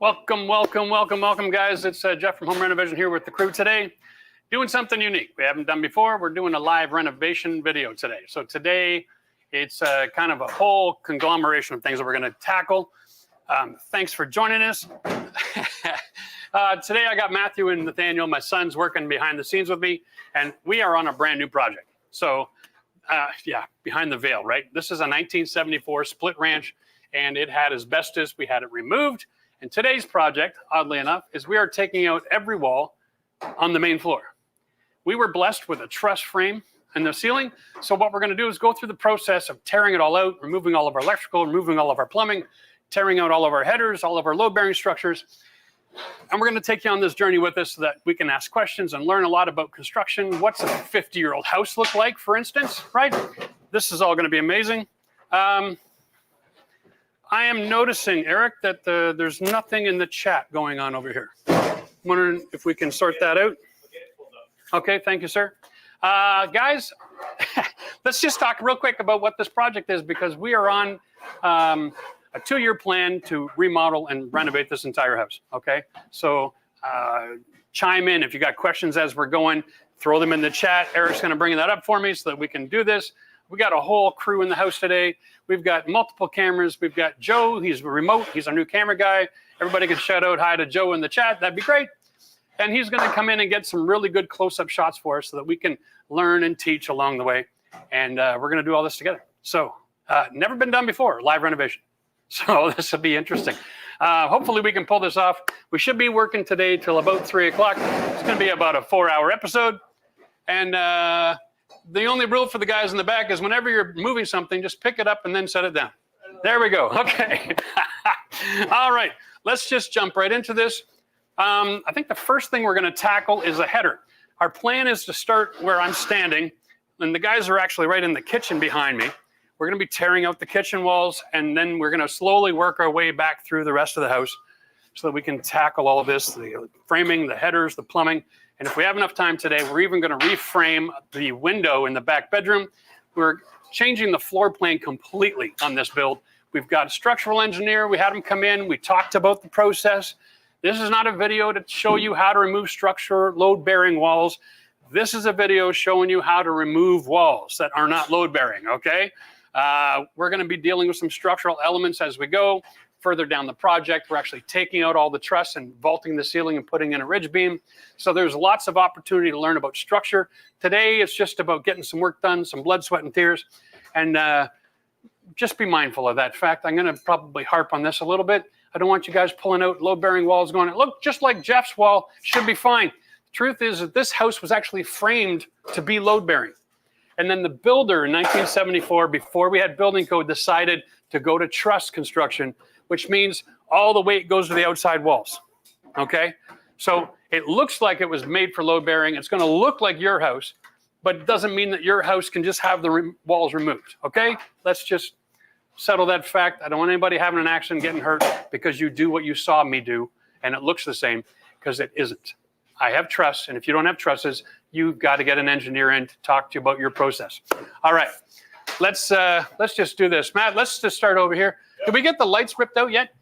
Welcome, welcome, welcome, welcome, guys. It's Jeff from Home Renovation here with the crew today. Doing something unique we haven't done before. We're doing a live renovation video today. So today, it's kind of a whole conglomeration of things that we're going to tackle. Thanks for joining us. Today, I got Matthew and Nathaniel, my sons, working behind the scenes with me, and we are on a brand new project. So, yeah, behind the veil, right? This is a 1974 split ranch, and it had asbestos. We had it removed. And today's project, oddly enough, is we are taking out every wall on the main floor. We were blessed with a truss frame in the ceiling. So what we're going to do is go through the process of tearing it all out, removing all of our electrical, removing all of our plumbing, tearing out all of our headers, all of our load-bearing structures. And we're going to take you on this journey with us so that we can ask questions and learn a lot about construction. What's a 50-year-old house look like, for instance, right? This is all going to be amazing. I am noticing, Eric, that there's nothing in the chat going on over here. Wondering if we can sort that out. Okay, thank you, sir. Guys, let's just talk real quick about what this project is, because we are on a 2-year plan to remodel and renovate this entire house, okay? So chime in if you got questions as we're going, throw them in the chat. Eric's gonna bring that up for me so that we can do this. We got a whole crew in the house today. We've got multiple cameras. We've got Joe, he's remote. He's our new camera guy. Everybody can shout out hi to Joe in the chat. That'd be great. And he's gonna come in and get some really good close-up shots for us so that we can learn and teach along the way. And we're gonna do all this together. So never been done before, live renovation. So this will be interesting. Hopefully we can pull this off. We should be working today till about 3 o'clock. It's gonna be about a 4-hour episode. And the only rule for the guys in the back is whenever you're moving something, just pick it up and then set it down. There we go. Okay. All right. Let's just jump right into this. I think the first thing we're going to tackle is a header. Our plan is to start where I'm standing, and the guys are actually right in the kitchen behind me. We're going to be tearing out the kitchen walls, and then we're going to slowly work our way back through the rest of the house so that we can tackle all of this, the framing, the headers, the plumbing. And if we have enough time today, we're even going to reframe the window in the back bedroom. We're changing the floor plan completely on this build. We've got a structural engineer. We had him come in. We talked about the process. This is not a video to show you how to remove structure, load-bearing walls. This is a video showing you how to remove walls that are not load-bearing, okay? We're going to be dealing with some structural elements as we go. Further down the project, we're actually taking out all the truss and vaulting the ceiling and putting in a ridge beam. So there's lots of opportunity to learn about structure. Today, it's just about getting some work done, some blood, sweat, and tears. And just be mindful of that fact. I'm going to probably harp on this a little bit. I don't want you guys pulling out load-bearing walls going, look, just like Jeff's wall, should be fine. The truth is that this house was actually framed to be load-bearing. And then the builder in 1974, before we had building code, decided to go to truss construction, which means all the weight goes to the outside walls, okay? So it looks like it was made for load bearing. It's gonna look like your house, but it doesn't mean that your house can just have the walls removed, okay? Let's just settle that fact. I don't want anybody having an accident, getting hurt because you do what you saw me do and it looks the same, because it isn't. I have truss, and if you don't have trusses, you've got to get an engineer in to talk to you about your process. All right, let's just do this. Matt, let's just start over here. Did we get the lights ripped out yet?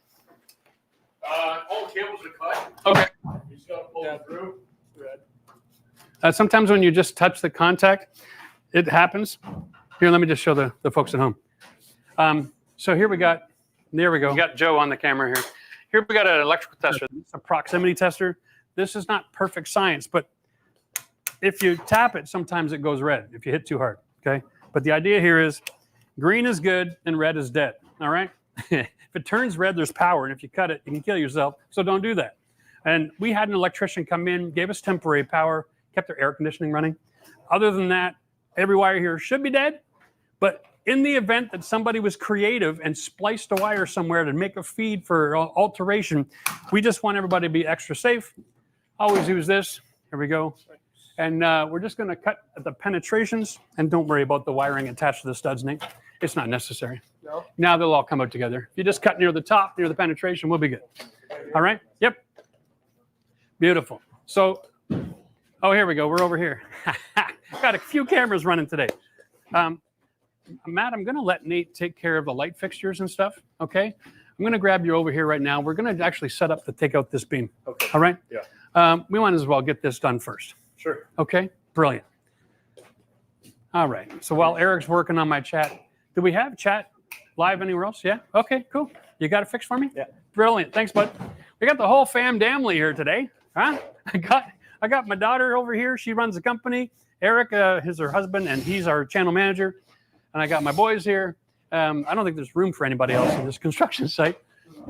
All the cables are cut. Okay. You just gotta pull it through. Sometimes when you just touch the contact, it happens. Here, let me just show the folks at home. So here we got, there we go. We got Joe on the camera here. Here we got an electrical tester. It's a proximity tester. This is not perfect science, but if you tap it, sometimes it goes red if you hit too hard, okay? But the idea here is green is good and red is dead, all right? If it turns red, there's power, and if you cut it, you can kill yourself, so don't do that. And we had an electrician come in, gave us temporary power, kept our air conditioning running. Other than that, every wire here should be dead, but in the event that somebody was creative and spliced a wire somewhere to make a feed for alteration, we just want everybody to be extra safe. Always use this. Here we go. And we're just going to cut at the penetrations, and don't worry about the wiring attached to the studs, Nate. It's not necessary. No? Now they'll all come out together. If you just cut near the top, near the penetration, we'll be good. All right? Yep. Beautiful. So, oh, here we go. We're over here. Got a few cameras running today. Matt, I'm going to let Nate take care of the light fixtures and stuff, okay? I'm going to grab you over here right now. We're going to actually set up to take out this beam. Okay. All right? Yeah. We might as well get this done first. Sure. Okay? Brilliant. All right. So while Eric's working on my chat, do we have chat live anywhere else? Yeah? Okay, cool. You got it fixed for me? Yeah. Brilliant. Thanks, bud. We got the whole family here today. Huh? I got my daughter over here. She runs the company. Eric is her husband, and he's our channel manager. And I got my boys here. I don't think there's room for anybody else in this construction site.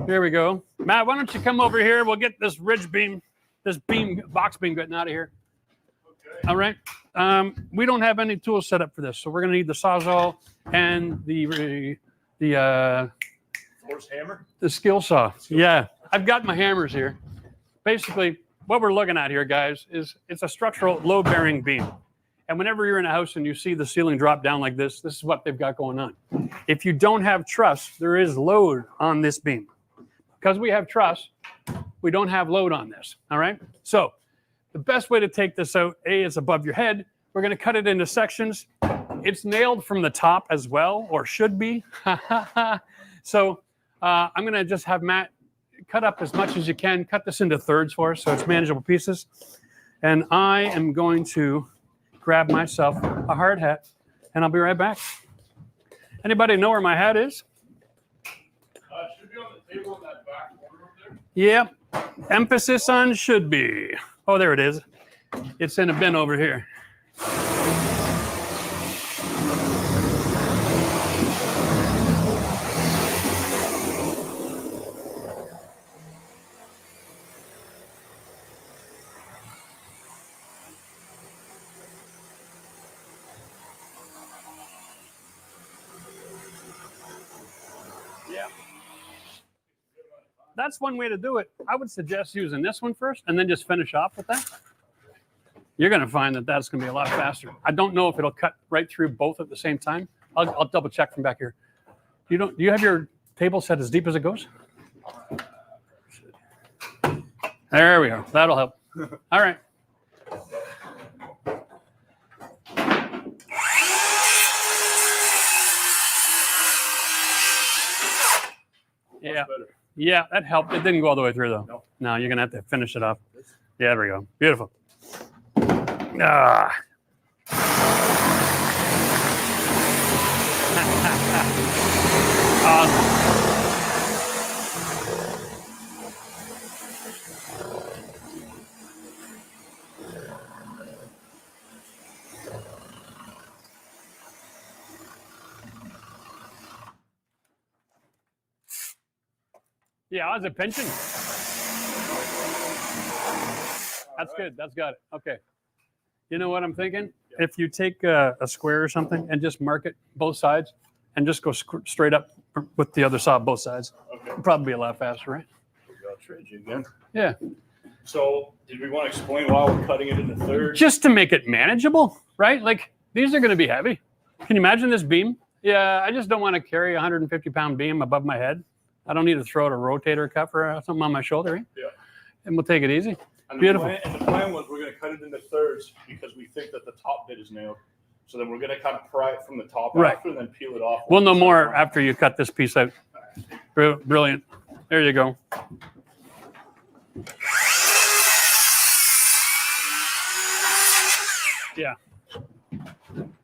Here we go. Matt, why don't you come over here? We'll get this ridge beam, box beam getting out of here. Okay. All right. We don't have any tools set up for this, so we're going to need the Sawzall and the Force hammer? The skill saw. Yeah. I've got my hammers here. Basically, what we're looking at here, guys, is it's a structural load-bearing beam. And whenever you're in a house and you see the ceiling drop down like this is what they've got going on. If you don't have truss, there is load on this beam. Because we have truss, we don't have load on this, all right? So the best way to take this out, A, is above your head. We're going to cut it into sections. It's nailed from the top as well, or should be. So I'm going to just have Matt cut up as much as you can. Cut this into thirds for us so it's manageable pieces. And I am going to grab myself a hard hat, and I'll be right back. Anybody know where my hat is? Should be on the table in that back corner over there. Yep. Emphasis on should be. Oh, there it is. It's in a bin over here. Yeah. That's one way to do it. I would suggest using this one first and then just finish off with that. You're going to find that that's going to be a lot faster. I don't know if it'll cut right through both at the same time. I'll double check from back here. Do you have your table set as deep as it goes? There we go. That'll help. All right. Yeah. Yeah, that helped. It didn't go all the way through, though. No, you're going to have to finish it off. Yeah, there we go. Beautiful. Ah. Awesome. Yeah, how's it pinching? That's good. That's got it. Okay. You know what I'm thinking? If you take a square or something and just mark it both sides and just go straight up with the other saw both sides, it'll probably be a lot faster, right? I'll trade you again. Yeah. So, did we want to explain why we're cutting it into thirds? Just to make it manageable, right? Like, these are going to be heavy. Can you imagine this beam? Yeah, I just don't want to carry a 150-pound beam above my head. I don't need to throw out a rotator cuff or something on my shoulder, right? Yeah. And we'll take it easy. And Beautiful. The plan was we're going to cut it into thirds because we think that the top bit is nailed. So then we're going to kind of pry it from the top after and then peel it off. We'll know more after you cut this piece out. Brilliant. There you go. Yeah.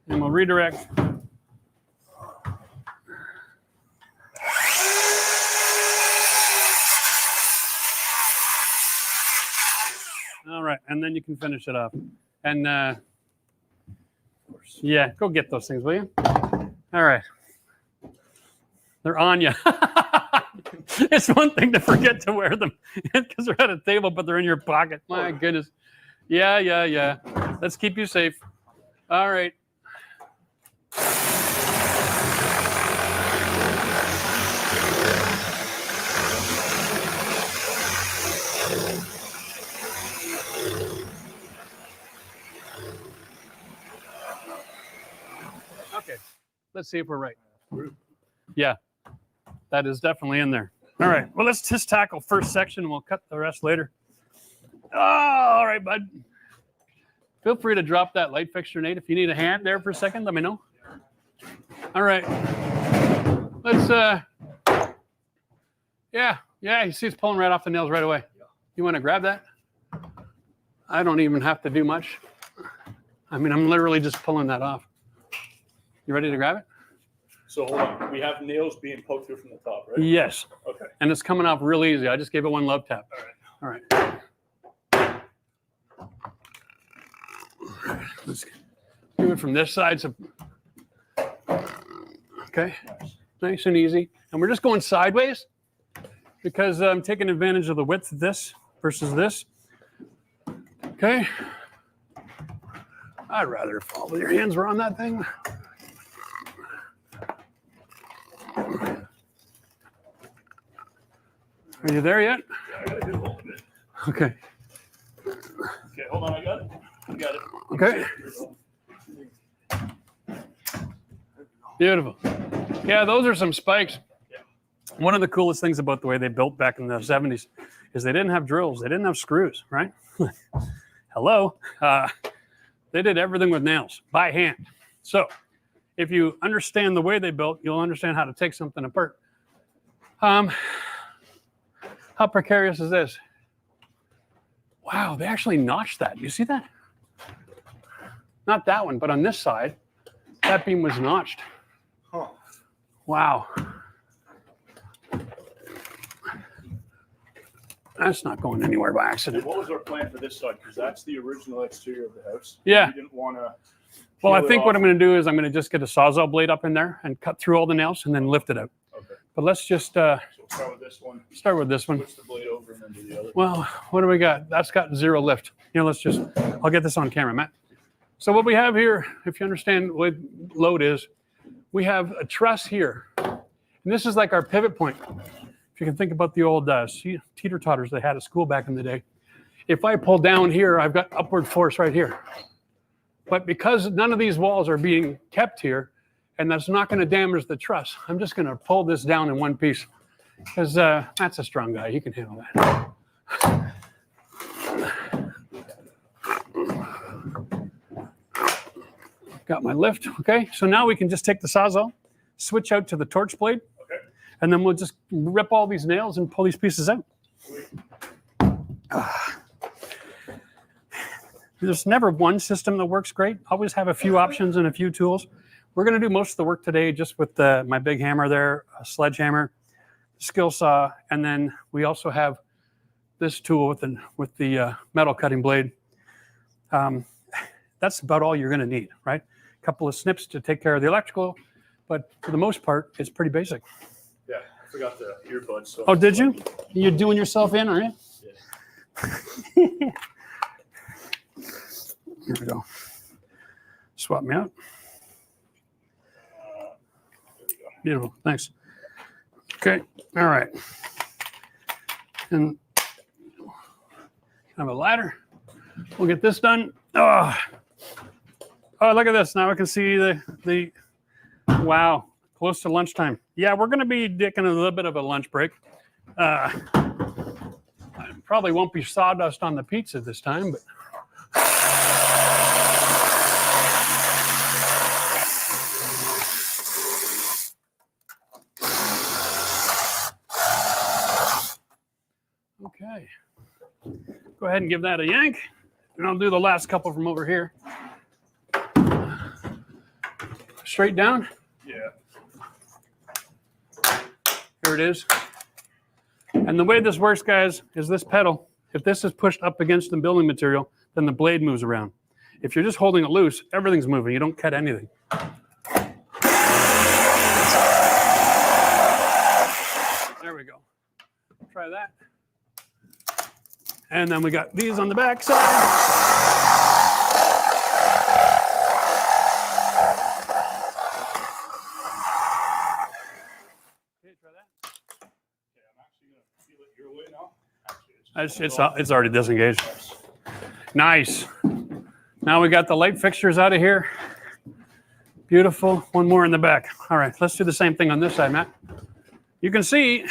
And we'll redirect. All right, and then you can finish it off. And yeah, go get those things, will you? All right. They're on you. It's one thing to forget to wear them because they're at a table, but they're in your pocket. My goodness. Yeah. Let's keep you safe. All right. Okay, let's see if we're right. Yeah, that is definitely in there. All right, well, let's just tackle first section and we'll cut the rest later. Oh, all right, bud. Feel free to drop that light fixture, Nate. If you need a hand there for a second, let me know. All right, let's Yeah, you see it's pulling right off the nails right away. You want to grab that? I don't even have to do much. I mean, I'm literally just pulling that off. You ready to grab it? So hold on. We have nails being poked through from the top, right? Yes. Okay. And it's coming off real easy. I just gave it one love tap. All right. Let's do it from this side. So, okay. Nice and easy. And we're just going sideways because I'm taking advantage of the width of this versus this. Okay. I'd rather follow your hands were on that thing. Are you there yet? Yeah, I got to do a little bit. Okay. Okay, hold on. I got it. Okay. Beautiful. Yeah, those are some spikes. Yeah. One of the coolest things about the way they built back in the 70s is they didn't have drills. They didn't have screws, right? Hello. They did everything with nails by hand. So if you understand the way they built, you'll understand how to take something apart. How precarious is this? Wow, they actually notched that. You see that? Not that one, but on this side, that beam was notched. Huh. Wow. That's not going anywhere by accident. What was our plan for this side? Because that's the original exterior of the house. Yeah. We didn't want to. Well, I think what I'm going to do is I'm going to just get a Sawzall blade up in there and cut through all the nails and then lift it out. Okay. But let's just So we'll start with this one. start with this one. Switch the blade over and then do the other. Well, what do we got? That's got zero lift. You know, I'll get this on camera, Matt. So what we have here, if you understand what load is, we have a truss here. And this is like our pivot point. If you can think about the old teeter-totters they had at school back in the day. If I pull down here, I've got upward force right here. But because none of these walls are being kept here, and that's not going to damage the truss, I'm just going to pull this down in one piece. Because that's a strong guy. He can handle that. Got my lift. Okay, so now we can just take the Sawzall, switch out to the torch blade, Okay. and then we'll just rip all these nails and pull these pieces out. There's never one system that works great. Always have a few options and a few tools. We're going to do most of the work today just with my big hammer there, a sledgehammer, skill saw, and then we also have this tool with the metal cutting blade. That's about all you're going to need, right? A couple of snips to take care of the electrical, but for the most part, it's pretty basic. Yeah, I forgot the earbuds. So Oh, did you? You're doing yourself in, are you? Yeah. Here we go. Swap me out. There we go. Beautiful. Thanks. Okay. All right. And have a ladder. We'll get this done. Oh, look at this. Now I can see the wow, close to lunchtime. Yeah, we're going to be taking a little bit of a lunch break. Probably won't be sawdust on the pizza this time, but okay. Go ahead and give that a yank, and I'll do the last couple from over here. Straight down. Yeah. Here it is. And the way this works, guys, is this pedal, if this is pushed up against the building material, then the blade moves around. If you're just holding it loose, everything's moving. You don't cut anything. There we go. Try that. And then we got these on the back side. It's already disengaged. Nice. Now we got the light fixtures out of here. Beautiful. One more in the back. All right, let's do the same thing on this side, Matt. You can see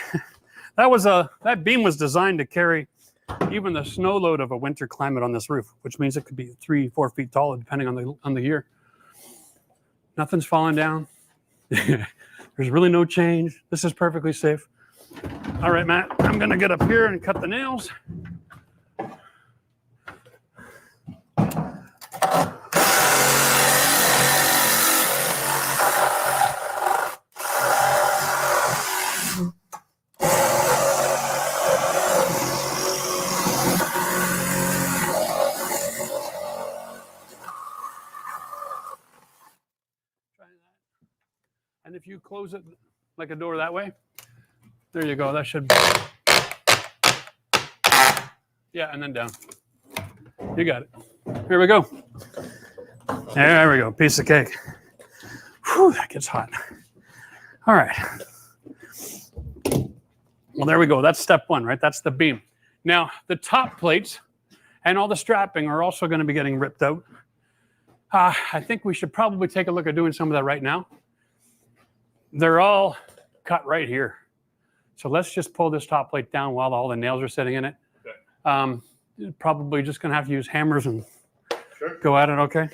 that beam was designed to carry even the snow load of a winter climate on this roof, which means it could be 3-4 feet tall depending on the year. Nothing's falling down. There's really no change. This is perfectly safe. All right, Matt, I'm gonna get up here and cut the nails. And if you close it like a door that way, there you go. That should, yeah, and then down. You got it. Here we go. There we go. Piece of cake. Whew, that gets hot. All right. Well, there we go. That's step one, right? That's the beam. Now, the top plates and all the strapping are also going to be getting ripped out. I think we should probably take a look at doing some of that right now. They're all cut right here. So let's just pull this top plate down while all the nails are sitting in it. Okay. Probably just going to have to use hammers and go at it, okay?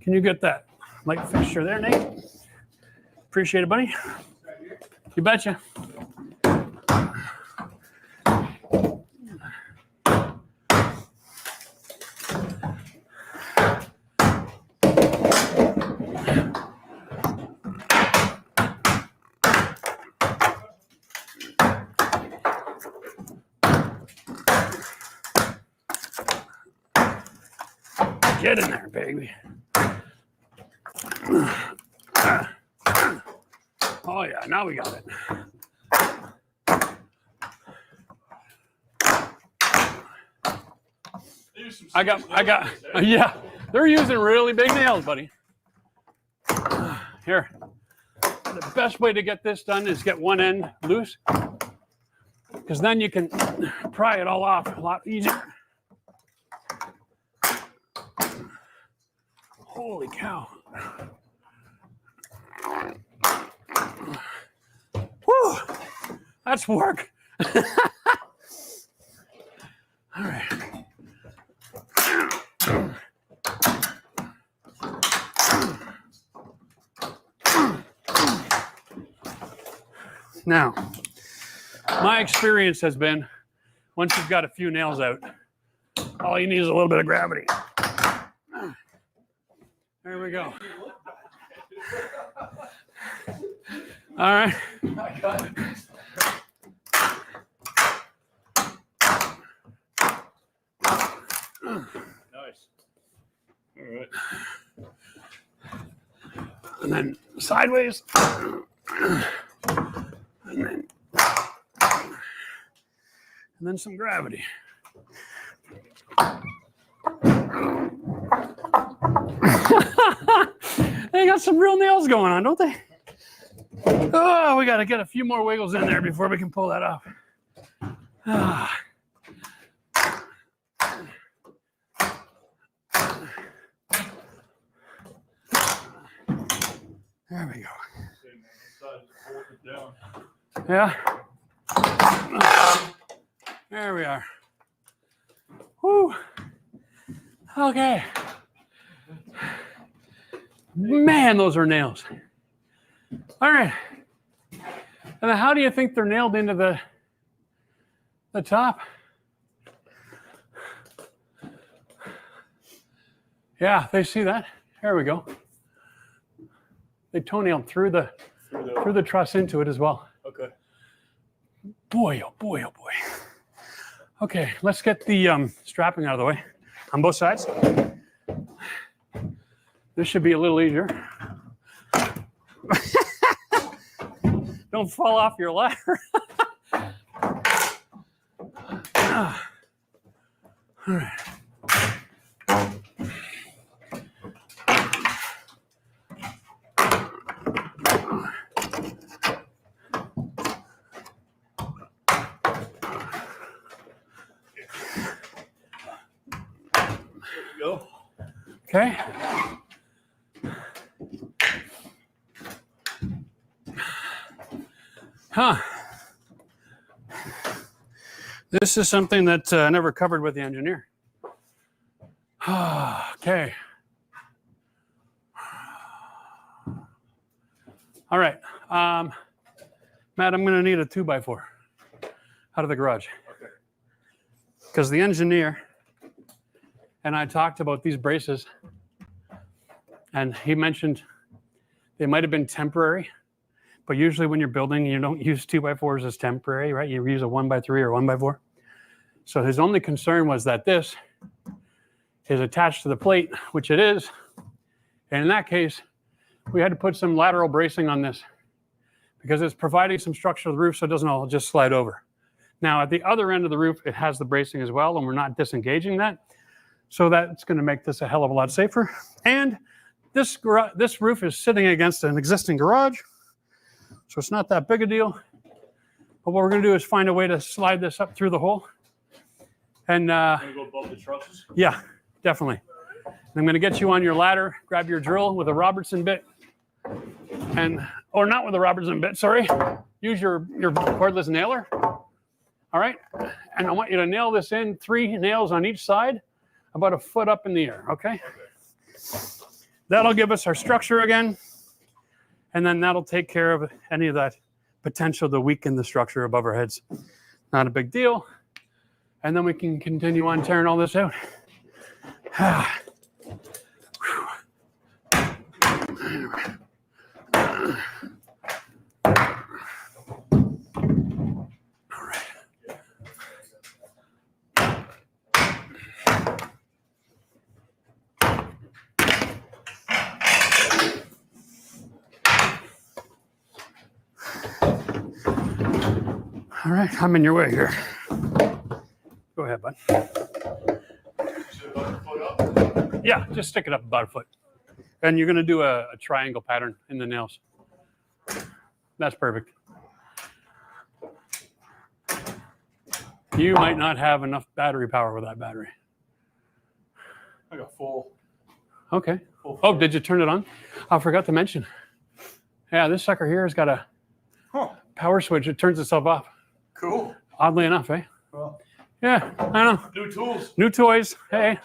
Can you get that light fixture there, Nate? Appreciate it, buddy. You betcha. Get in there, baby. Oh yeah, now we got it. I got, yeah, they're using really big nails, buddy. Here, the best way to get this done is get one end loose, because then you can pry it all off a lot easier. Holy cow. Whew, that's work. All right. Now, my experience has been, once you've got a few nails out, all you need is a little bit of gravity. There we go. All right. Nice. All right. And then sideways. And then some gravity. They got some real nails going on, don't they? Oh, we got to get a few more wiggles in there before we can pull that off. Ah. There we go. Yeah. There we are. Whew. Okay. Man, those are nails. All right. And how do you think they're nailed into the top? Yeah, they see that. There we go. They toenailed through the truss into it as well. Okay. Boy, oh boy, oh boy. Okay, let's get the strapping out of the way on both sides. This should be a little easier. Don't fall off your ladder. All right. Go. Okay. Huh. This is something that I never covered with the engineer. Okay. All right. Matt, I'm going to need a 2x4 out of the garage. Okay. Because the engineer and I talked about these braces, and he mentioned they might have been temporary, but usually when you're building, you don't use 2x4s as temporary, right? You use a 1x3 or 1x4. So his only concern was that this is attached to the plate, which it is. And in that case, we had to put some lateral bracing on this because it's providing some structure to the roof so it doesn't all just slide over. Now, at the other end of the roof, it has the bracing as well, and we're not disengaging that. So that's going to make this a hell of a lot safer. And this roof is sitting against an existing garage, so it's not that big a deal. But what we're going to do is find a way to slide this up through the hole. And Gonna go above the trusses? yeah, definitely. And I'm going to get you on your ladder, grab your drill with a Robertson bit, or not with a Robertson bit, sorry. Use your cordless nailer. All right, and I want you to nail this in, 3 nails on each side, about a foot up in the air, okay? That'll give us our structure again, and then that'll take care of any of that potential to weaken the structure above our heads. Not a big deal. And then we can continue on tearing all this out. All right, I'm in your way here. Go ahead, bud. Yeah, just stick it up about a foot. And you're going to do a triangle pattern in the nails. That's perfect. You might not have enough battery power with that battery. I got full. Okay. Oh, did you turn it on? I forgot to mention. Yeah, this sucker here has got a power switch. It turns itself off. Cool. Oddly enough, eh? Well, yeah, I know. new tools. New toys. Hey.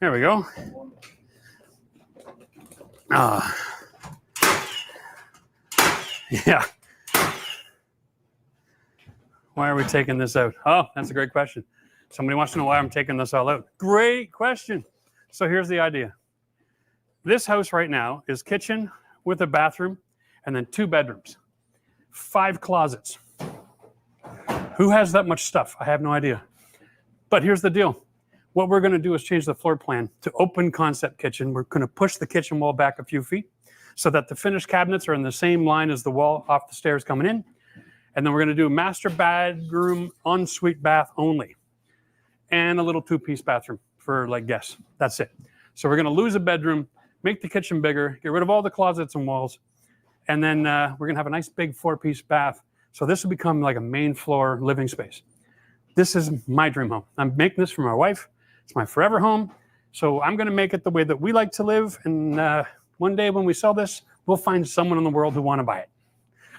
There we go. Yeah. Why are we taking this out? Oh, that's a great question. Somebody wants to know why I'm taking this all out. Great question. So here's the idea. This house right now is kitchen with a bathroom and then 2 bedrooms, 5 closets. Who has that much stuff? I have no idea. But here's the deal. What we're going to do is change the floor plan to open concept kitchen. We're going to push the kitchen wall back a few feet so that the finished cabinets are in the same line as the wall off the stairs coming in. And then we're going to do a master bedroom, ensuite bath only, and a little 2-piece bathroom for like guests. That's it. So we're going to lose a bedroom, make the kitchen bigger, get rid of all the closets and walls, and then we're going to have a nice big 4-piece bath. So this will become like a main floor living space. This is my dream home. I'm making this for my wife. It's my forever home. So I'm going to make it the way that we like to live. And one day when we sell this, we'll find someone in the world who want to buy it.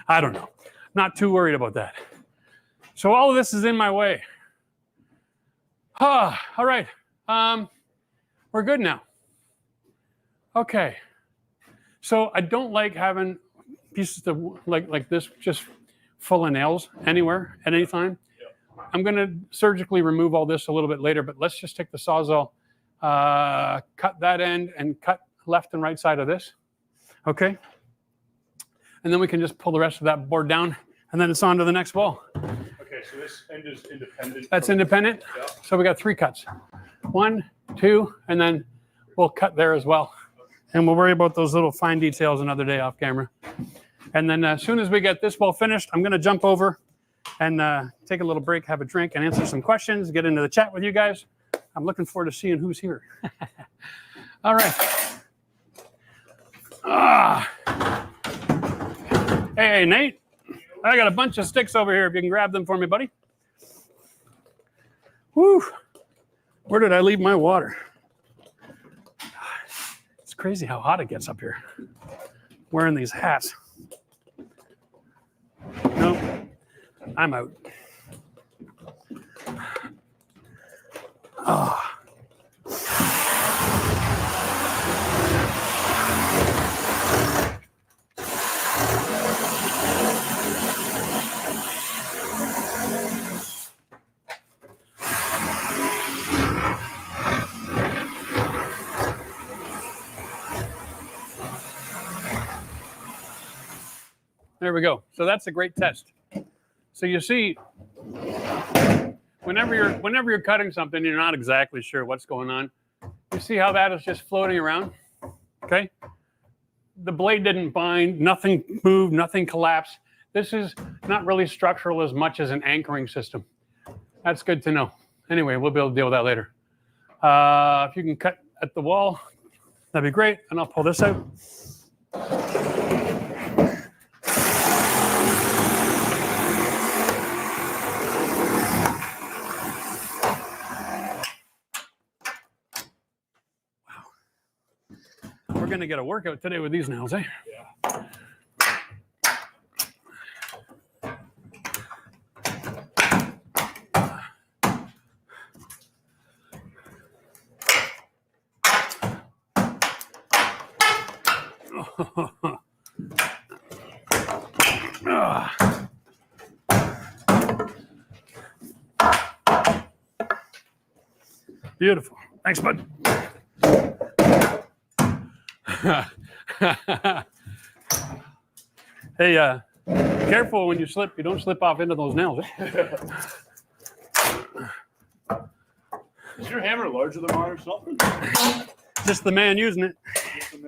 I don't know. Not too worried about that. So all of this is in my way. All right. We're good now. Okay. So I don't like having pieces of like this just full of nails anywhere at any time. Yep. I'm going to surgically remove all this a little bit later, but let's just take the Sawzall, cut that end and cut left and right side of this. Okay. And then we can just pull the rest of that board down and then it's on to the next wall. Okay, so this end is independent. That's independent. Yeah. So we got 3 cuts. 1, 2, and then we'll cut there as well. And we'll worry about those little fine details another day off camera. And then as soon as we get this wall finished, I'm going to jump over and take a little break, have a drink, and answer some questions, get into the chat with you guys. I'm looking forward to seeing who's here. All right. Hey, Nate. I got a bunch of sticks over here if you can grab them for me, buddy. Whew. Where did I leave my water? It's crazy how hot it gets up here. Wearing these hats. Nope. I'm out. Oh. There we go. So that's a great test. So you see, whenever you're cutting something, you're not exactly sure what's going on. You see how that is just floating around? Okay. The blade didn't bind, nothing moved, nothing collapsed. This is not really structural as much as an anchoring system. That's good to know. Anyway, we'll be able to deal with that later. If you can cut at the wall, that'd be great. And I'll pull this out. We're going to get a workout today with these nails, eh? Yeah. Beautiful. Thanks, bud. Hey, careful when you slip. You don't slip off into those nails. Eh? Is your hammer larger than mine or something? Just the man using it. Just the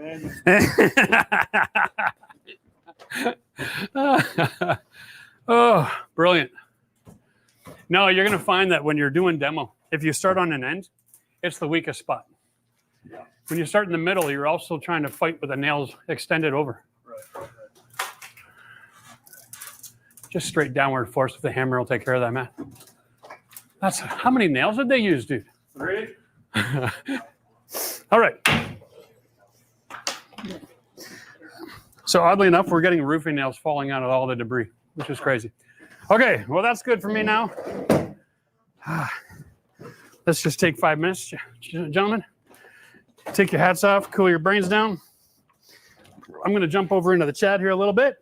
man. Oh, brilliant. No, you're going to find that when you're doing demo, if you start on an end, it's the weakest spot. Yeah. When you start in the middle, you're also trying to fight with the nails extended over. Right. Just straight downward force with the hammer will take care of that, Matt. That's how many nails did they use, dude? 3. All right. So oddly enough, we're getting roofing nails falling out of all the debris, which is crazy. Okay, well, that's good for me now. Let's just take 5 minutes, gentlemen. Take your hats off, cool your brains down. I'm going to jump over into the chat here a little bit.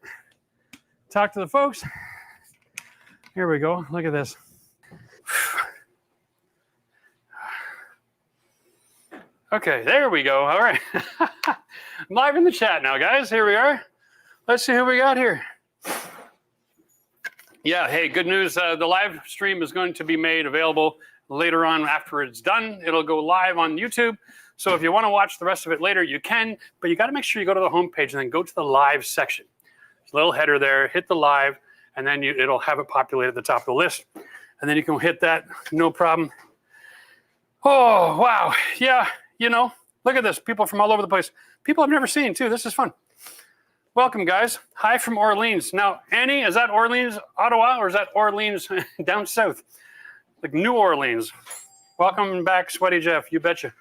Talk to the folks. Here we go. Look at this. Okay, there we go. All right. I'm live in the chat now, guys. Here we are. Let's see who we got here. Yeah, hey, good news. The live stream is going to be made available later on after it's done. It'll go live on YouTube. So if you want to watch the rest of it later, you can, but you got to make sure you go to the homepage and then go to the live section. There's a little header there, hit the live, and then it'll have it populated at the top of the list. And then you can hit that, no problem. Oh, wow. Yeah, you know, look at this. People from all over the place. People I've never seen, too. This is fun. Welcome, guys. Hi from Orleans. Now, Annie, is that Orleans, Ottawa, or is that Orleans down south? Like New Orleans. Welcome back, Sweaty Jeff. You betcha.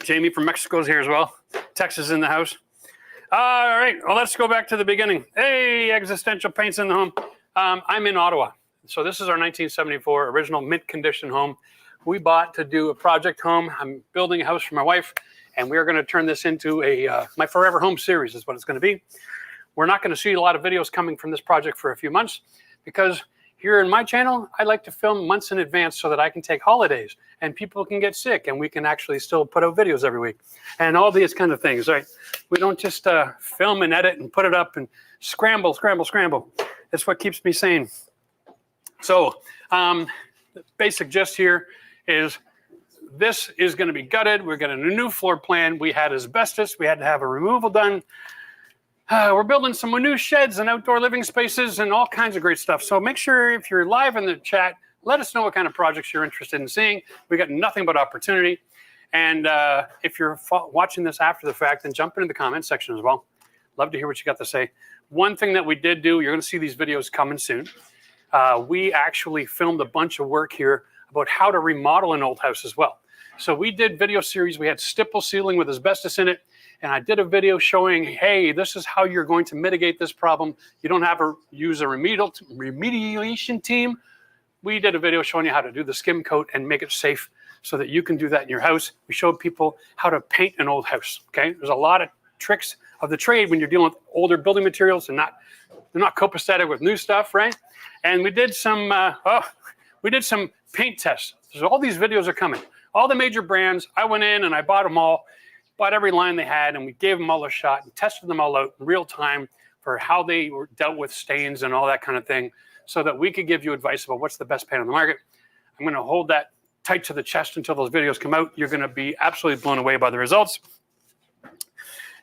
Jamie from Mexico is here as well. Texas in the house. All right, well, let's go back to the beginning. Hey, Existential Paints in the home. I'm in Ottawa. So this is our 1974 original mint condition home. We bought to do a project home. I'm building a house for my wife, and we are going to turn this into a my forever home series is what it's going to be. We're not going to see a lot of videos coming from this project for a few months because here in my channel, I like to film months in advance so that I can take holidays and people can get sick and we can actually still put out videos every week and all these kind of things, right? We don't just film and edit and put it up and scramble. That's what keeps me sane. So the basic gist here is this is going to be gutted. We're getting a new floor plan. We had asbestos. We had to have a removal done. We're building some new sheds and outdoor living spaces and all kinds of great stuff. So make sure if you're live in the chat, let us know what kind of projects you're interested in seeing. We got nothing but opportunity. And if you're watching this after the fact, then jump into the comment section as well. Love to hear what you got to say. One thing that we did do, you're going to see these videos coming soon. We actually filmed a bunch of work here about how to remodel an old house as well. So we did video series. We had stipple ceiling with asbestos in it. And I did a video showing, hey, this is how you're going to mitigate this problem. You don't have to use a remediation team. We did a video showing you how to do the skim coat and make it safe so that you can do that in your house. We showed people how to paint an old house, okay? There's a lot of tricks of the trade when you're dealing with older building materials and they're not copacetic with new stuff, right? And we did some paint tests. So all these videos are coming. All the major brands, I went in and I bought them all. bought every line they had, and we gave them all a shot and tested them all out in real time for how they were dealt with stains and all that kind of thing, so that we could give you advice about what's the best paint on the market. I'm going to hold that tight to the chest until those videos come out. You're going to be absolutely blown away by the results.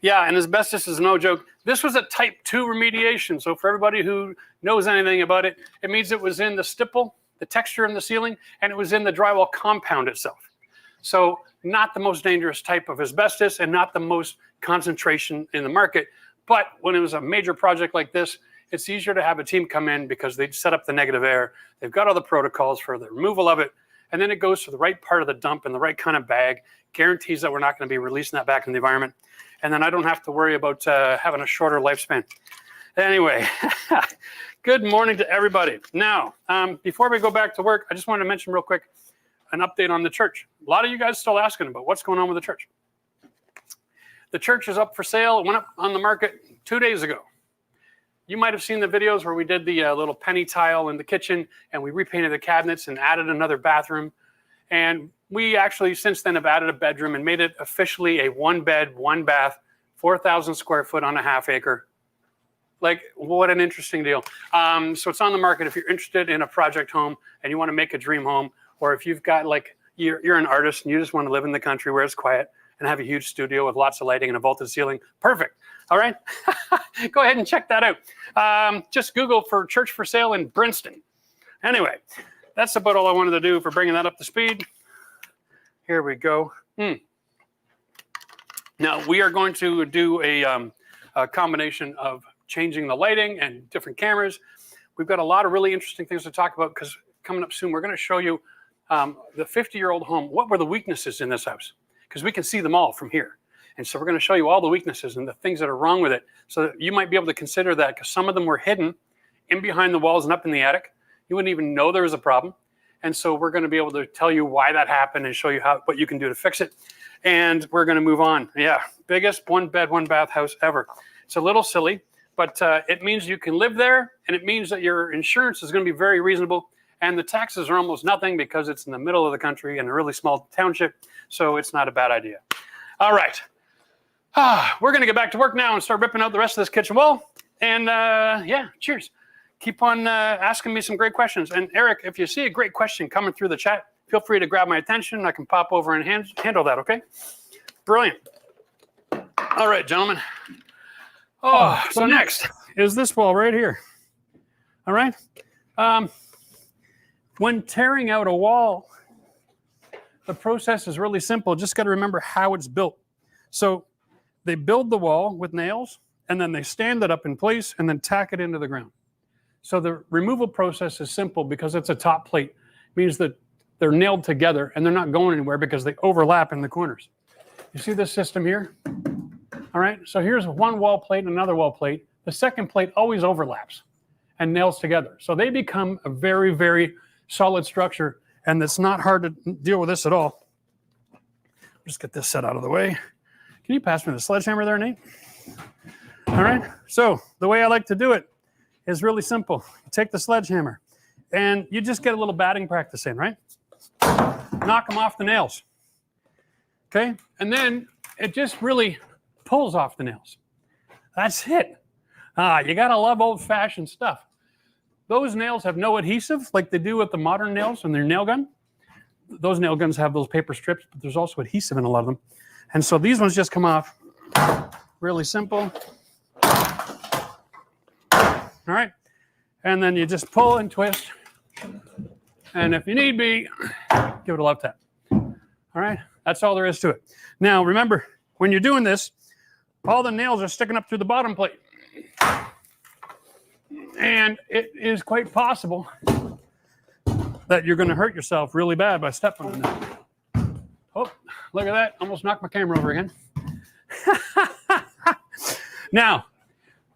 Yeah, and asbestos is no joke. This was a type 2 remediation. So for everybody who knows anything about it, it means it was in the stipple, the texture in the ceiling, and it was in the drywall compound itself. So not the most dangerous type of asbestos and not the most concentration in the market. But when it was a major project like this, it's easier to have a team come in because they set up the negative air. They've got all the protocols for the removal of it. And then it goes to the right part of the dump in the right kind of bag, guarantees that we're not going to be releasing that back in the environment. And then I don't have to worry about having a shorter lifespan. Anyway, good morning to everybody. Now, before we go back to work, I just wanted to mention real quick an update on the church. A lot of you guys still asking about what's going on with the church. The church is up for sale. It went up on the market 2 days ago. You might have seen the videos where we did the little penny tile in the kitchen, and we repainted the cabinets and added another bathroom. And we actually since then have added a bedroom and made it officially a 1-bed, 1-bath, 4,000 square foot on a half acre. Like, what an interesting deal. So it's on the market if you're interested in a project home and you want to make a dream home, or if you've got like, you're an artist and you just want to live in the country where it's quiet and have a huge studio with lots of lighting and a vaulted ceiling. Perfect. All right. Go ahead and check that out. Just Google for church for sale in Princeton. Anyway, that's about all I wanted to do for bringing that up to speed. Here we go. Now we are going to do a combination of changing the lighting and different cameras. We've got a lot of really interesting things to talk about because coming up soon, we're going to show you the 50-year-old home. What were the weaknesses in this house? Because we can see them all from here. And so we're going to show you all the weaknesses and the things that are wrong with it so that you might be able to consider that, because some of them were hidden in behind the walls and up in the attic. You wouldn't even know there was a problem. And so we're going to be able to tell you why that happened and show you what you can do to fix it. And we're going to move on. Yeah, biggest 1-bed, 1-bath house ever. It's a little silly, but it means you can live there, and it means that your insurance is going to be very reasonable. And the taxes are almost nothing because it's in the middle of the country in a really small township. So it's not a bad idea. All right. We're going to get back to work now and start ripping out the rest of this kitchen wall. And yeah, cheers. Keep on asking me some great questions. And Eric, if you see a great question coming through the chat, feel free to grab my attention. I can pop over and handle that, okay? Brilliant. All right, gentlemen. So next is this wall right here. All right? When tearing out a wall, the process is really simple. Just got to remember how it's built. So they build the wall with nails, and then they stand it up in place and then tack it into the ground. So the removal process is simple because it's a top plate. It means that they're nailed together and they're not going anywhere because they overlap in the corners. You see this system here? All right, so here's one wall plate and another wall plate. The second plate always overlaps and nails together. So they become a very, very solid structure, and it's not hard to deal with this at all. Just get this set out of the way. Can you pass me the sledgehammer there, Nate? All right, so the way I like to do it is really simple. You take the sledgehammer and you just get a little batting practice in, right? Knock them off the nails. Okay, and then it just really pulls off the nails. That's it. You gotta love old-fashioned stuff. Those nails have no adhesive like they do with the modern nails in their nail gun. Those nail guns have those paper strips, but there's also adhesive in a lot of them. And so these ones just come off really simple. All right, and then you just pull and twist. And if you need be, give it a love tap. All right, that's all there is to it. Now, remember, when you're doing this, all the nails are sticking up through the bottom plate. And it is quite possible that you're going to hurt yourself really bad by stepping on them. Oh, look at that. Almost knocked my camera over again. Now,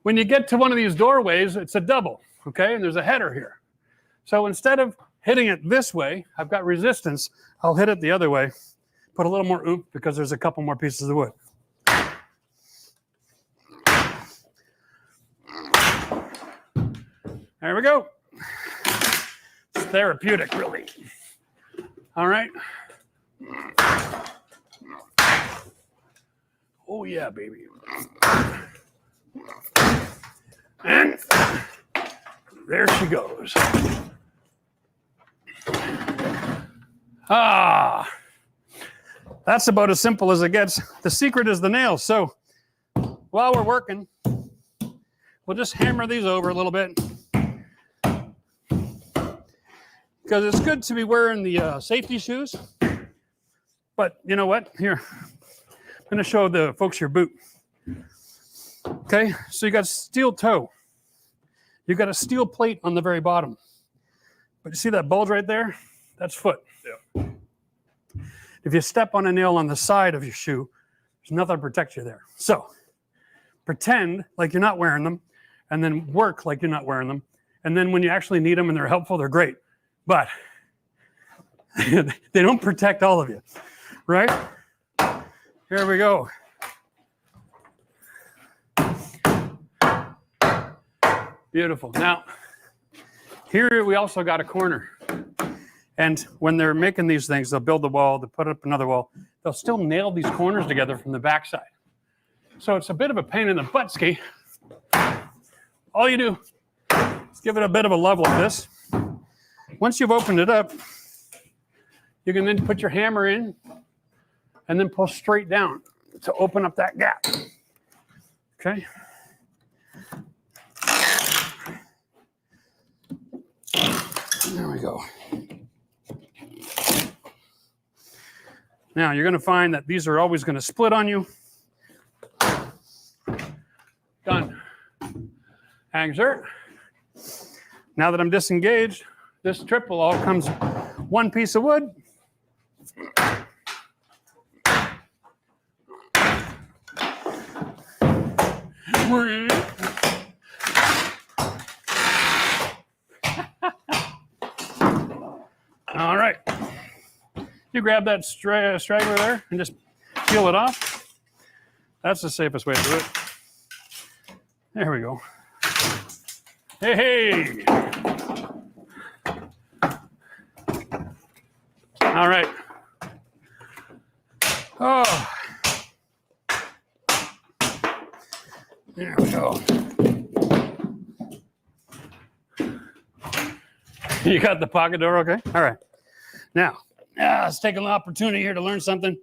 when you get to one of these doorways, it's a double, okay? And there's a header here. So instead of hitting it this way, I've got resistance. I'll hit it the other way. Put a little more oomph because there's a couple more pieces of wood. There we go. It's therapeutic, really. All right. Oh yeah, baby. And there she goes. Ah, that's about as simple as it gets. The secret is the nails. So while we're working, we'll just hammer these over a little bit. Because it's good to be wearing the safety shoes. But you know what? Here, I'm going to show the folks your boot. Okay, so you got steel toe. You got a steel plate on the very bottom. But you see that bulge right there? That's foot. Yeah. If you step on a nail on the side of your shoe, there's nothing to protect you there. So pretend like you're not wearing them, and then work like you're not wearing them. And then when you actually need them and they're helpful, they're great. But they don't protect all of you, right? Here we go. Beautiful. Now, here we also got a corner. And when they're making these things, they'll build the wall, they'll put up another wall. They'll still nail these corners together from the backside. So it's a bit of a pain in the butt ski. All you do is give it a bit of a love like this. Once you've opened it up, you can then put your hammer in and then pull straight down to open up that gap. Okay? There we go. Now you're going to find that these are always going to split on you. Done. Exert. Now that I'm disengaged, this triple all comes one piece of wood. All right. You grab that straggler there and just peel it off. That's the safest way to do it. There we go. Hey, hey. All right. Oh. There we go. You got the pocket door okay? All right. Now, let's take an opportunity here to learn something.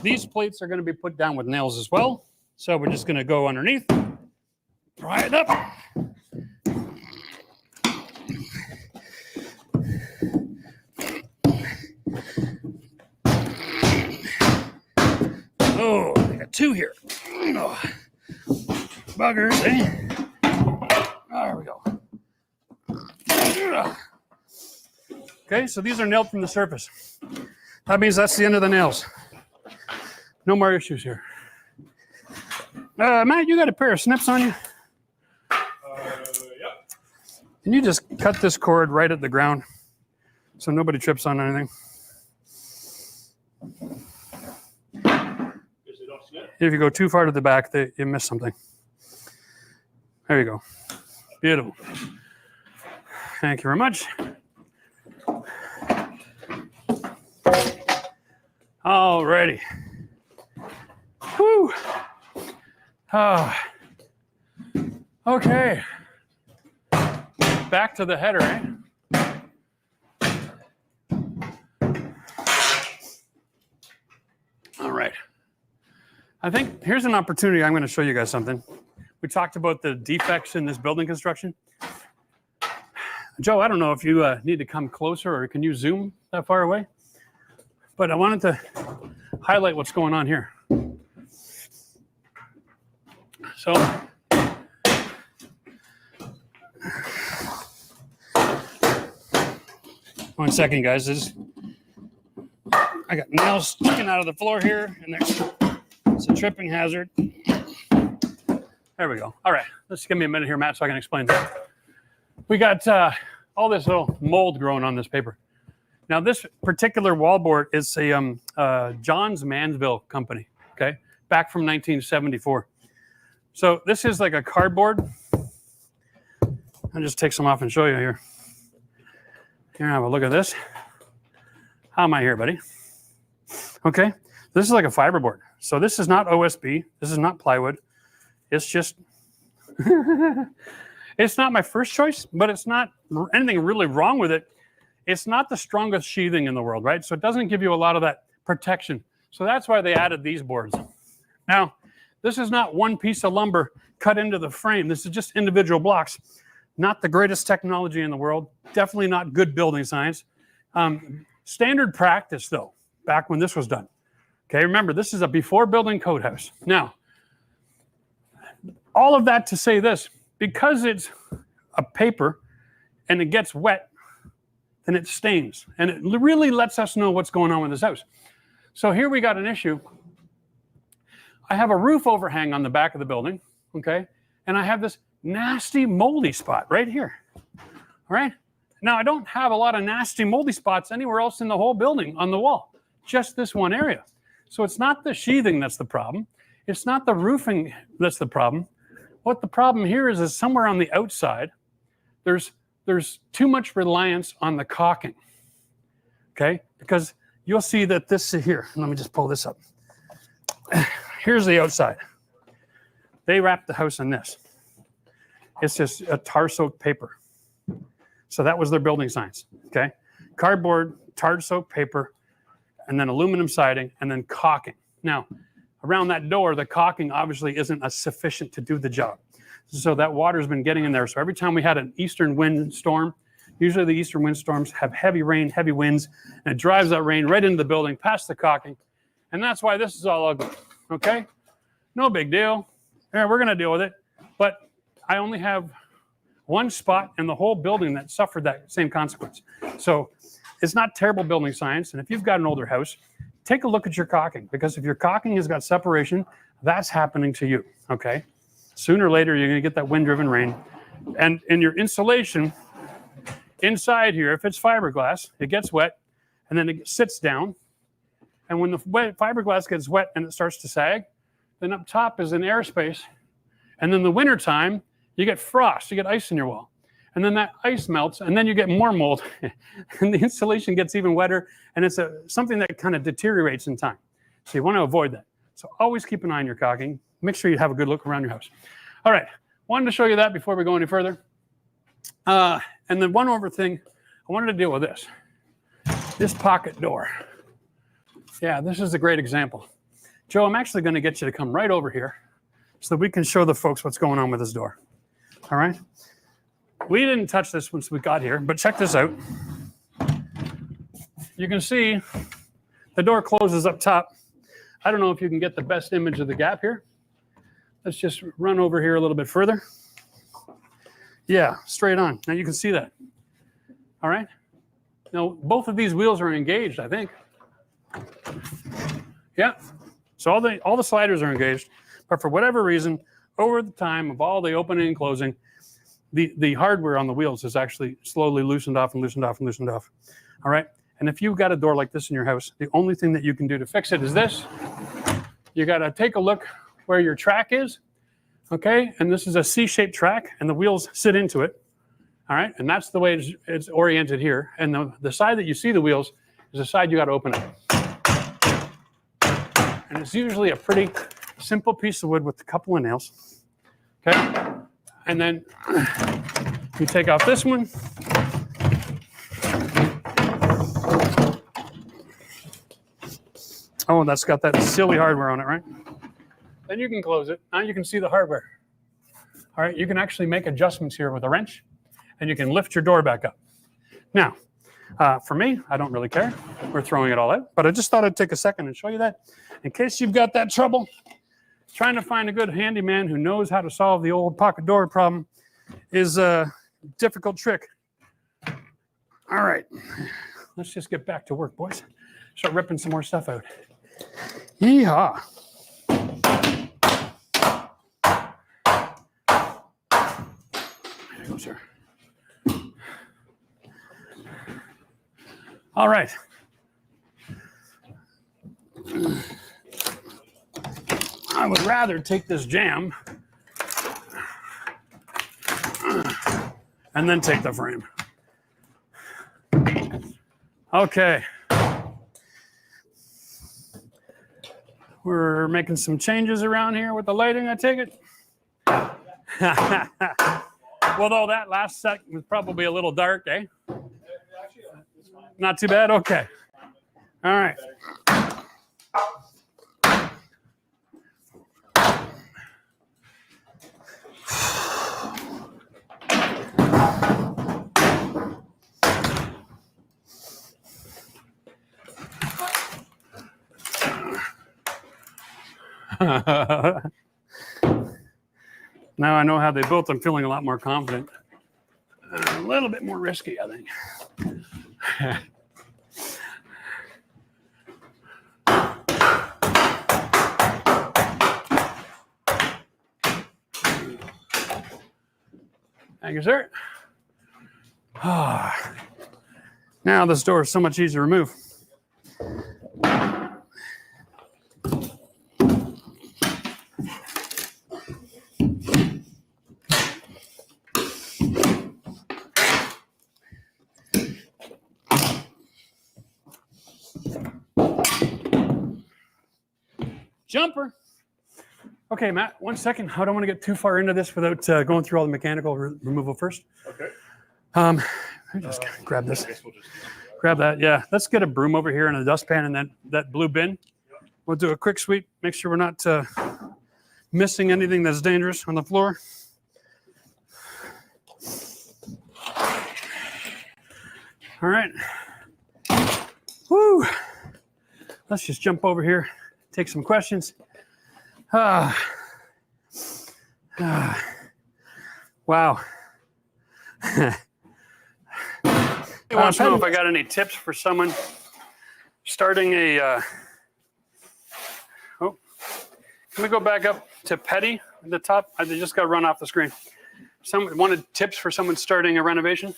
These plates are going to be put down with nails as well. So we're just going to go underneath, pry it up. Oh, I got two here. Oh, buggers, eh? There we go. Okay, so these are nailed from the surface. That means that's the end of the nails. No more issues here. Matt, you got a pair of snips on you? Yep. Can you just cut this cord right at the ground so nobody trips on anything? If you go too far to the back, you miss something. There you go. Beautiful. Thank you very much. All righty. Whew. Oh. Okay. Back to the header, eh? All right. I think here's an opportunity. I'm going to show you guys something. We talked about the defects in this building construction. Joe, I don't know if you need to come closer or can you zoom that far away? But I wanted to highlight what's going on here. So, one second, guys. I got nails sticking out of the floor here, and it's a tripping hazard. There we go. All right, let's give me a minute here, Matt, so I can explain that. We got all this little mold growing on this paper. Now, this particular wallboard is a Johns Manville company, okay, back from 1974. So this is like a cardboard. I'll just take some off and show you here. Here, have a look at this. How am I here, buddy? Okay, This is like a fiberboard. So this is not OSB. This is not plywood. It's just, it's not my first choice, but it's not anything really wrong with it. It's not the strongest sheathing in the world, right? So it doesn't give you a lot of that protection. So that's why they added these boards. Now, this is not one piece of lumber cut into the frame. This is just individual blocks. Not the greatest technology in the world. Definitely not good building science. Standard practice, though, back when this was done. Okay, remember, this is a before building code house. Now, all of that to say this, because it's a paper and it gets wet, then it stains. And it really lets us know what's going on with this house. So here we got an issue. I have a roof overhang on the back of the building, okay? And I have this nasty moldy spot right here, all right? Now, I don't have a lot of nasty moldy spots anywhere else in the whole building on the wall, just this one area. So it's not the sheathing that's the problem. It's not the roofing that's the problem. What the problem here is somewhere on the outside, there's too much reliance on the caulking, okay? Because you'll see that this here, let me just pull this up. Here's the outside. They wrapped the house in this. It's just a tar-soaked paper. So that was their building science, okay? Cardboard, tar-soaked paper, and then aluminum siding, and then caulking. Now, around that door, the caulking obviously isn't sufficient to do the job. So that water's been getting in there. So every time we had an eastern wind storm, usually the eastern wind storms have heavy rain, heavy winds, and it drives that rain right into the building, past the caulking. And that's why this is all ugly, okay? No big deal. Yeah, we're gonna deal with it. But I only have one spot in the whole building that suffered that same consequence. So it's not terrible building science. And if you've got an older house, take a look at your caulking, because if your caulking has got separation, that's happening to you, okay? Sooner or later, you're gonna get that wind-driven rain. And in your insulation, inside here, if it's fiberglass, it gets wet, and then it sits down. And when the fiberglass gets wet and it starts to sag, then up top is an airspace. And then in the wintertime, you get frost, you get ice in your wall. And then that ice melts, and then you get more mold. And the insulation gets even wetter, and it's something that kind of deteriorates in time. So you want to avoid that. So always keep an eye on your caulking. Make sure you have a good look around your house. All right, wanted to show you that before we go any further. And then one other thing, I wanted to deal with this pocket door. Yeah, this is a great example. Joe, I'm actually going to get you to come right over here so that we can show the folks what's going on with this door. All right? We didn't touch this once we got here, but check this out. You can see the door closes up top. I don't know if you can get the best image of the gap here. Let's just run over here a little bit further. Yeah, straight on. Now you can see that. All right? Now, both of these wheels are engaged, I think. Yeah. So all the sliders are engaged, but for whatever reason, over the time of all the opening and closing, the hardware on the wheels is actually slowly loosened off and loosened off and loosened off. All right? And if you've got a door like this in your house, the only thing that you can do to fix it is this. You got to take a look where your track is, okay? And this is a C-shaped track, and the wheels sit into it, all right? And that's the way it's oriented here. And the side that you see the wheels is the side you got to open up. And it's usually a pretty simple piece of wood with a couple of nails, okay? And then you take off this one. Oh, that's got that silly hardware on it, right? Then you can close it. Now you can see the hardware. All right, you can actually make adjustments here with a wrench, and you can lift your door back up. Now, for me, I don't really care. We're throwing it all out, but I just thought I'd take a second and show you that in case you've got that trouble. Trying to find a good handyman who knows how to solve the old pocket door problem is a difficult trick. All right, let's just get back to work, boys. Start ripping some more stuff out. Yeehaw. There you go, sir. All right. I would rather take this jam and then take the frame. Okay. We're making some changes around here with the lighting, I take it. Although that last set was probably a little dark, eh? Not too bad? Okay. All right. Now I know how they built. I'm feeling a lot more confident. A little bit more risky, I think. Thank you, sir. Now this door is so much easier to remove. Jumper. Okay, Matt, 1 second. I don't want to get too far into this without going through all the mechanical removal first. Okay. Let me just grab this. Grab that. Yeah, let's get a broom over here and a dustpan and that blue bin. We'll do a quick sweep. Make sure we're not missing anything that's dangerous on the floor. All right. Woo. Let's just jump over here, take some questions. Wow. I want to know if I got any tips for someone starting a. Oh, can we go back up to Petty at the top? I just got run off the screen. Someone wanted tips for someone starting a renovation.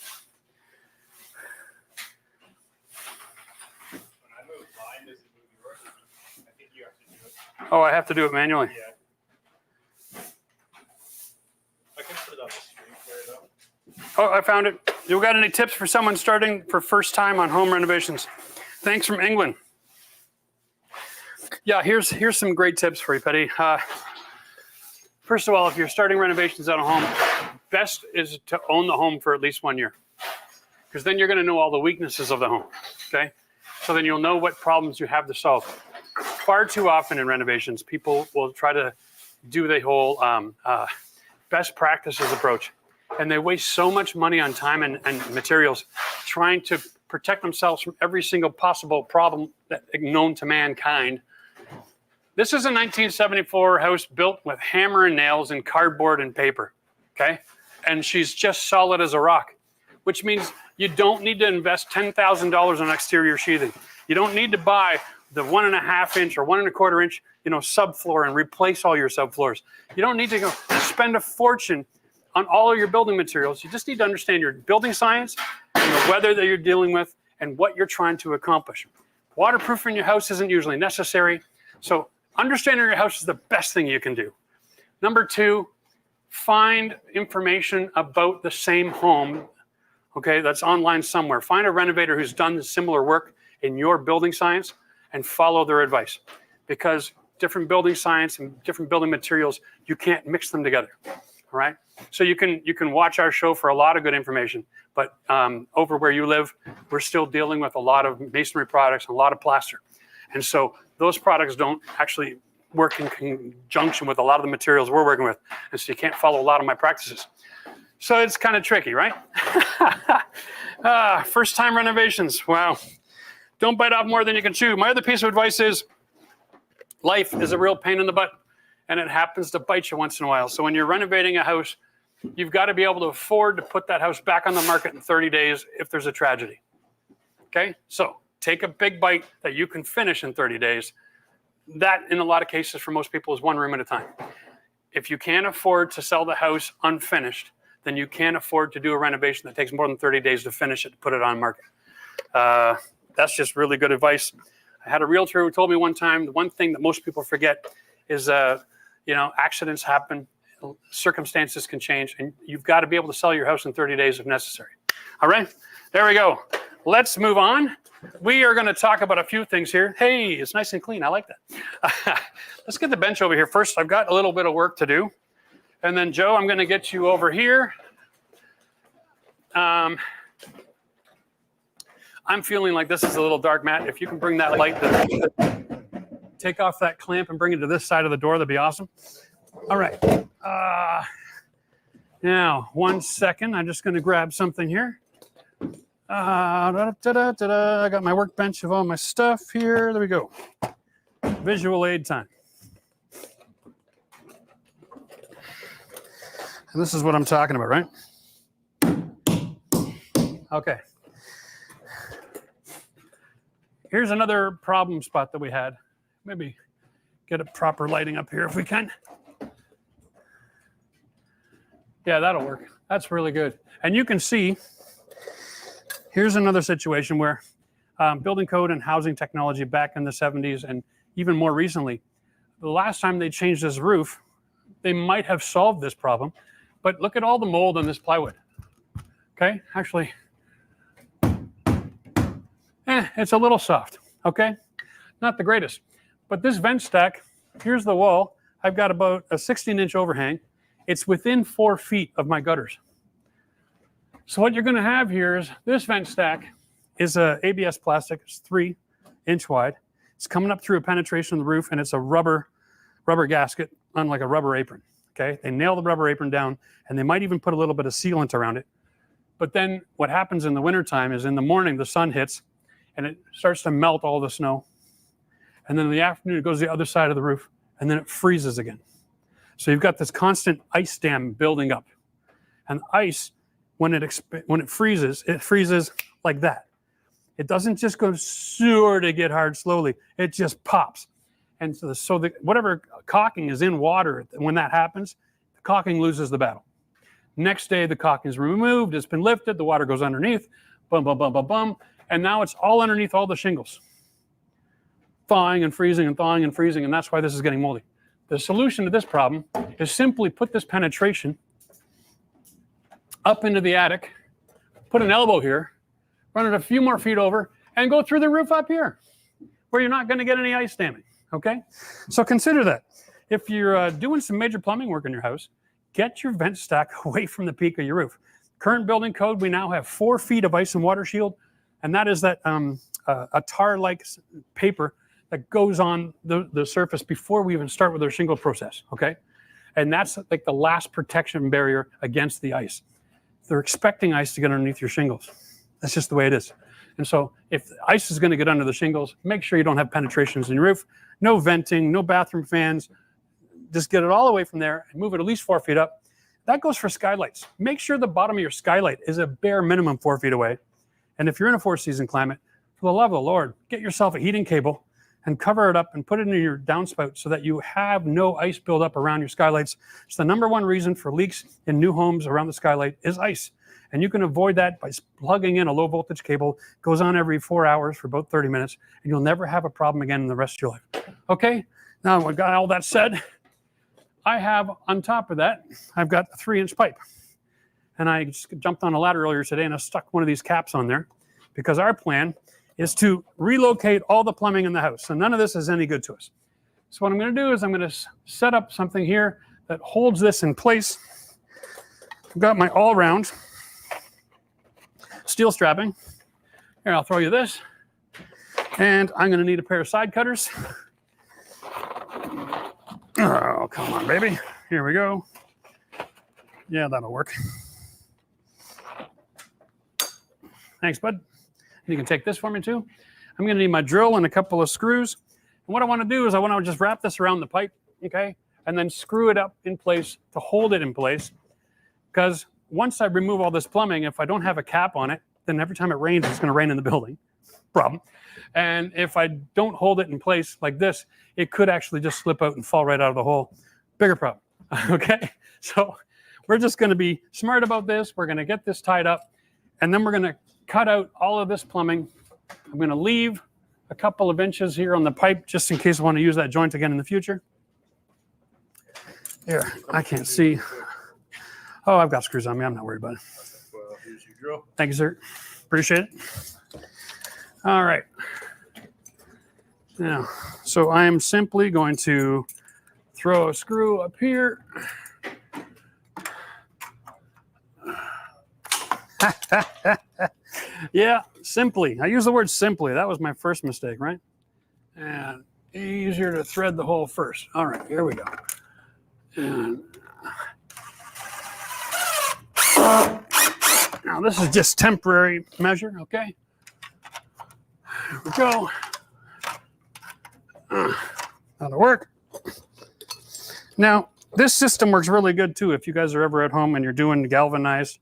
Oh, I have to do it manually. Yeah. I can put it on the screen for it though. Oh, I found it. You got any tips for someone starting for first time on home renovations? Thanks from England. Yeah, here's some great tips for you, Petty. First of all, if you're starting renovations on a home, best is to own the home for at least 1 year, because then you're going to know all the weaknesses of the home. Okay, so then you'll know what problems you have to solve. Far too often in renovations, people will try to do the whole best practices approach, and they waste so much money on time and materials trying to protect themselves from every single possible problem that known to mankind. This is a 1974 house built with hammer and nails and cardboard and paper, okay? And she's just solid as a rock, which means you don't need to invest $10,000 on exterior sheathing. You don't need to buy the 1.5 inch or 1 1/4 inch, subfloor and replace all your subfloors. You don't need to go spend a fortune on all of your building materials. You just need to understand your building science and the weather that you're dealing with and what you're trying to accomplish. Waterproofing your house isn't usually necessary. So understanding your house is the best thing you can do. Number 2, find information about the same home, okay, that's online somewhere. Find a renovator who's done similar work in your building science and follow their advice, because different building science and different building materials, you can't mix them together, all right? So you can watch our show for a lot of good information, but over where you live, we're still dealing with a lot of masonry products, a lot of plaster. And so those products don't actually work in conjunction with a lot of the materials we're working with. And so you can't follow a lot of my practices. So it's kind of tricky, right? First time renovations, wow. Don't bite off more than you can chew. My other piece of advice is life is a real pain in the butt, and it happens to bite you once in a while. So when you're renovating a house, you've got to be able to afford to put that house back on the market in 30 days if there's a tragedy. Okay? So take a big bite that you can finish in 30 days. That, in a lot of cases, for most people, is 1 room at a time. If you can't afford to sell the house unfinished, then you can't afford to do a renovation that takes more than 30 days to finish it, to put it on market. That's just really good advice. I had a realtor who told me one time, the one thing that most people forget is, accidents happen, circumstances can change, and you've got to be able to sell your house in 30 days if necessary. All right, there we go. Let's move on. we are going to talk about a few things here. Hey, it's nice and clean. I like that. Let's get the bench over here first. I've got a little bit of work to do. And then, Joe, I'm going to get you over here. I'm feeling like this is a little dark, Matt. If you can bring that light, take off that clamp and bring it to this side of the door, that'd be awesome. All right. Now, 1 second. I'm just going to grab something here. I got my workbench of all my stuff here. There we go. Visual aid time. And this is what I'm talking about, right? Okay. Here's another problem spot that we had. Maybe get a proper lighting up here if we can. Yeah, that'll work. That's really good. And you can see, here's another situation where building code and housing technology back in the 70s and even more recently, the last time they changed this roof, they might have solved this problem. But look at all the mold on this plywood. Okay, actually, it's a little soft. Okay, not the greatest. But this vent stack, here's the wall. I've got about a 16-inch overhang. It's within 4 feet of my gutters. So what you're going to have here is this vent stack is a ABS plastic. It's 3-inch wide. It's coming up through a penetration of the roof, and it's a rubber gasket on like a rubber apron. Okay, they nail the rubber apron down, and they might even put a little bit of sealant around it. But then what happens in the wintertime is in the morning the sun hits, and it starts to melt all the snow. And then in the afternoon it goes to the other side of the roof, and then it freezes again. So you've got this constant ice dam building up. And ice, when it freezes like that. It doesn't just go sort of get hard slowly. It just pops. And so whatever caulking is in water, when that happens, the caulking loses the battle. Next day, the caulking is removed. It's been lifted. The water goes underneath. Bum, bum, bum, bum, bum. And now it's all underneath all the shingles. Thawing and freezing and thawing and freezing. And that's why this is getting moldy. The solution to this problem is simply put this penetration up into the attic, put an elbow here, run it a few more feet over, and go through the roof up here, where you're not going to get any ice damming, okay? So consider that. If you're doing some major plumbing work in your house, get your vent stack away from the peak of your roof. Current building code, we now have 4 feet of ice and water shield, and that is that a tar-like paper that goes on the surface before we even start with our shingle process, okay? And that's like the last protection barrier against the ice. They're expecting ice to get underneath your shingles. That's just the way it is. And so if ice is going to get under the shingles, make sure you don't have penetrations in your roof. No venting, no bathroom fans. Just get it all away from there and move it at least 4 feet up. That goes for skylights. Make sure the bottom of your skylight is a bare minimum 4 feet away. And if you're in a 4-season climate, for the love of the Lord, get yourself a heating cable and cover it up and put it in your downspout so that you have no ice buildup around your skylights. It's the #1 reason for leaks in new homes around the skylight is ice. And you can avoid that by plugging in a low voltage cable. It goes on every 4 hours for about 30 minutes, and you'll never have a problem again in the rest of your life. Okay, now I've got all that said. I have on top of that, I've got a 3-inch pipe. And I just jumped on a ladder earlier today and I stuck one of these caps on there because our plan is to relocate all the plumbing in the house. So none of this is any good to us. So what I'm going to do is I'm going to set up something here that holds this in place. I've got my all-round steel strapping. Here, I'll throw you this. And I'm going to need a pair of side cutters. Oh, come on, baby. Here we go. Yeah, that'll work. Thanks, bud. You can take this for me too. I'm going to need my drill and a couple of screws. And what I want to do is I want to just wrap this around the pipe, okay? And then screw it up in place to hold it in place. Because once I remove all this plumbing, if I don't have a cap on it, then every time it rains, it's going to rain in the building. Problem. And if I don't hold it in place like this, it could actually just slip out and fall right out of the hole. Bigger problem, okay? So we're just going to be smart about this. We're going to get this tied up, and then we're going to cut out all of this plumbing. I'm going to leave a couple of inches here on the pipe just in case I want to use that joint again in the future. Here, I can't see. Oh, I've got screws on me. I'm not worried about it. Here's your drill. Thank you, sir. Appreciate it. All right. Now, so I am simply going to throw a screw up here. Yeah, simply. I use the word simply. That was my first mistake, right? And easier to thread the hole first. All right, here we go. And now this is just temporary measure, okay? Here we go. That'll work. Now, this system works really good too. If you guys are ever at home and you're doing galvanized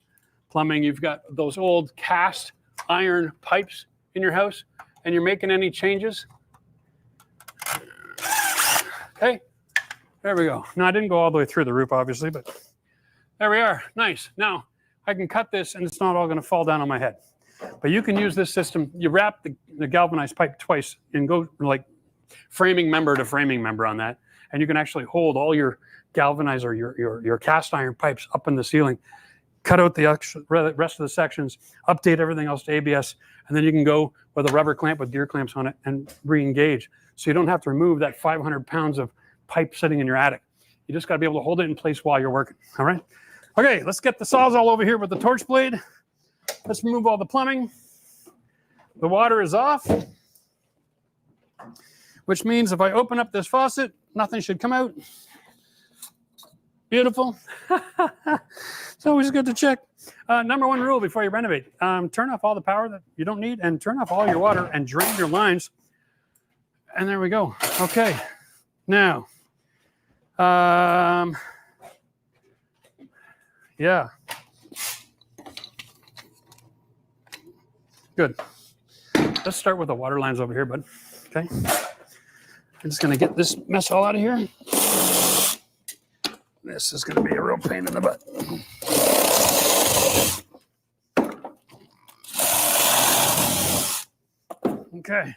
plumbing, you've got those old cast iron pipes in your house and you're making any changes. Okay, there we go. Now, I didn't go all the way through the roof, obviously, but there we are. Nice. Now, I can cut this and it's not all going to fall down on my head. But you can use this system. You wrap the galvanized pipe twice and go like framing member to framing member on that. And you can actually hold all your galvanized or your cast iron pipes up in the ceiling, cut out the rest of the sections, update everything else to ABS, and then you can go with a rubber clamp with gear clamps on it and re-engage. So you don't have to remove that 500 pounds of pipe sitting in your attic. You just got to be able to hold it in place while you're working. All right. Okay, let's get the Sawzall over here with the torch blade. Let's remove all the plumbing. The water is off, which means if I open up this faucet, nothing should come out. Beautiful. It's always good to check. Number one rule before you renovate, turn off all the power that you don't need and turn off all your water and drain your lines. And there we go. Okay. Now, yeah. Good. Let's start with the water lines over here, bud. Okay. I'm just going to get this mess all out of here. This is going to be a real pain in the butt. Okay.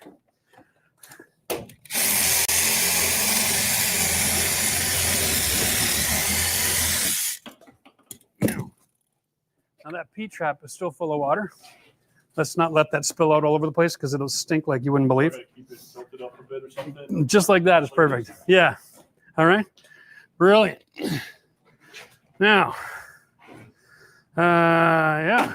Now that P-trap is still full of water. Let's not let that spill out all over the place because it'll stink like you wouldn't believe. Keep it tilted up a bit or something. Just like that is perfect. Yeah. All right. Brilliant. Now, yeah.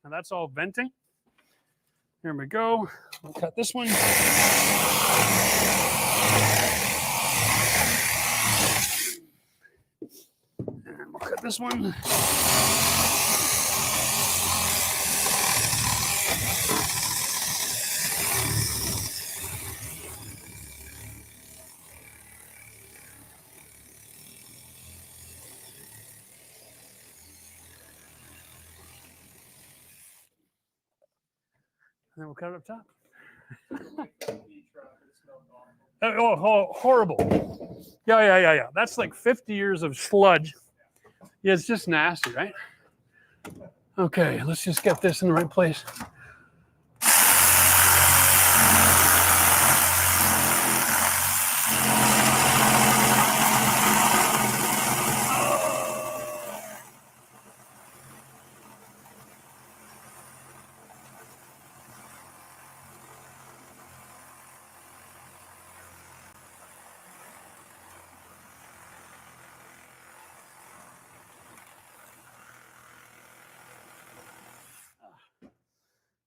Now that's all venting. Here we go. We'll cut this one. And we'll cut this one. And then we'll cut it up top. Oh, horrible. Yeah. That's like 50 years of sludge. Yeah, it's just nasty, right? Okay, let's just get this in the right place.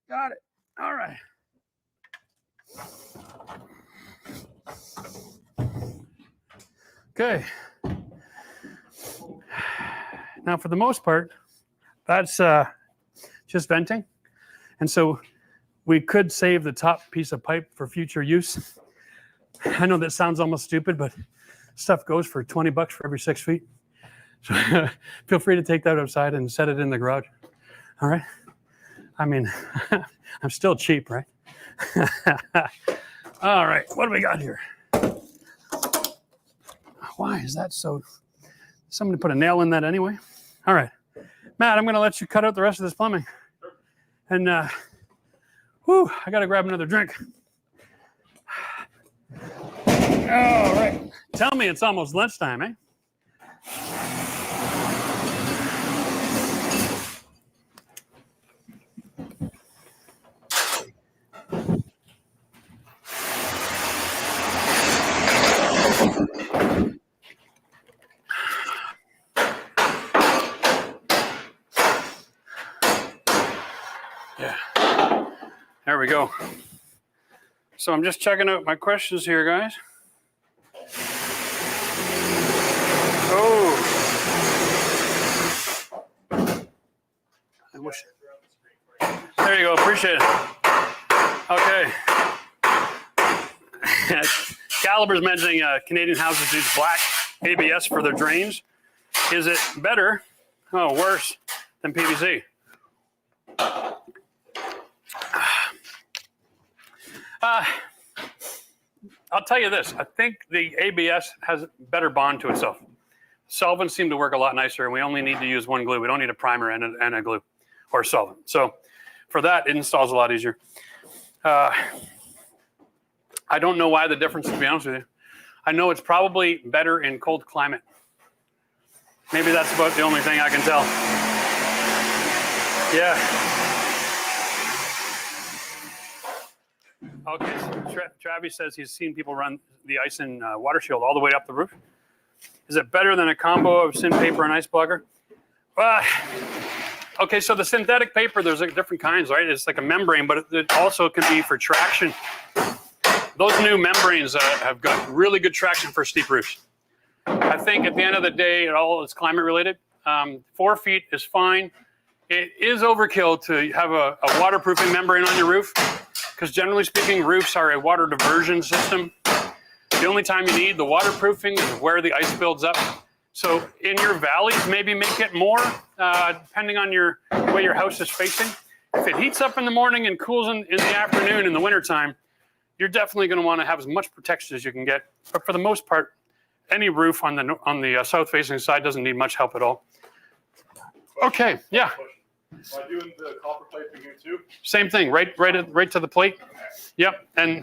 Got it. All right. Okay. Now, for the most part, that's just venting. And so we could save the top piece of pipe for future use. I know that sounds almost stupid, but stuff goes for $20 for every 6 feet. So feel free to take that outside and set it in the garage. All right. I mean, I'm still cheap, right? All right, what do we got here? Why is that so? Somebody put a nail in that anyway. All right, Matt, I'm going to let you cut out the rest of this plumbing. And whew, I got to grab another drink. All right. Tell me it's almost lunchtime, eh? Yeah. There we go. So I'm just checking out my questions here, guys. Oh. I wish. There you go. Appreciate it. Okay. Caliber's mentioning Canadian houses use black ABS for their drains. Is it better, worse than PVC? I'll tell you this. I think the ABS has better bond to itself. Solvents seem to work a lot nicer, and we only need to use one glue. We don't need a primer and a glue or solvent. So for that, it installs a lot easier. I don't know why the difference, to be honest with you. I know it's probably better in cold climate. Maybe that's about the only thing I can tell. Yeah. Okay, so Travis says he's seen people run the ice and water shield all the way up the roof. Is it better than a combo of sandpaper and ice blocker? Okay, so the synthetic paper, there's like different kinds, right? It's like a membrane, but it also can be for traction. Those new membranes have got really good traction for steep roofs. I think at the end of the day, it all is climate related. 4 feet is fine. It is overkill to have a waterproofing membrane on your roof, because generally speaking, roofs are a water diversion system. The only time you need the waterproofing is where the ice builds up. So in your valleys, maybe make it more, depending on your way your house is facing. If it heats up in the morning and cools in the afternoon in the wintertime, you're definitely going to want to have as much protection as you can get. But for the most part, any roof on the south-facing side doesn't need much help at all. Okay, yeah. Am I doing the copper piping here too? Same thing, right to the plate. Yep, and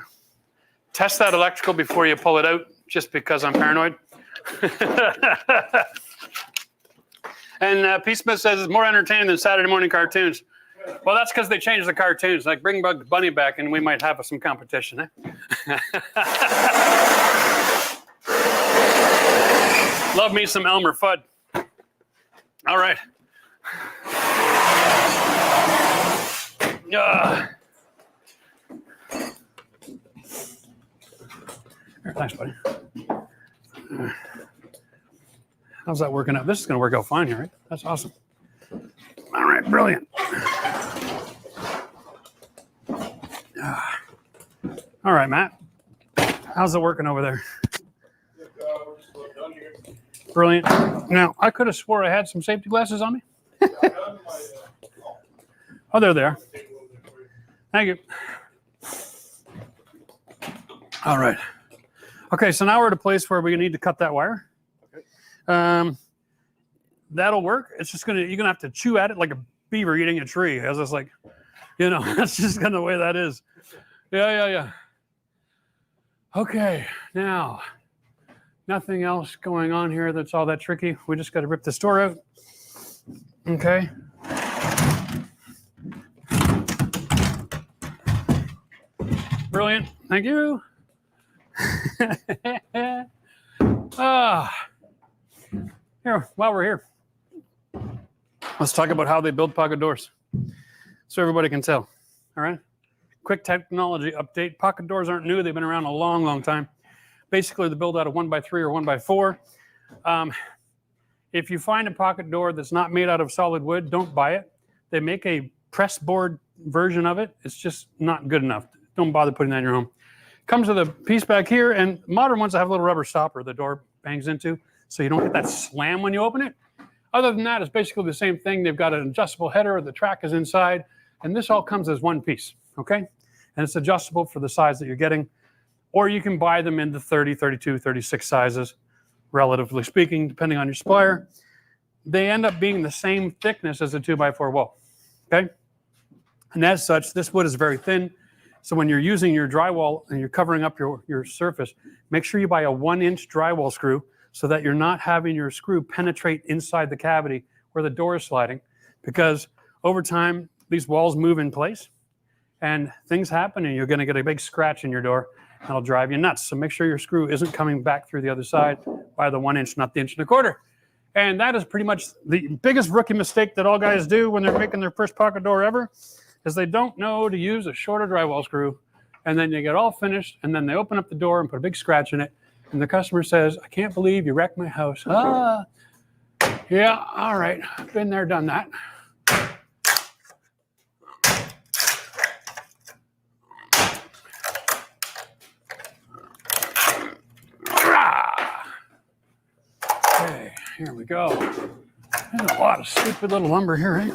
test that electrical before you pull it out, just because I'm paranoid. And P. Smith says it's more entertaining than Saturday morning cartoons. Well, that's because they changed the cartoons. Like, bring Bugs Bunny back, and we might have some competition. Eh? Love me some Elmer Fudd. All right. Thanks, buddy. How's that working out? This is going to work out fine here, right? That's awesome. All right, brilliant. All right, Matt. How's it working over there? We're just about done here. Brilliant. Now, I could have swore I had some safety glasses on me. Oh, there they are. Thank you. All right. Okay, so now we're at a place where we need to cut that wire. Okay. That'll work. It's just you're gonna have to chew at it like a beaver eating a tree. I was just like, that's just kind of the way that is. Yeah. Okay, now, nothing else going on here that's all that tricky. We just got to rip this door out. Okay. Brilliant. Thank you. Here, while we're here, let's talk about how they build pocket doors so everybody can tell. All right. Quick technology update. Pocket doors aren't new. They've been around a long, long time. Basically, they're built out of 1x3 or 1x4. If you find a pocket door that's not made out of solid wood, don't buy it. They make a press board version of it. It's just not good enough. Don't bother putting that in your home. Comes with a piece back here, and modern ones have a little rubber stopper the door bangs into, so you don't get that slam when you open it. Other than that, it's basically the same thing. They've got an adjustable header. The track is inside, and this all comes as one piece, okay? And it's adjustable for the size that you're getting, or you can buy them in the 30, 32, 36 sizes, relatively speaking, depending on your supplier. They end up being the same thickness as a 2x4 wall, okay? And as such, this wood is very thin. So when you're using your drywall and you're covering up your surface, make sure you buy a 1-inch drywall screw so that you're not having your screw penetrate inside the cavity where the door is sliding, because over time, these walls move in place and things happen and you're going to get a big scratch in your door and it'll drive you nuts. So make sure your screw isn't coming back through the other side by the 1 inch, not the 1.25 inches. And that is pretty much the biggest rookie mistake that all guys do when they're making their first pocket door ever, is they don't know to use a shorter drywall screw. And then they get all finished and then they open up the door and put a big scratch in it. And the customer says, I can't believe you wrecked my house. Ah, yeah, all right. Been there, done that. Okay, here we go. There's a lot of stupid little lumber here, eh?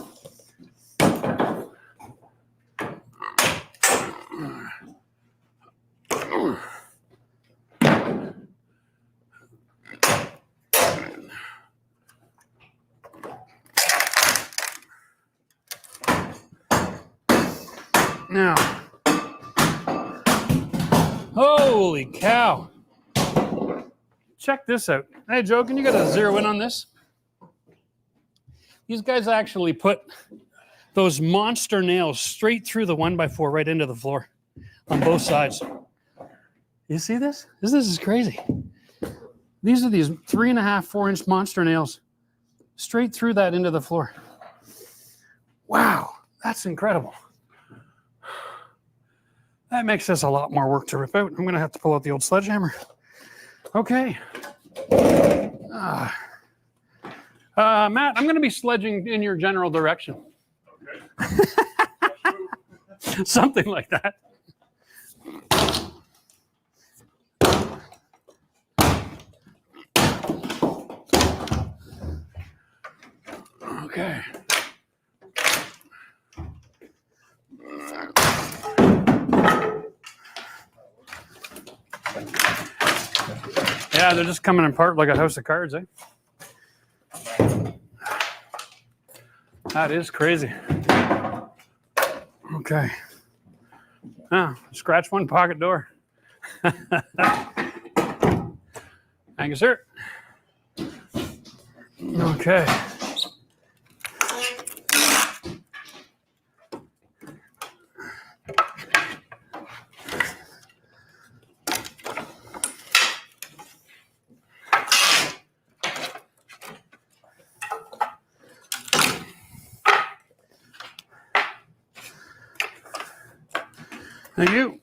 Now, holy cow. Check this out. Hey, Joe, can you get a zero in on this? These guys actually put those monster nails straight through the 1x4 right into the floor on both sides. You see this? This is crazy. These are these 3.5, 4-inch monster nails straight through that into the floor. Wow, that's incredible. That makes this a lot more work to rip out. I'm going to have to pull out the old sledgehammer. Okay. Matt, I'm going to be sledging in your general direction. Okay. Something like that. Okay. Yeah, they're just coming apart like a house of cards, eh? That is crazy. Okay. Ah, scratch one pocket door. Thank you, sir. Okay. Thank you.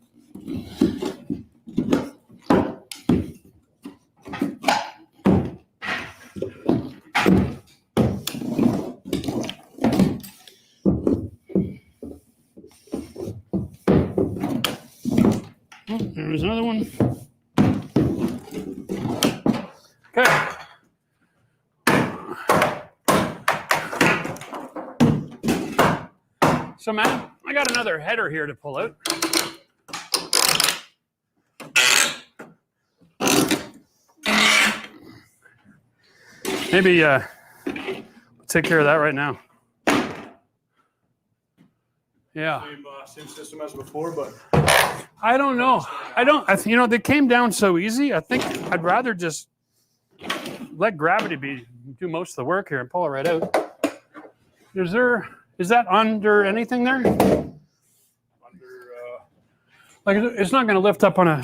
Oh, there's another one. Okay. So, Matt, I got another header here to pull out. Maybe take care of that right now. Yeah. Same system as before, but I don't know. You know, they came down so easy. I think I'd rather just let gravity do most of the work here and pull it right out. Is that under anything there? Like it's not going to lift up on a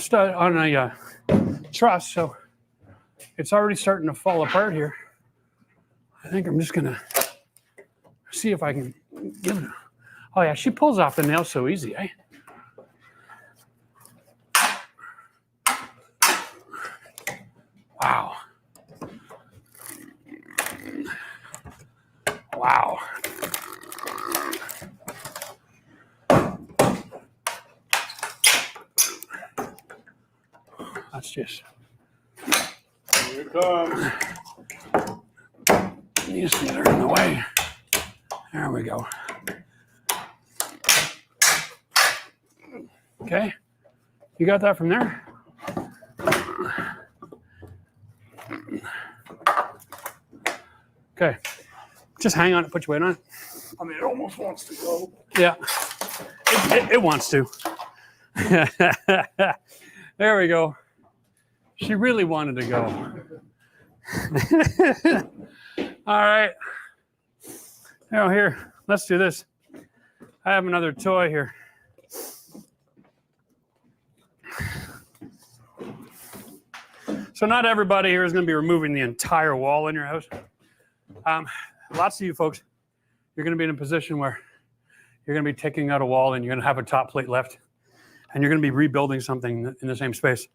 truss, so it's already starting to fall apart here. I think I'm just going to see if I can give it. Oh yeah, she pulls off the nail so easy, eh? Wow. Wow. That's just. Here it comes. These things are in the way. There we go. Okay. You got that from there? Okay. Just hang on it, put your weight on it. I mean, it almost wants to go. Yeah. It wants to. There we go. She really wanted to go. All right. Now here, let's do this. I have another toy here. So not everybody here is going to be removing the entire wall in your house. Lots of you folks, you're going to be in a position where you're going to be taking out a wall and you're going to have a top plate left. And you're going to be rebuilding something in the same space.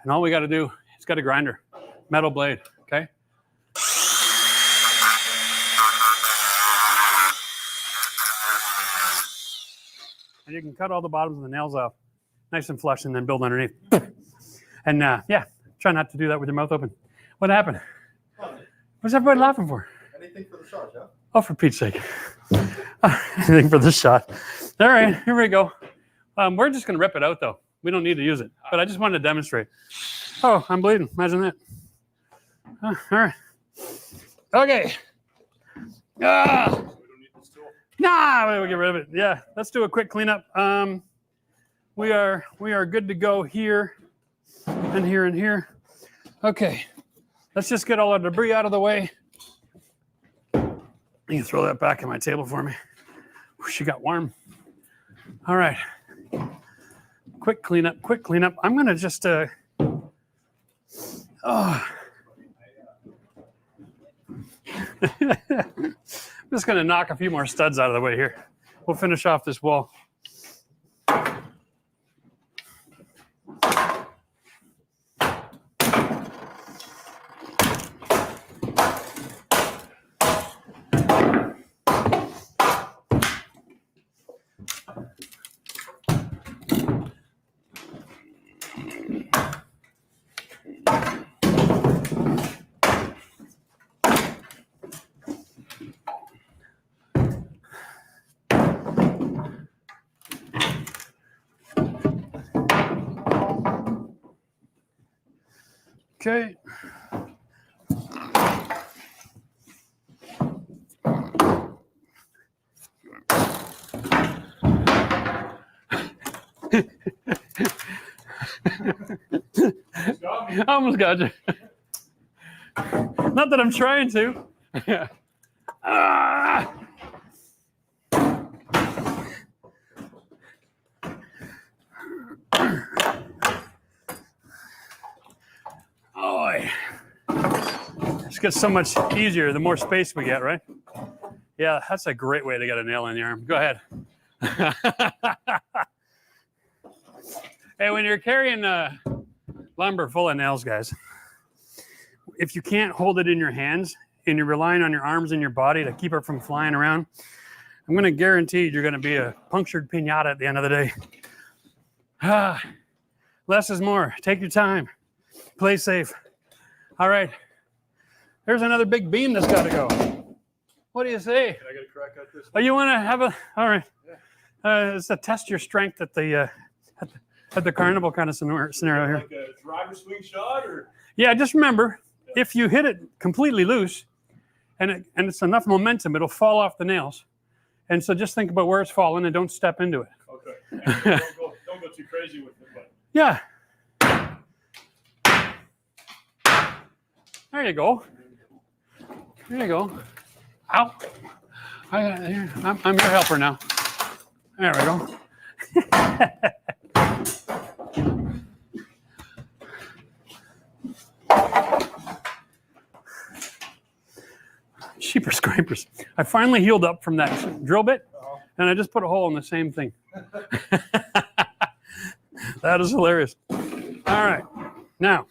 And all we got to do is got a grinder, metal blade, okay? And you can cut all the bottoms of the nails off, nice and flush, and then build underneath. And yeah, try not to do that with your mouth open. What happened? What's everybody laughing for? Anything for the shot, yeah? Oh, for Pete's sake. Anything for the shot. All right, here we go. We're just going to rip it out, though. We don't need to use it. But I just wanted to demonstrate. Oh, I'm bleeding. Imagine that. All right. Okay. Nah, we'll get rid of it. Yeah, let's do a quick cleanup. We are good to go here and here and here. Okay. Let's just get all our debris out of the way. You can throw that back on my table for me. She got warm. All right. Quick cleanup. I'm going to just, I'm just going to knock a few more studs out of the way here. We'll finish off this wall. Okay. I almost got you. Not that I'm trying to. Ah! Oh, it gets so much easier the more space we get, right? Yeah, that's a great way to get a nail in the arm. Go ahead. Hey, when you're carrying lumber full of nails, guys, if you can't hold it in your hands and you're relying on your arms and your body to keep it from flying around, I'm going to guarantee you're going to be a punctured piñata at the end of the day. Less is more. Take your time. Play safe. All right. There's another big beam that's got to go. What do you say? Can I get a crack at this? Oh, you want to have a? All right. It's to test your strength at the carnival kind of scenario here. Like a driver swing shot, or? Yeah, just remember, if you hit it completely loose, and it's enough momentum, it'll fall off the nails. And so just think about where it's falling and don't step into it. Okay. And don't go too crazy with it. But. Yeah. There you go. There you go. Ow. I'm your helper now. There we go. Sheepers scrapers. I finally healed up from that drill bit, and I just put a hole in the same thing. That is hilarious. All right. Now.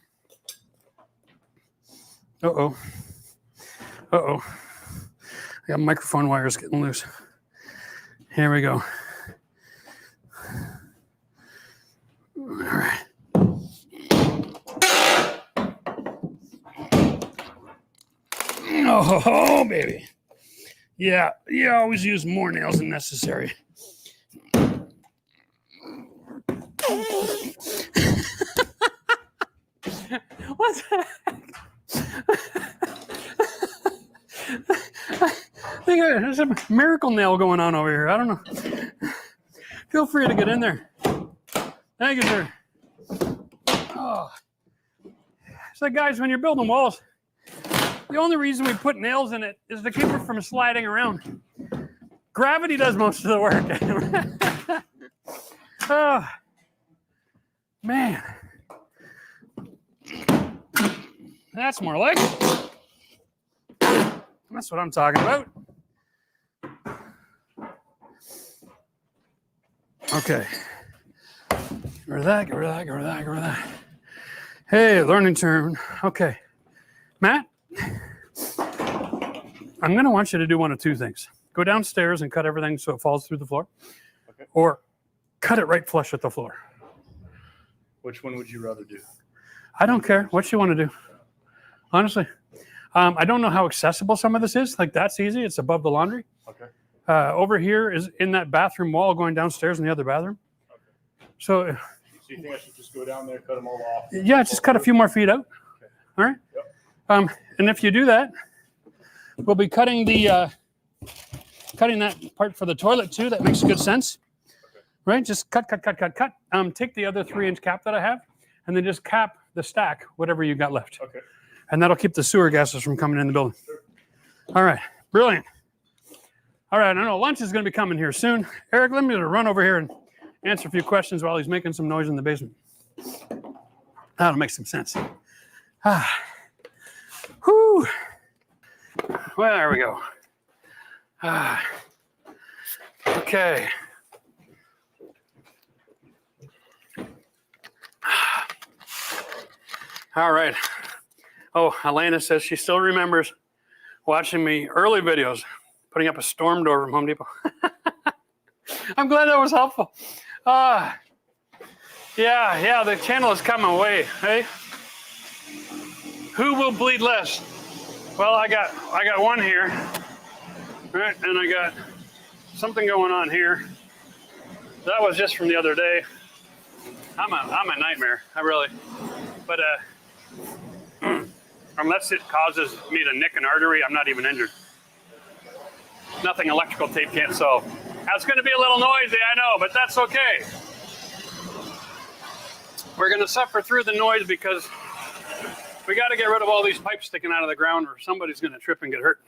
Uh-oh. I got microphone wires getting loose. Here we go. All right. Oh, baby. Yeah, you always use more nails than necessary. What's that? I think there's a miracle nail going on over here. I don't know. Feel free to get in there. Thank you, sir. Oh. So, guys, when you're building walls, the only reason we put nails in it is to keep it from sliding around. Gravity does most of the work. Oh, man. That's more like it. That's what I'm talking about. Okay. Get rid of that, get rid of that, get rid of that, get rid of that. Hey, learning term. Okay. Matt, I'm going to want you to do one of two things. Go downstairs and cut everything so it falls through the floor. Okay. Or cut it right flush with the floor. Which one would you rather do? I don't care what you want to do. Honestly. I don't know how accessible some of this is. Like, that's easy. It's above the laundry. Okay. Over here is in that bathroom wall going downstairs in the other bathroom. Okay. So you think I should just go down there, cut them all off? Yeah, just cut a few more feet out. Okay. All right. Yep. And if you do that, we'll be cutting the cutting that part for the toilet too. That makes good sense. Okay. Right? Just cut. Take the other 3-inch cap that I have, and then just cap the stack, whatever you got left. Okay. And that'll keep the sewer gases from coming in the building. Sure. All right. Brilliant. All right. I know lunch is going to be coming here soon. Eric, let me run over here and answer a few questions while he's making some noise in the basement. That'll make some sense. Whew. Well, there we go. Okay. All right. Oh, Elena says she still remembers watching me early videos, putting up a storm door from Home Depot. I'm glad that was helpful. Yeah, the channel is coming away, hey? Who will bleed less? Well, I got one here, right? And I got something going on here. That was just from the other day. I'm a nightmare, I really. But unless it causes me to nick an artery, I'm not even injured. Nothing electrical tape can't solve. That's going to be a little noisy, I know, but that's okay. We're going to suffer through the noise because we got to get rid of all these pipes sticking out of the ground or somebody's going to trip and get hurt.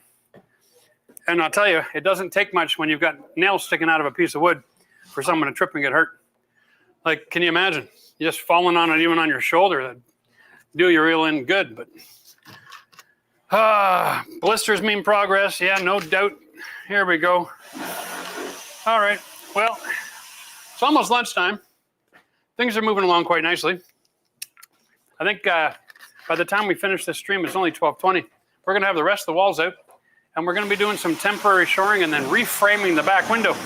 And I'll tell you, it doesn't take much when you've got nails sticking out of a piece of wood for someone to trip and get hurt. Like, can you imagine? You just falling on it even on your shoulder, that'd do you real in good. But blisters mean progress. Yeah, no doubt. Here we go. All right. Well, it's almost lunchtime. Things are moving along quite nicely. I think by the time we finish this stream, it's only 12:20. We're going to have the rest of the walls out, and we're going to be doing some temporary shoring and then reframing the back window.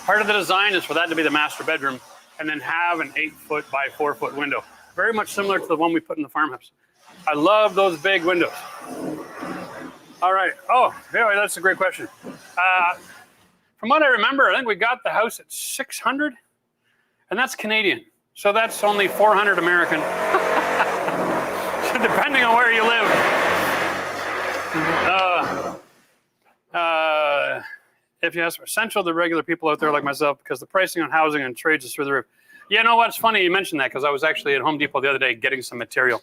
Part of the design is for that to be the master bedroom and then have an 8-foot by 4-foot window. Very much similar to the one we put in the farmhouse. I love those big windows. All right. Oh, yeah, that's a great question. From what I remember, I think we got the house at 600, and that's Canadian. So that's only 400 American. So depending on where you live. If you ask for essential to regular people out there like myself, because the pricing on housing and trades is through the roof. You know what's funny? You mentioned that because I was actually at Home Depot the other day getting some material.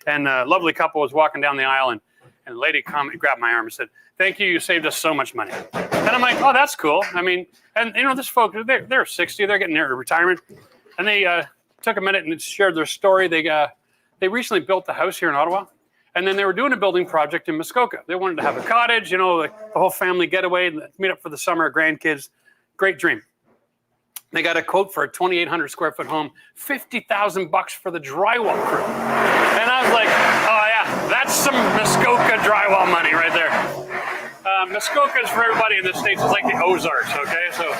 And a lovely couple was walking down the aisle, and a lady grabbed my arm and said, "Thank you, you saved us so much money." And I'm like, oh, that's cool. I mean, and you know, this folk, they're 60, they're getting near retirement. And they took a minute and shared their story. They recently built the house here in Ottawa. And then they were doing a building project in Muskoka. They wanted to have a cottage, you know, the whole family getaway, meet up for the summer, grandkids. Great dream. They got a quote for a 2,800 square foot home, $50,000 for the drywall crew. And I was like, oh yeah, that's some Muskoka drywall money right there. Muskoka is for everybody in the States. It's like the Ozarks, okay? So.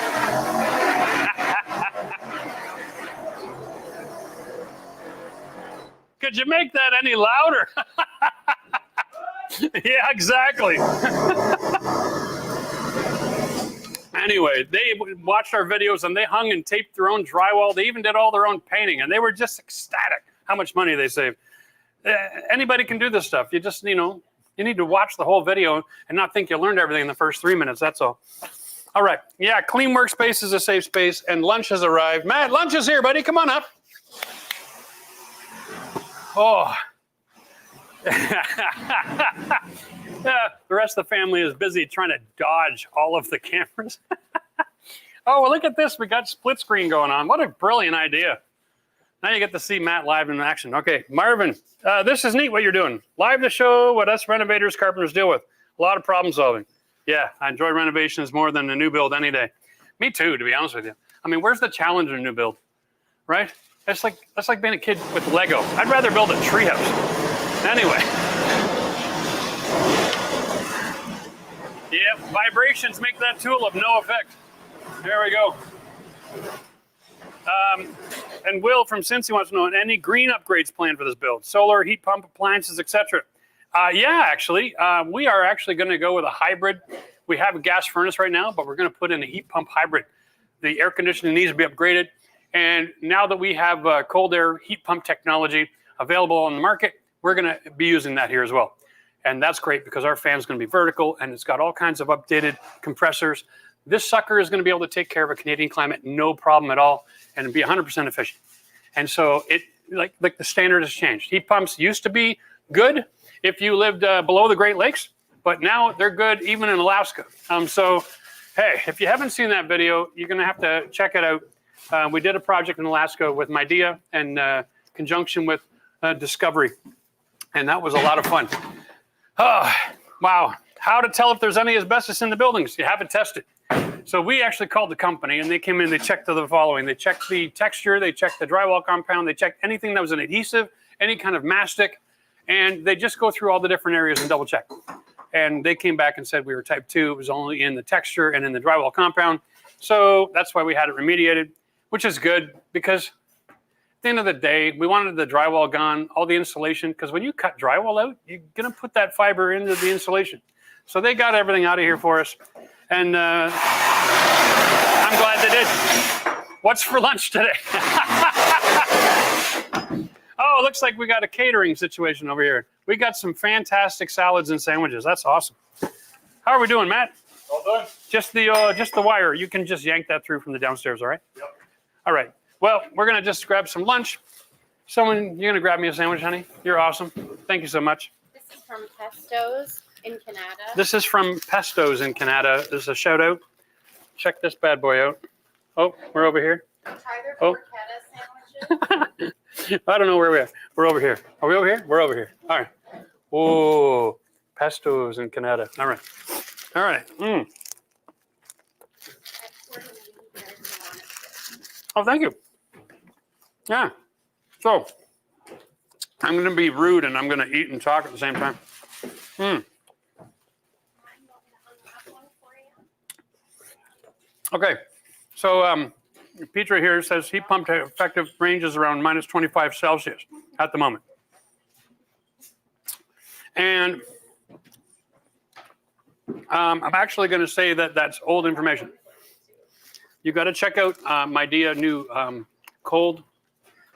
Could you make that any louder? Yeah, exactly. Anyway, they watched our videos and they hung and taped their own drywall. They even did all their own painting, and they were just ecstatic how much money they saved. Anybody can do this stuff. You just, you know, you need to watch the whole video and not think you learned everything in the first 3 minutes. That's all. All right. Yeah, clean workspace is a safe space, and lunch has arrived. Matt, lunch is here, buddy. Come on up. Oh. Yeah, the rest of the family is busy trying to dodge all of the cameras. Oh, well, look at this. We got split screen going on. What a brilliant idea. Now you get to see Matt live in action. Okay, Marvin, this is neat what you're doing. Live to show what us renovators, carpenters deal with. A lot of problem solving. Yeah, I enjoy renovations more than a new build any day. Me too, to be honest with you. I mean, where's the challenge in a new build, right? That's like being a kid with Lego. I'd rather build a treehouse. Anyway. Yeah, vibrations make that tool of no effect. There we go. And Will from Cincy wants to know, any green upgrades planned for this build? Solar, heat pump, appliances, etc. Yeah, actually, we are actually going to go with a hybrid. We have a gas furnace right now, but we're going to put in a heat pump hybrid. The air conditioning needs to be upgraded. And now that we have cold air heat pump technology available on the market, we're going to be using that here as well. And that's great because our fan's going to be vertical and it's got all kinds of updated compressors. This sucker is going to be able to take care of a Canadian climate, no problem at all, and be 100% efficient. And so it like the standard has changed. Heat pumps used to be good if you lived below the Great Lakes, but now they're good even in Alaska. So, hey, if you haven't seen that video, you're going to have to check it out. We did a project in Alaska with Midea in conjunction with Discovery, and that was a lot of fun. Oh, wow. How to tell if there's any asbestos in the buildings? You haven't tested. So we actually called the company, and they came in, they checked the following. They checked the texture, they checked the drywall compound, they checked anything that was an adhesive, any kind of mastic, and they just go through all the different areas and double check. And they came back and said we were type 2. It was only in the texture and in the drywall compound. So that's why we had it remediated, which is good because at the end of the day, we wanted the drywall gone, all the insulation, because when you cut drywall out, you're going to put that fiber into the insulation. So they got everything out of here for us. And I'm glad they did. What's for lunch today? Oh, it looks like we got a catering situation over here. We got some fantastic salads and sandwiches. That's awesome. How are we doing, Matt? All done. Just the wire. You can just yank that through from the downstairs, all right? Yep. All right. Well, we're going to just grab some lunch. You're going to grab me a sandwich, honey? You're awesome. Thank you so much. This is from Pesto's in Canada. This is from Pesto's in Canada. This is a shout out. Check this bad boy out. Oh, we're over here. Try their Oh. porchetta sandwiches. I don't know where we are. We're over here. Are we over here? We're over here. All right. Oh, Pesto's in Canada. All right. All right. Oh, thank you. Yeah. So I'm going to be rude and I'm going to eat and talk at the same time. Okay. So Petra here says heat pump effective range is around minus 25 Celsius at the moment. And I'm actually going to say that that's old information. You got to check out Midea new cold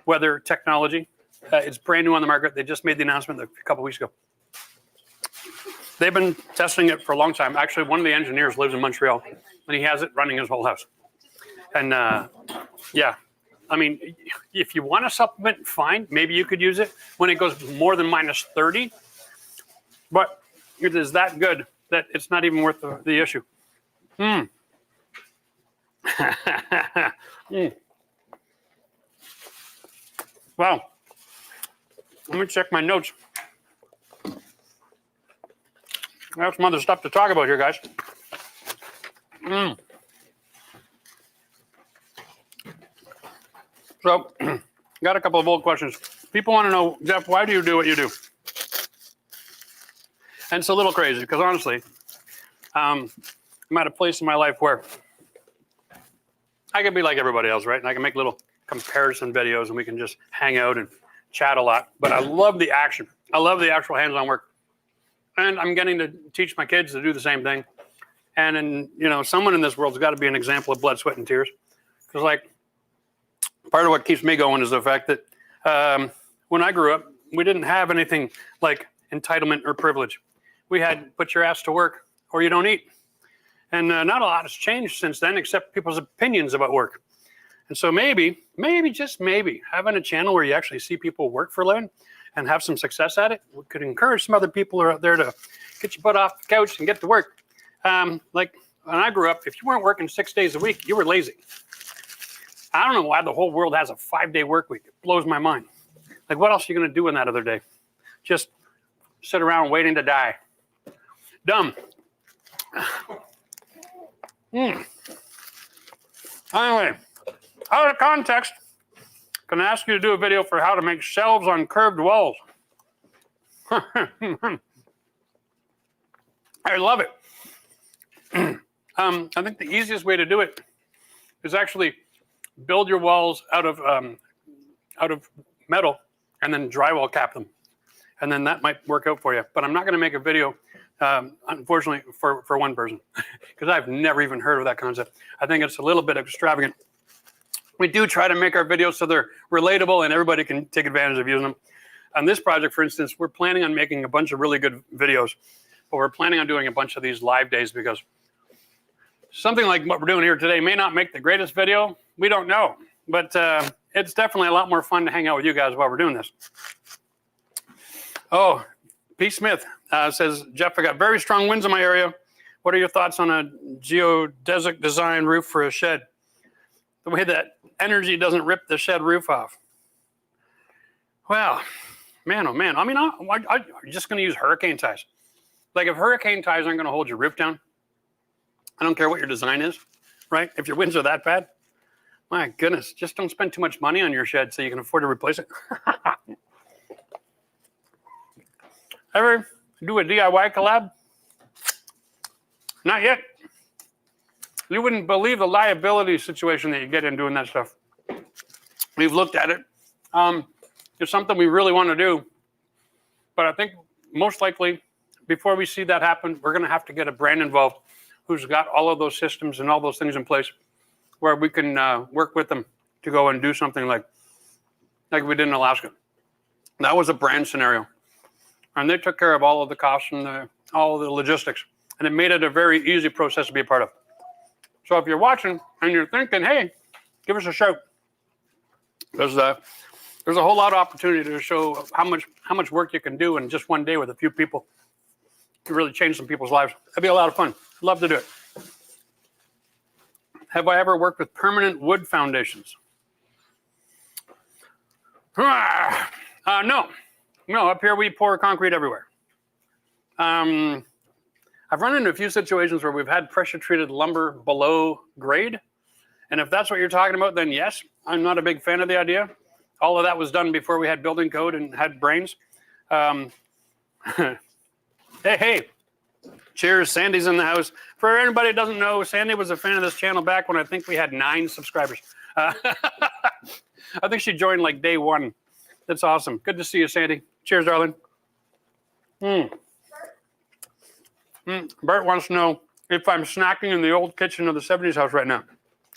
weather technology. It's brand new on the market. They just made the announcement a couple weeks ago. They've been testing it for a long time. Actually, one of the engineers lives in Montreal, and he has it running his whole house. And yeah, I mean, if you want to supplement, fine. Maybe you could use it when it goes more than minus 30. But it is that good that it's not even worth the issue. Wow. Let me check my notes. I have some other stuff to talk about here, guys. So, got a couple of old questions. People want to know, Jeff, why do you do what you do? And it's a little crazy because honestly, I'm at a place in my life where I can be like everybody else, right? And I can make little comparison videos and we can just hang out and chat a lot. But I love the action. I love the actual hands-on work. And I'm getting to teach my kids to do the same thing. And someone in this world's got to be an example of blood, sweat, and tears. Because like, part of what keeps me going is the fact that when I grew up, we didn't have anything like entitlement or privilege. We had put your ass to work or you don't eat. And not a lot has changed since then, except people's opinions about work. And so maybe, just maybe, having a channel where you actually see people work for a living and have some success at it could encourage some other people who are out there to get your butt off the couch and get to work. Like when I grew up, if you weren't working 6 days a week, you were lazy. I don't know why the whole world has a 5-day work week. It blows my mind. Like, what else are you going to do in that other day? Just sit around waiting to die. Dumb. Anyway, out of context, can I ask you to do a video for how to make shelves on curved walls? I love it. I think the easiest way to do it is actually build your walls out of metal and then drywall cap them. And then that might work out for you. But I'm not going to make a video, unfortunately, for one person, because I've never even heard of that concept. I think it's a little bit extravagant. We do try to make our videos so they're relatable and everybody can take advantage of using them. On this project, for instance, we're planning on making a bunch of really good videos, but we're planning on doing a bunch of these live days because something like what we're doing here today may not make the greatest video. We don't know, but it's definitely a lot more fun to hang out with you guys while we're doing this. Oh, P. Smith says, Jeff, I got very strong winds in my area. What are your thoughts on a geodesic design roof for a shed? The way that energy doesn't rip the shed roof off. Well, man, oh man. I mean, I'm just going to use hurricane ties. Like if hurricane ties aren't going to hold your roof down, I don't care what your design is, right? If your winds are that bad, my goodness, just don't spend too much money on your shed so you can afford to replace it. Ever do a DIY collab? Not yet. You wouldn't believe the liability situation that you get in doing that stuff. We've looked at it. It's something we really want to do. But I think most likely, before we see that happen, we're going to have to get a brand involved who's got all of those systems and all those things in place where we can work with them to go and do something like we did in Alaska. That was a brand scenario. And they took care of all of the costs and all of the logistics. And it made it a very easy process to be a part of. So if you're watching and you're thinking, hey, give us a shout. There's a whole lot of opportunity to show how much work you can do in just one day with a few people to really change some people's lives. That'd be a lot of fun. I'd love to do it. Have I ever worked with permanent wood foundations? No. No, up here we pour concrete everywhere. I've run into a few situations where we've had pressure-treated lumber below grade. And if that's what you're talking about, then yes, I'm not a big fan of the idea. All of that was done before we had building code and had brains. Hey. Cheers, Sandy's in the house. For anybody who doesn't know, Sandy was a fan of this channel back when I think we had 9 subscribers. I think she joined like day 1. That's awesome. Good to see you, Sandy. Cheers, darling. Bert wants to know if I'm snacking in the old kitchen of the 70s house right now.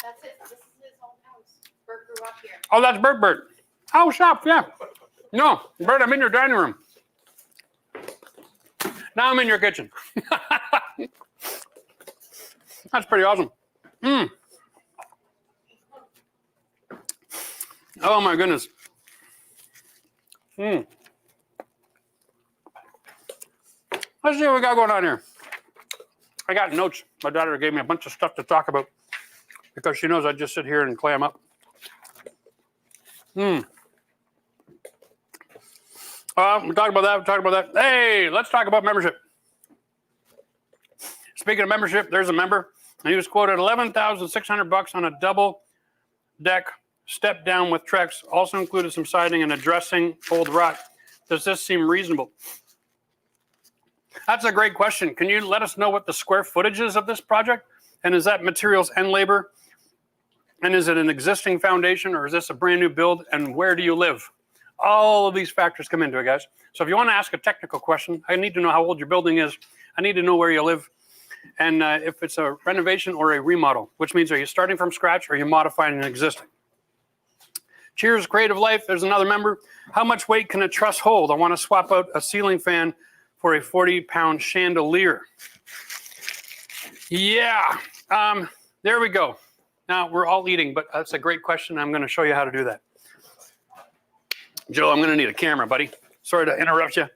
That's it. This is his home house. Bert grew up here. Oh, that's Bert. Oh, shop, yeah. No, Bert, I'm in your dining room. Now I'm in your kitchen. That's pretty awesome. Oh, my goodness. Let's see what we got going on here. I got notes. My daughter gave me a bunch of stuff to talk about because she knows I just sit here and clam up. We talked about that. Hey, let's talk about membership. Speaking of membership, there's a member, and he was quoted $11,600 on a double deck step down with Trex, also included some siding and addressing old rot. Does this seem reasonable? That's a great question. Can you let us know what the square footage is of this project? And is that materials and labor? And is it an existing foundation or is this a brand new build? And where do you live? All of these factors come into it, guys. So if you want to ask a technical question, I need to know how old your building is. I need to know where you live. And if it's a renovation or a remodel, which means are you starting from scratch or are you modifying an existing? Cheers, Creative Life. There's another member. How much weight can a truss hold? I want to swap out a ceiling fan for a 40-pound chandelier. Yeah. There we go. Now we're all eating, but that's a great question. I'm going to show you how to do that. Joe, I'm going to need a camera, buddy. Sorry to interrupt you.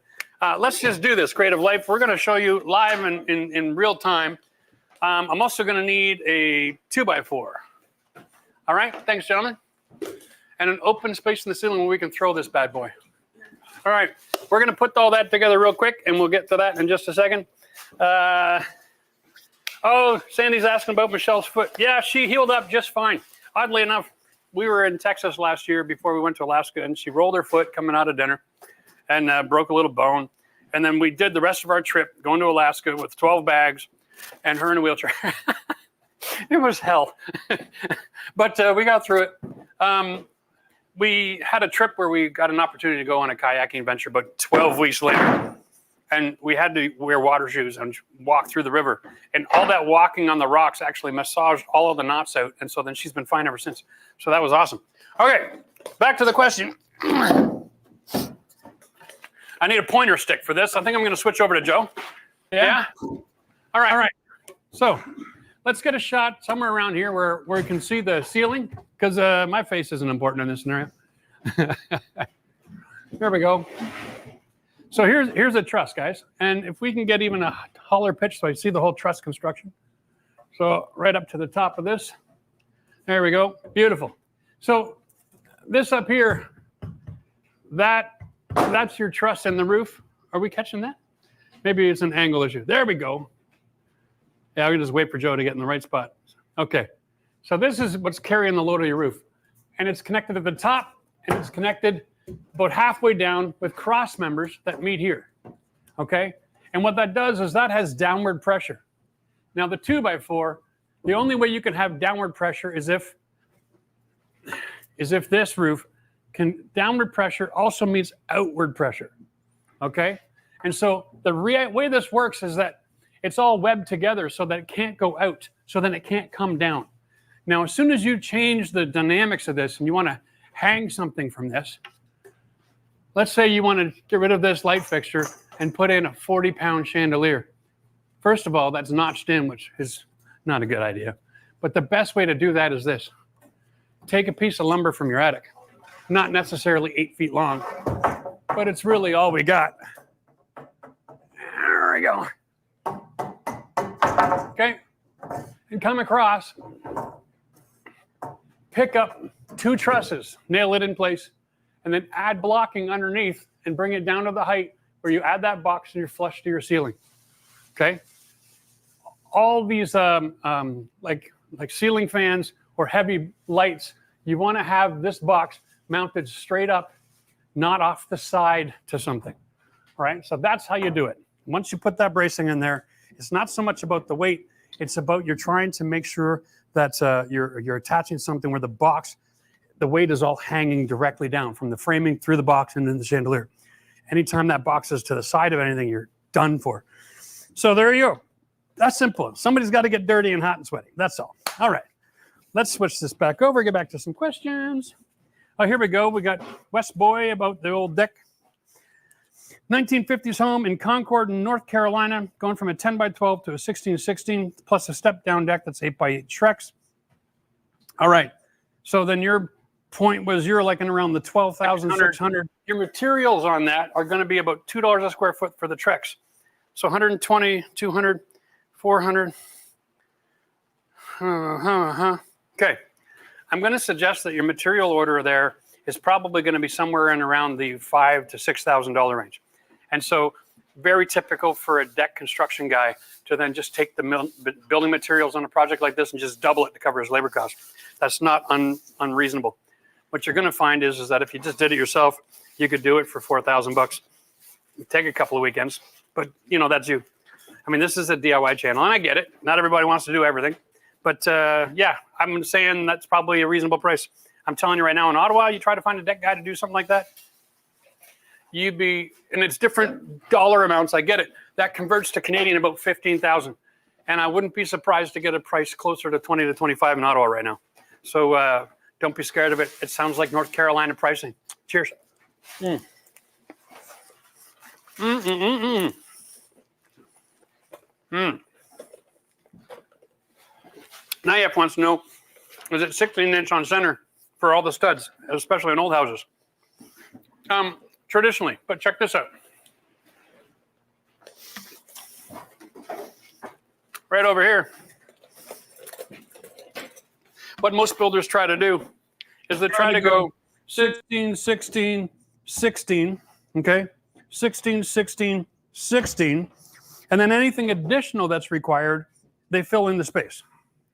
Let's just do this, Creative Life. We're going to show you live in real time. I'm also going to need a 2x4. All right. Thanks, gentlemen. And an open space in the ceiling where we can throw this bad boy. All right. We're going to put all that together real quick, and we'll get to that in just a second. Oh, Sandy's asking about Michelle's foot. Yeah, she healed up just fine. Oddly enough, we were in Texas last year before we went to Alaska, and she rolled her foot coming out of dinner and broke a little bone. And then we did the rest of our trip going to Alaska with 12 bags and her in a wheelchair. It was hell. But we got through it. We had a trip where we got an opportunity to go on a kayaking venture, but 12 weeks later, and we had to wear water shoes and walk through the river. And all that walking on the rocks actually massaged all of the knots out. And so then she's been fine ever since. So that was awesome. Okay, back to the question. I need a pointer stick for this. I think I'm going to switch over to Joe. Yeah? All right. So let's get a shot somewhere around here where we can see the ceiling, because my face isn't important in this scenario. There we go. So here's a truss, guys. And if we can get even a taller pitch so I see the whole truss construction. So right up to the top of this. There we go. Beautiful. So this up here, that's your truss in the roof. Are we catching that? Maybe it's an angle issue. There we go. Yeah, we can just wait for Joe to get in the right spot. Okay. So this is what's carrying the load of your roof. And it's connected at the top, and it's connected about halfway down with cross members that meet here. Okay? And what that does is that has downward pressure. Now the 2x4, the only way you can have downward pressure is if this roof downward pressure also means outward pressure. Okay? And so the way this works is that it's all webbed together so that it can't go out, so then it can't come down. Now, as soon as you change the dynamics of this and you want to hang something from this, let's say you want to get rid of this light fixture and put in a 40-pound chandelier. First of all, that's notched in, which is not a good idea. But the best way to do that is this. Take a piece of lumber from your attic. Not necessarily 8 feet long, but it's really all we got. There we go. Okay, and come across, pick up 2 trusses, nail it in place, and then add blocking underneath and bring it down to the height where you add that box and you're flush to your ceiling. Okay, all these like ceiling fans or heavy lights, you want to have this box mounted straight up, not off the side to something. All right, so that's how you do it. Once you put that bracing in there, it's not so much about the weight, it's about you're trying to make sure that you're attaching something where the weight is all hanging directly down from the framing through the box and then the chandelier. Anytime that box is to the side of anything, you're done for. So there you go. That's simple. Somebody's got to get dirty and hot and sweaty. That's all. All right. Let's switch this back over, get back to some questions. Oh, here we go. We got West Boy about the old deck. 1950s home in Concord, North Carolina, going from a 10x12 to a 16x16, plus a step-down deck that's 8x8 Trex. All right. So then your point was you're like in around the 12,600. Your materials on that are going to be about $2 a square foot for the Trex. So 120, 200, 400. Okay. I'm going to suggest that your material order there is probably going to be somewhere in around the $5,000 to $6,000 range. And so very typical for a deck construction guy to then just take the building materials on a project like this and just double it to cover his labor costs. That's not unreasonable. What you're going to find is that if you just did it yourself, you could do it for $4,000. Take a couple of weekends, but you know, that's you. I mean, this is a DIY channel and I get it. Not everybody wants to do everything, but yeah, I'm saying that's probably a reasonable price. I'm telling you right now, in Ottawa, you try to find a deck guy to do something like that, and it's different dollar amounts. I get it. That converts to Canadian about 15,000, and I wouldn't be surprised to get a price closer to 20 to 25 in Ottawa right now. So don't be scared of it. It sounds like North Carolina pricing. Cheers. Nayef wants to know, is it 16-inch on center for all the studs, especially in old houses? Traditionally, but check this out. Right over here, what most builders try to do is they try to go 16, 16, 16, okay? 16, 16, 16, and then anything additional that's required, they fill in the space,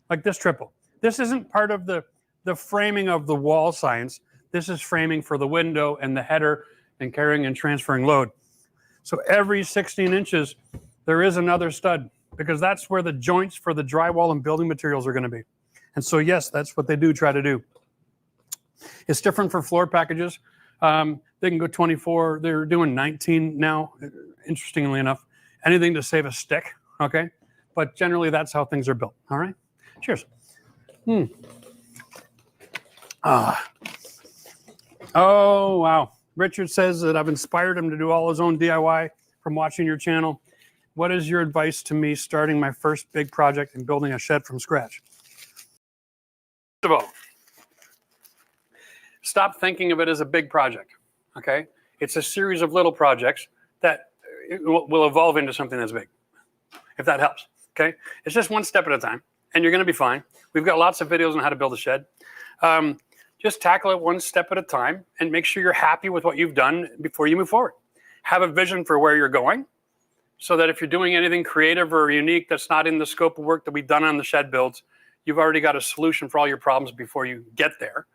like this triple. This isn't part of the framing of the wall science. This is framing for the window and the header and carrying and transferring load. So every 16 inches, there is another stud, because that's where the joints for the drywall and building materials are going to be. And so, yes, that's what they do try to do. It's different for floor packages. They can go 24. They're doing 19 now, interestingly enough. Anything to save a stick, okay? But generally, that's how things are built, all right? Cheers. Oh, wow. Richard says that I've inspired him to do all his own DIY from watching your channel. What is your advice to me starting my first big project and building a shed from scratch? First of all, stop thinking of it as a big project, okay? It's a series of little projects that will evolve into something that's big, if that helps, okay? It's just one step at a time, and you're going to be fine. We've got lots of videos on how to build a shed. Just tackle it one step at a time and make sure you're happy with what you've done before you move forward. Have a vision for where you're going, so that if you're doing anything creative or unique that's not in the scope of work that we've done on the shed builds, you've already got a solution for all your problems before you get there.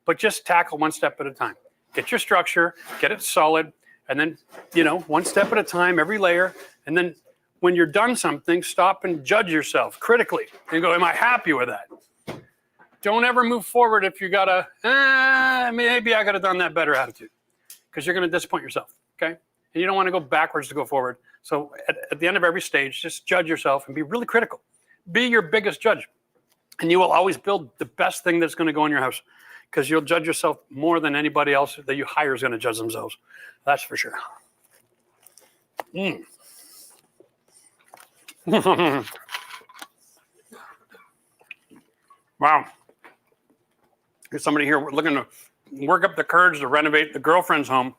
But just tackle one step at a time. Get your structure, get it solid, and then, one step at a time, every layer. And then when you're done something, stop and judge yourself critically and go, am I happy with that? Don't ever move forward if you got a, maybe I could have done that better attitude, because you're going to disappoint yourself, okay? And you don't want to go backwards to go forward. So at the end of every stage, just judge yourself and be really critical. Be your biggest judge. And you will always build the best thing that's going to go in your house, because you'll judge yourself more than anybody else that you hire is going to judge themselves. That's for sure. Wow. There's somebody here looking to work up the courage to renovate the girlfriend's home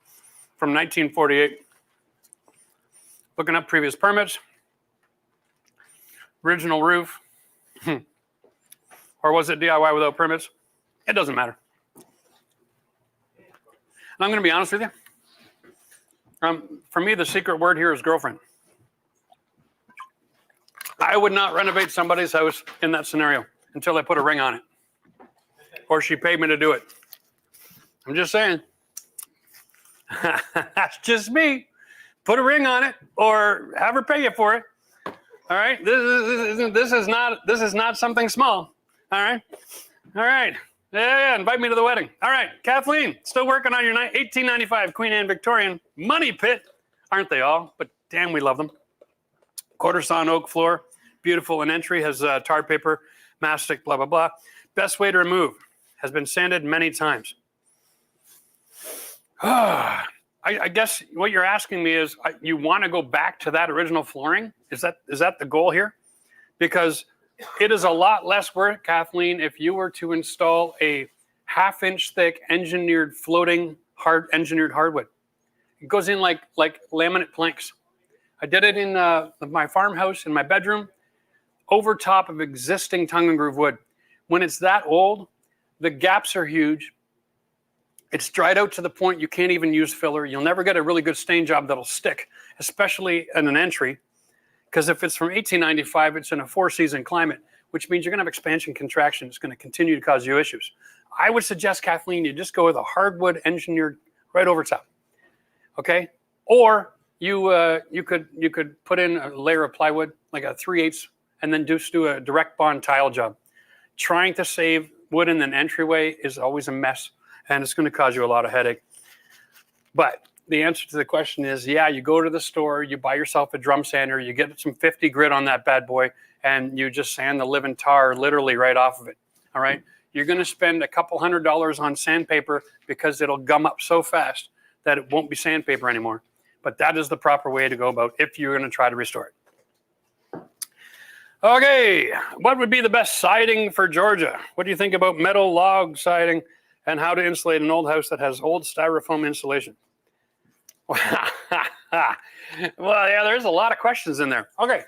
from 1948. Looking up previous permits, original roof, or was it DIY without permits? It doesn't matter. And I'm going to be honest with you. For me, the secret word here is girlfriend. I would not renovate somebody's house in that scenario until I put a ring on it, or she paid me to do it. I'm just saying. That's just me. Put a ring on it, or have her pay you for it. All right. This is not something small. All right. All right. Yeah. Invite me to the wedding. All right. Kathleen, still working on your 1895 Queen Anne Victorian money pit. Aren't they all? But damn, we love them. Quarter sawn oak floor, beautiful. An entry has tar paper, mastic, blah blah blah. Best way to remove. Has been sanded many times. I guess what you're asking me is, you want to go back to that original flooring? Is that the goal here? Because it is a lot less work, Kathleen, if you were to install a 1/2-inch thick engineered floating engineered hardwood. It goes in like laminate planks. I did it in my farmhouse in my bedroom, over top of existing tongue and groove wood. When it's that old, the gaps are huge. It's dried out to the point you can't even use filler. You'll never get a really good stain job that'll stick, especially in an entry. Because if it's from 1895, it's in a 4-season climate, which means you're going to have expansion contraction. It's going to continue to cause you issues. I would suggest, Kathleen, you just go with a hardwood engineered right over top. Okay? Or you could put in a layer of plywood, like a 3/8, and then just do a direct bond tile job. Trying to save wood in an entryway is always a mess, and it's going to cause you a lot of headache. But the answer to the question is, yeah, you go to the store, you buy yourself a drum sander, you get some 50 grit on that bad boy, and you just sand the living tar literally right off of it. All right? You're going to spend a couple $100 on sandpaper because it'll gum up so fast that it won't be sandpaper anymore. But that is the proper way to go about if you're going to try to restore it. Okay, what would be the best siding for Georgia? What do you think about metal log siding and how to insulate an old house that has old styrofoam insulation? Well, yeah, there's a lot of questions in there. Okay,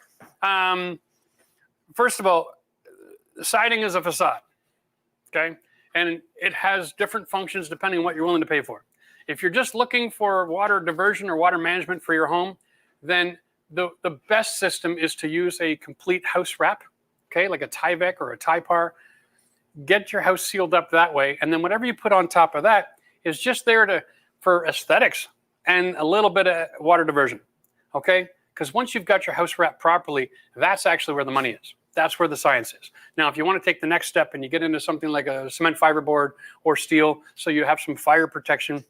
first of all, siding is a facade, okay? And it has different functions depending on what you're willing to pay for. If you're just looking for water diversion or water management for your home, then the best system is to use a complete house wrap, okay, like a Tyvek or a Typar. Get your house sealed up that way, and then whatever you put on top of that is just there for aesthetics and a little bit of water diversion, okay? Because once you've got your house wrapped properly, that's actually where the money is. That's where the science is. Now, if you want to take the next step and you get into something like a cement fiberboard or steel, so you have some fire protection,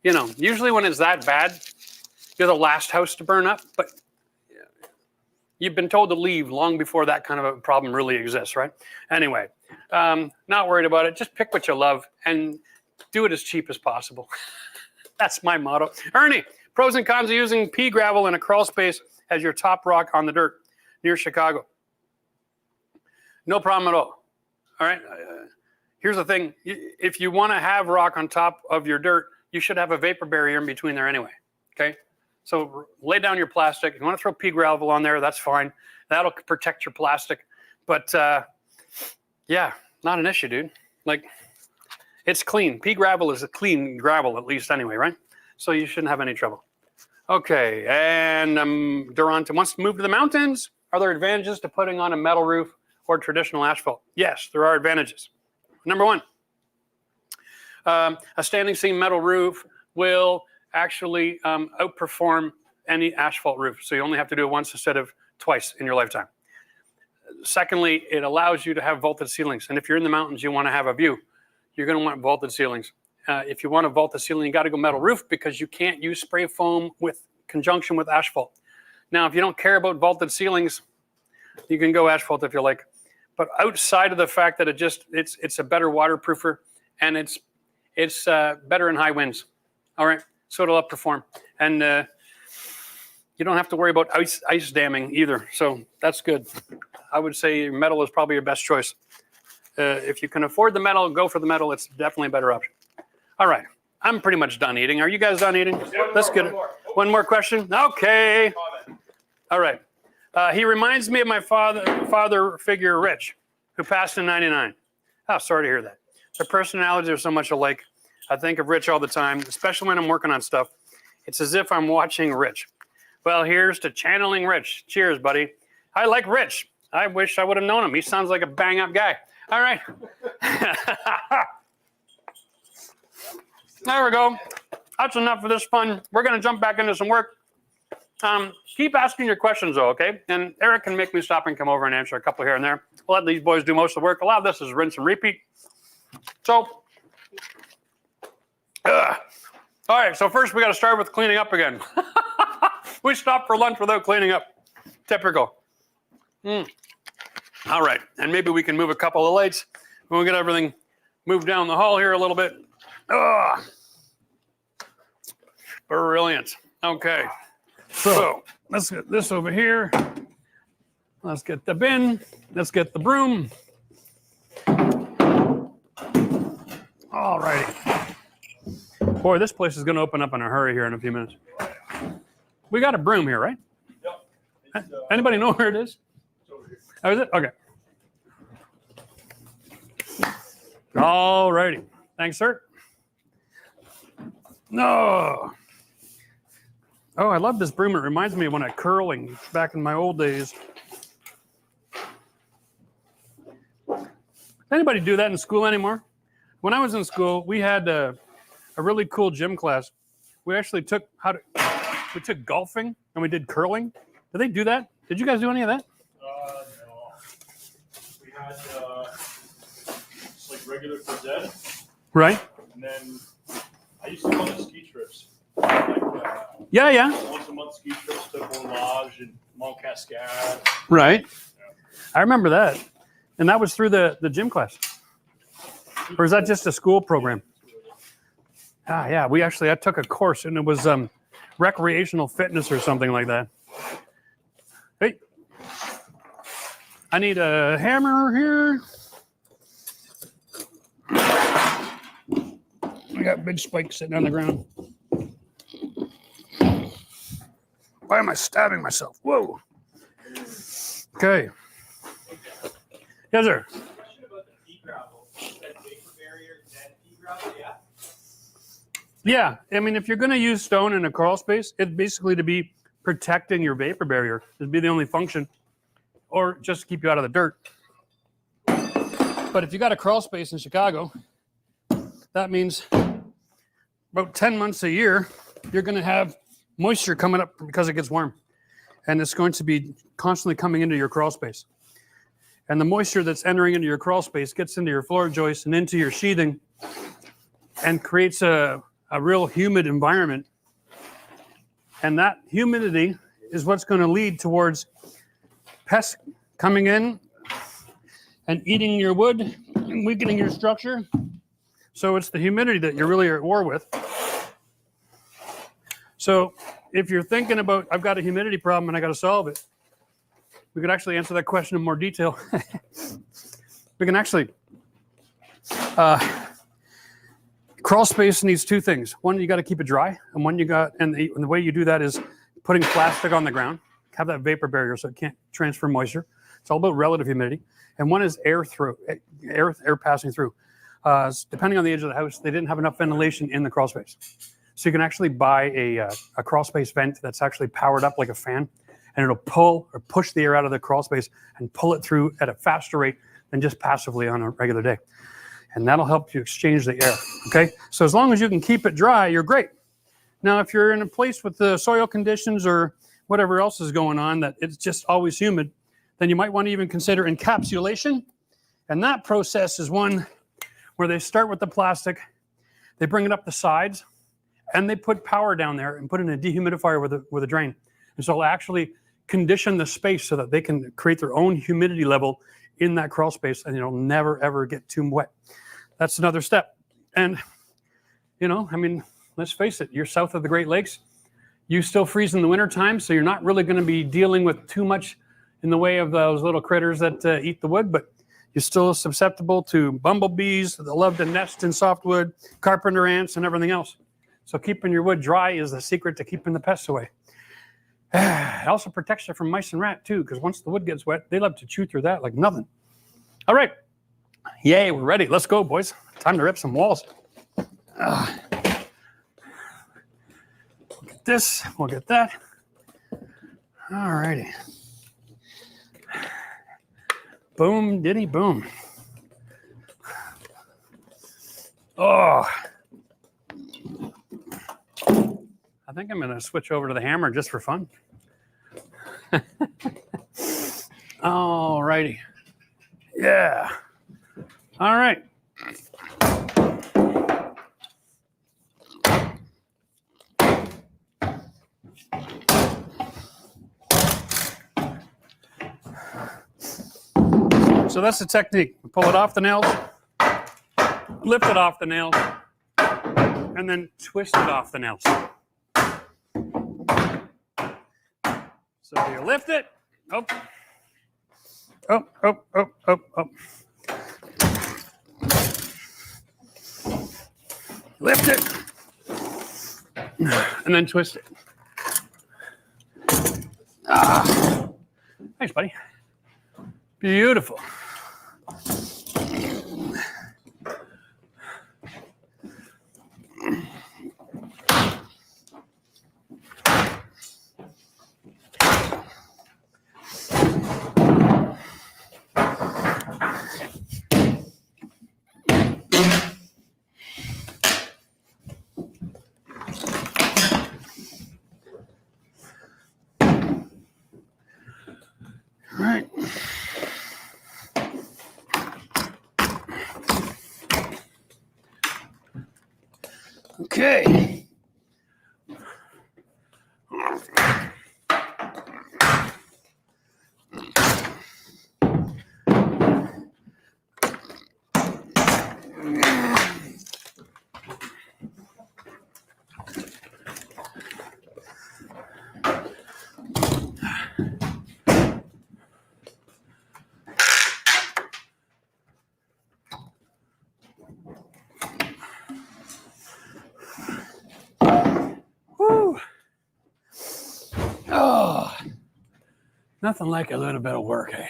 you know, usually when it's that bad, you're the last house to burn up, but you've been told to leave long before that kind of a problem really exists, right? Anyway, not worried about it. Just pick what you love and do it as cheap as possible. That's my motto. Ernie, pros and cons of using pea gravel in a crawl space as your top rock on the dirt near Chicago. No problem at all. All right. Here's the thing. If you want to have rock on top of your dirt, you should have a vapor barrier in between there anyway. Okay. So lay down your plastic. If you want to throw pea gravel on there, that's fine. That'll protect your plastic. But yeah, not an issue, dude. Like, it's clean. Pea gravel is a clean gravel, at least anyway, right? So you shouldn't have any trouble. Okay, and Durant wants to move to the mountains. Are there advantages to putting on a metal roof or traditional asphalt? Yes, there are advantages. Number one, a standing seam metal roof will actually outperform any asphalt roof. So you only have to do it once instead of twice in your lifetime. Secondly, it allows you to have vaulted ceilings. And if you're in the mountains, you want to have a view, you're going to want vaulted ceilings. If you want a vaulted ceiling, you got to go metal roof because you can't use spray foam with conjunction with asphalt. Now, if you don't care about vaulted ceilings, you can go asphalt if you like. But outside of the fact that it's a better waterproofer and it's better in high winds. All right. So it'll outperform. And you don't have to worry about ice damming either. So that's good. I would say metal is probably your best choice. If you can afford the metal, go for the metal. It's definitely a better option. All right. I'm pretty much done eating. Are you guys done eating? Let's get it. One more question? Okay. All right. He reminds me of my father figure, Rich, who passed in '99. Oh, sorry to hear that. Their personalities are so much alike. I think of Rich all the time, especially when I'm working on stuff. It's as if I'm watching Rich. Well, here's to channeling Rich. Cheers, buddy. I like Rich. I wish I would have known him. He sounds like a bang-up guy. All right. There we go. That's enough for this fun. We're going to jump back into some work. Keep asking your questions, though, okay? And Eric can make me stop and come over and answer a couple here and there. We'll let these boys do most of the work. A lot of this is rinse and repeat. So, all right, so first we got to start with cleaning up again. We stopped for lunch without cleaning up. Typical. All right, and maybe we can move a couple of lights. We'll get everything moved down the hall here a little bit. Brilliant. Okay, so let's get this over here. Let's get the bin. Let's get the broom. All righty. Boy, this place is going to open up in a hurry here in a few minutes. We got a broom here, right? Yep. Anybody know where it is? It's over here. Oh, is it? Okay. All righty. Thanks, sir. No. Oh, I love this broom. It reminds me of when I curling back in my old days. Does anybody do that in school anymore? When I was in school, we had a really cool gym class. We actually took golfing and we did curling. Did they do that? Did you guys do any of that? No. We had just like regular phys ed. Right. And then I used to go on ski trips. Like, Yeah. once a month ski trips to Volage and Mont Cascade. Right. Yeah. I remember that. And that was through the gym class. Or is that just a school program? Yeah. I took a course and it was recreational fitness or something like that. Hey. I need a hammer here. I got big spikes sitting on the ground. Why am I stabbing myself? Whoa. Okay. Yes, sir. Question about the pea gravel. That vapor barrier, then pea gravel, yeah? Yeah, I mean, if you're going to use stone in a crawl space, it's basically to be protecting your vapor barrier. It'd be the only function, or just to keep you out of the dirt. But if you got a crawl space in Chicago, that means about 10 months a year, you're going to have moisture coming up because it gets warm. And it's going to be constantly coming into your crawl space. And the moisture that's entering into your crawl space gets into your floor joists and into your sheathing and creates a real humid environment. And that humidity is what's going to lead towards pests coming in and eating your wood and weakening your structure. So it's the humidity that you're really at war with. So if you're thinking about, I've got a humidity problem and I got to solve it, we could actually answer that question in more detail. We can actually, crawl space needs two things. One, you got to keep it dry, and the way you do that is putting plastic on the ground, have that vapor barrier so it can't transfer moisture. It's all about relative humidity. And one is air passing through. Depending on the age of the house, they didn't have enough ventilation in the crawl space. So you can actually buy a crawl space vent that's actually powered up like a fan, and it'll pull or push the air out of the crawl space and pull it through at a faster rate than just passively on a regular day. And that'll help you exchange the air, okay? So as long as you can keep it dry, you're great. Now, if you're in a place with the soil conditions or whatever else is going on that it's just always humid, then you might want to even consider encapsulation. And that process is one where they start with the plastic, they bring it up the sides, and they put power down there and put in a dehumidifier with a drain. And so it'll actually condition the space so that they can create their own humidity level in that crawl space, and it'll never, ever get too wet. That's another step. And, I mean, let's face it, you're south of the Great Lakes. You still freeze in the wintertime, so you're not really going to be dealing with too much in the way of those little critters that eat the wood, but you're still susceptible to bumblebees that love to nest in softwood, carpenter ants, and everything else. So keeping your wood dry is the secret to keeping the pests away. It also protects you from mice and rat too, because once the wood gets wet, they love to chew through that like nothing. All right. Yay, we're ready. Let's go, boys. Time to rip some walls. We'll get this. We'll get that. All righty. Boom, diddy, boom. Oh. I think I'm going to switch over to the hammer just for fun. All righty. Yeah. All right. So that's the technique. Pull it off the nails, lift it off the nails, and then twist it off the nails. So you lift it, up, up, up, up, up, up. Lift it, and then twist it. Ah. Thanks, buddy. Beautiful. All right. Okay. Nothing like a little bit of work, eh?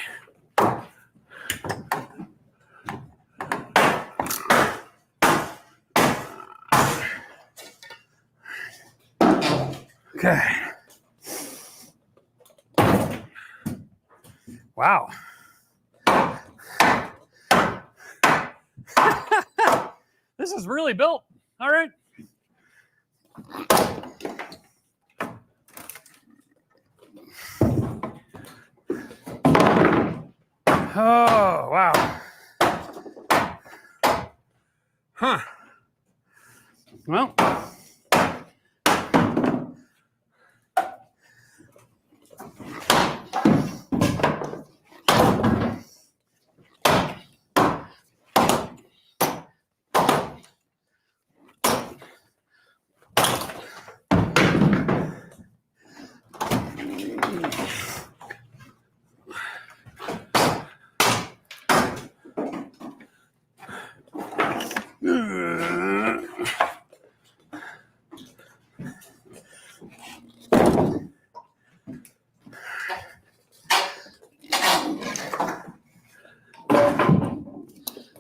Okay. Wow. This is really built. All right. Oh, wow. Huh. Well.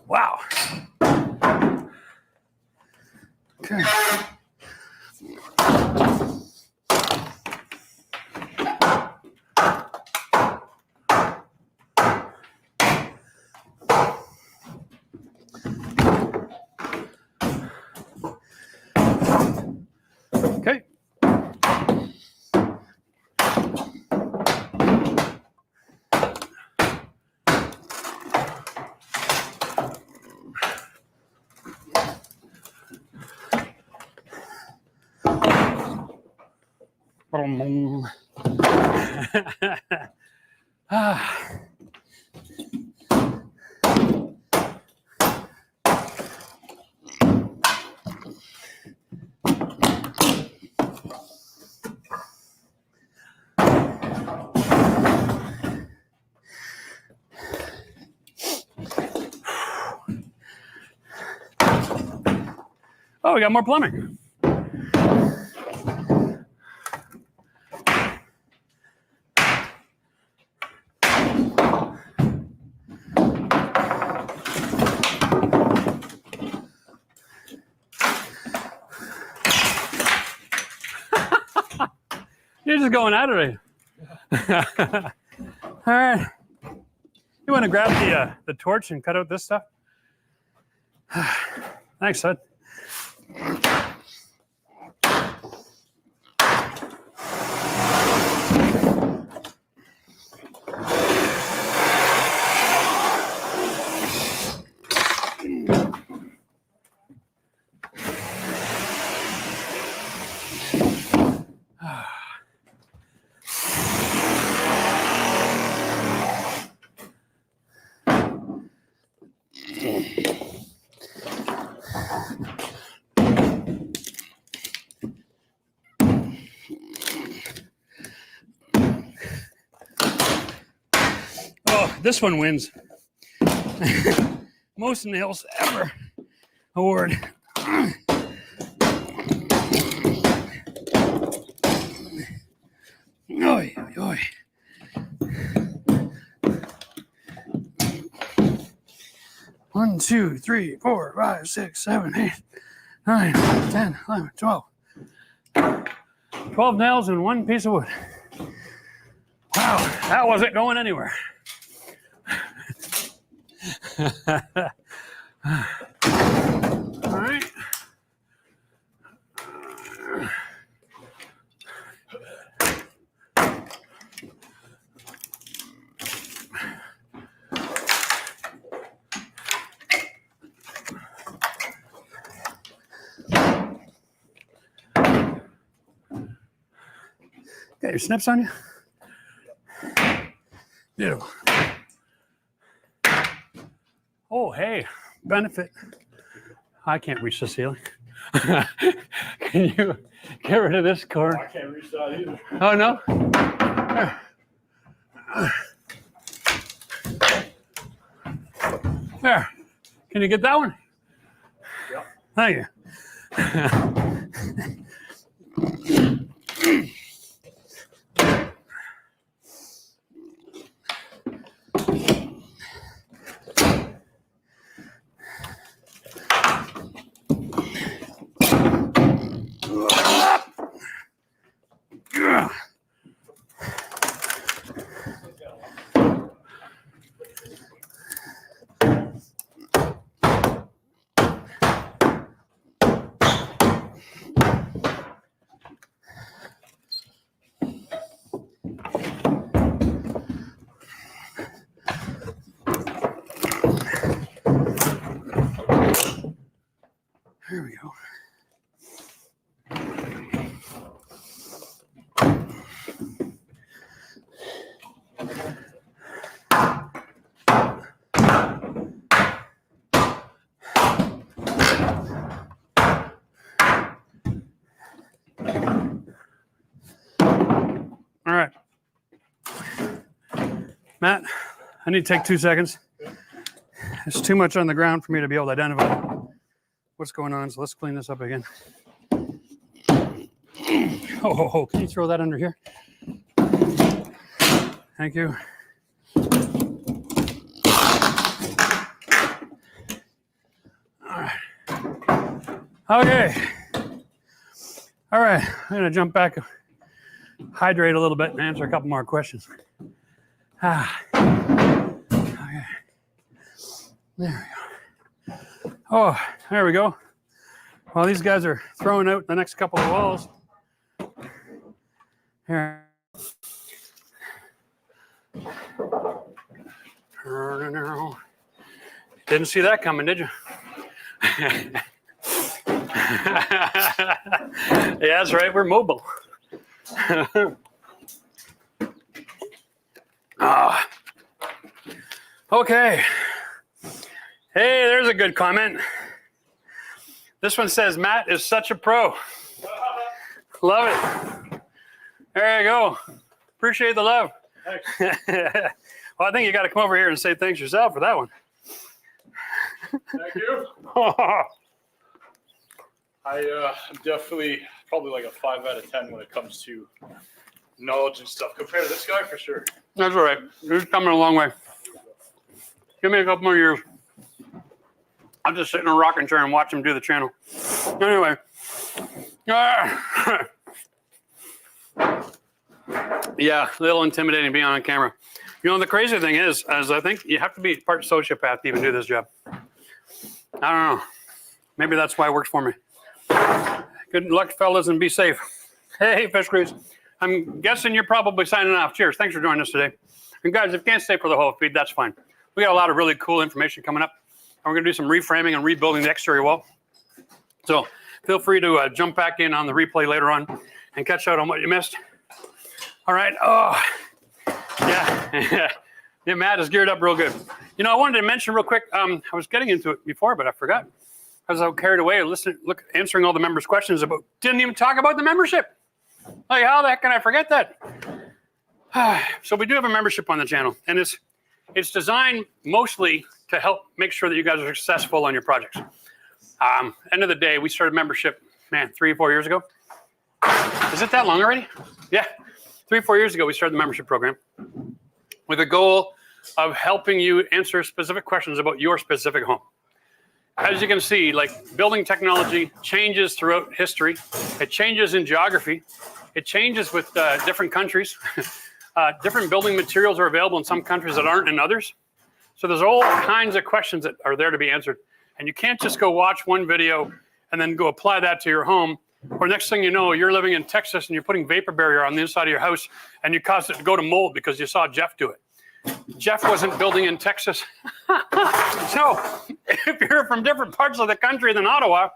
Wow. Okay. Okay. Ah. Oh, we got more plumbing. You're just going at it. All right. You want to grab the torch and cut out this stuff? Thanks, bud. Oh, this one wins. Most nails ever award. Oy, oy, oy. One, 2, 3, 4, 5, 6, 7, 8, 9, 10, 11, 12. 12 nails and one piece of wood. Wow, that wasn't going anywhere. All right. Got your snips on you? Beautiful. Oh, hey, benefit. I can't reach the ceiling. Can you get rid of this cord? I can't reach that either. Oh, no? There. Can you get that one? Yep. Thank you. Matt, I need to take 2 seconds. It's too much on the ground for me to be able to identify what's going on. So let's clean this up again. Oh, can you throw that under here? Thank you. All right. Okay. All right. I'm going to jump back, hydrate a little bit, and answer a couple more questions. Okay. There we go. Oh, there we go. While these guys are throwing out the next couple of walls. Here. Didn't see that coming, did you? Yeah, that's right. We're mobile. Okay. Hey, there's a good comment. This one says, Matt is such a pro. Love it. There you go. Appreciate the love. Thanks. Well, I think you got to come over here and say thanks yourself for that one. Thank you. I'm definitely probably like a 5 out of 10 when it comes to knowledge and stuff compared to this guy for sure. That's all right. You're coming a long way. Give me a couple more years. I'm just sitting in a rocking chair and watch him do the channel. Anyway. Yeah, a little intimidating being on camera. You know, the crazy thing is I think you have to be part sociopath to even do this job. I don't know. Maybe that's why it works for me. Good luck, fellas, and be safe. Hey, Fish Crews. I'm guessing you're probably signing off. Cheers. Thanks for joining us today. And guys, if you can't stay for the whole feed, that's fine. We got a lot of really cool information coming up. And we're going to do some reframing and rebuilding the exterior wall. So feel free to jump back in on the replay later on and catch out on what you missed. All right. Oh, yeah. Yeah, Matt is geared up real good. You know, I wanted to mention real quick, I was getting into it before, but I forgot. I was carried away answering all the members' questions didn't even talk about the membership. Like, how the heck can I forget that? So we do have a membership on the channel, and it's designed mostly to help make sure that you guys are successful on your projects. End of the day, we started membership, 3 or 4 years ago. Is it that long already? Yeah. 3 or 4 years ago, we started the membership program with a goal of helping you answer specific questions about your specific home. As you can see, like building technology changes throughout history. It changes in geography. It changes with different countries. Different building materials are available in some countries that aren't in others. So there's all kinds of questions that are there to be answered. And you can't just go watch one video and then go apply that to your home. Or next thing you know, you're living in Texas and you're putting vapor barrier on the inside of your house and you caused it to go to mold because you saw Jeff do it. Jeff wasn't building in Texas. So if you're from different parts of the country than Ottawa,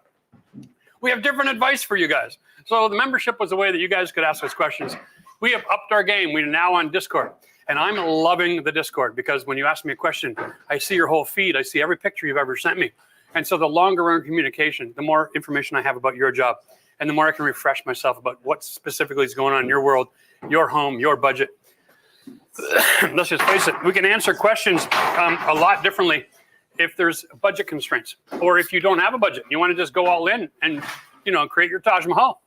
we have different advice for you guys. So the membership was a way that you guys could ask us questions. We have upped our game. We're now on Discord. And I'm loving the Discord because when you ask me a question, I see your whole feed. I see every picture you've ever sent me. And so the longer we're in communication, the more information I have about your job. And the more I can refresh myself about what specifically is going on in your world, your home, your budget. Let's just face it, we can answer questions a lot differently if there's budget constraints, or if you don't have a budget, you want to just go all in and, create your Taj Mahal.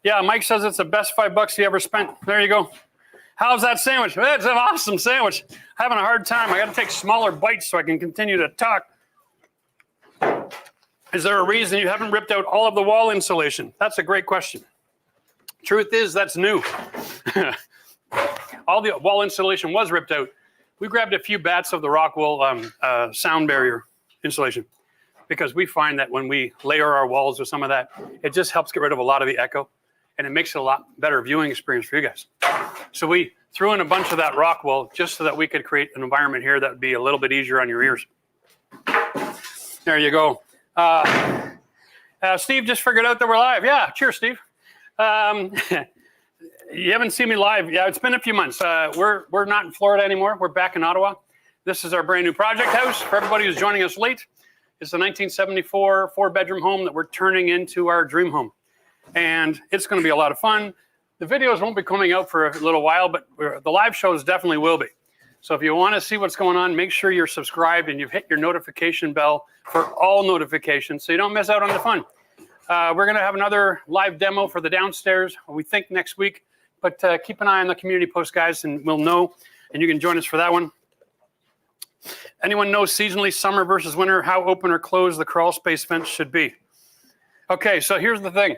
Yeah, Mike says it's the best $5 he ever spent. There you go. How's that sandwich? It's an awesome sandwich. Having a hard time. I got to take smaller bites so I can continue to talk. Is there a reason you haven't ripped out all of the wall insulation? That's a great question. Truth is, that's new. All the wall insulation was ripped out. We grabbed a few bats of the rock wool sound barrier insulation because we find that when we layer our walls with some of that, it just helps get rid of a lot of the echo and it makes it a lot better viewing experience for you guys. So we threw in a bunch of that rock wool just so that we could create an environment here that would be a little bit easier on your ears. There you go. Steve just figured out that we're live. Yeah, cheers, Steve. You haven't seen me live. Yeah, it's been a few months. We're not in Florida anymore. We're back in Ottawa. This is our brand new project house. For everybody who's joining us late, it's a 1974 4-bedroom home that we're turning into our dream home. And it's going to be a lot of fun. the videos won't be coming out for a little while, but the live shows definitely will be. So if you want to see what's going on, make sure you're subscribed and you've hit your notification bell for all notifications so you don't miss out on the fun. We're going to have another live demo for the downstairs, we think next week, but keep an eye on the community post, guys, and we'll know, and you can join us for that one. Anyone know seasonally, summer versus winter, how open or closed the crawl space fence should be? Okay, so here's the thing.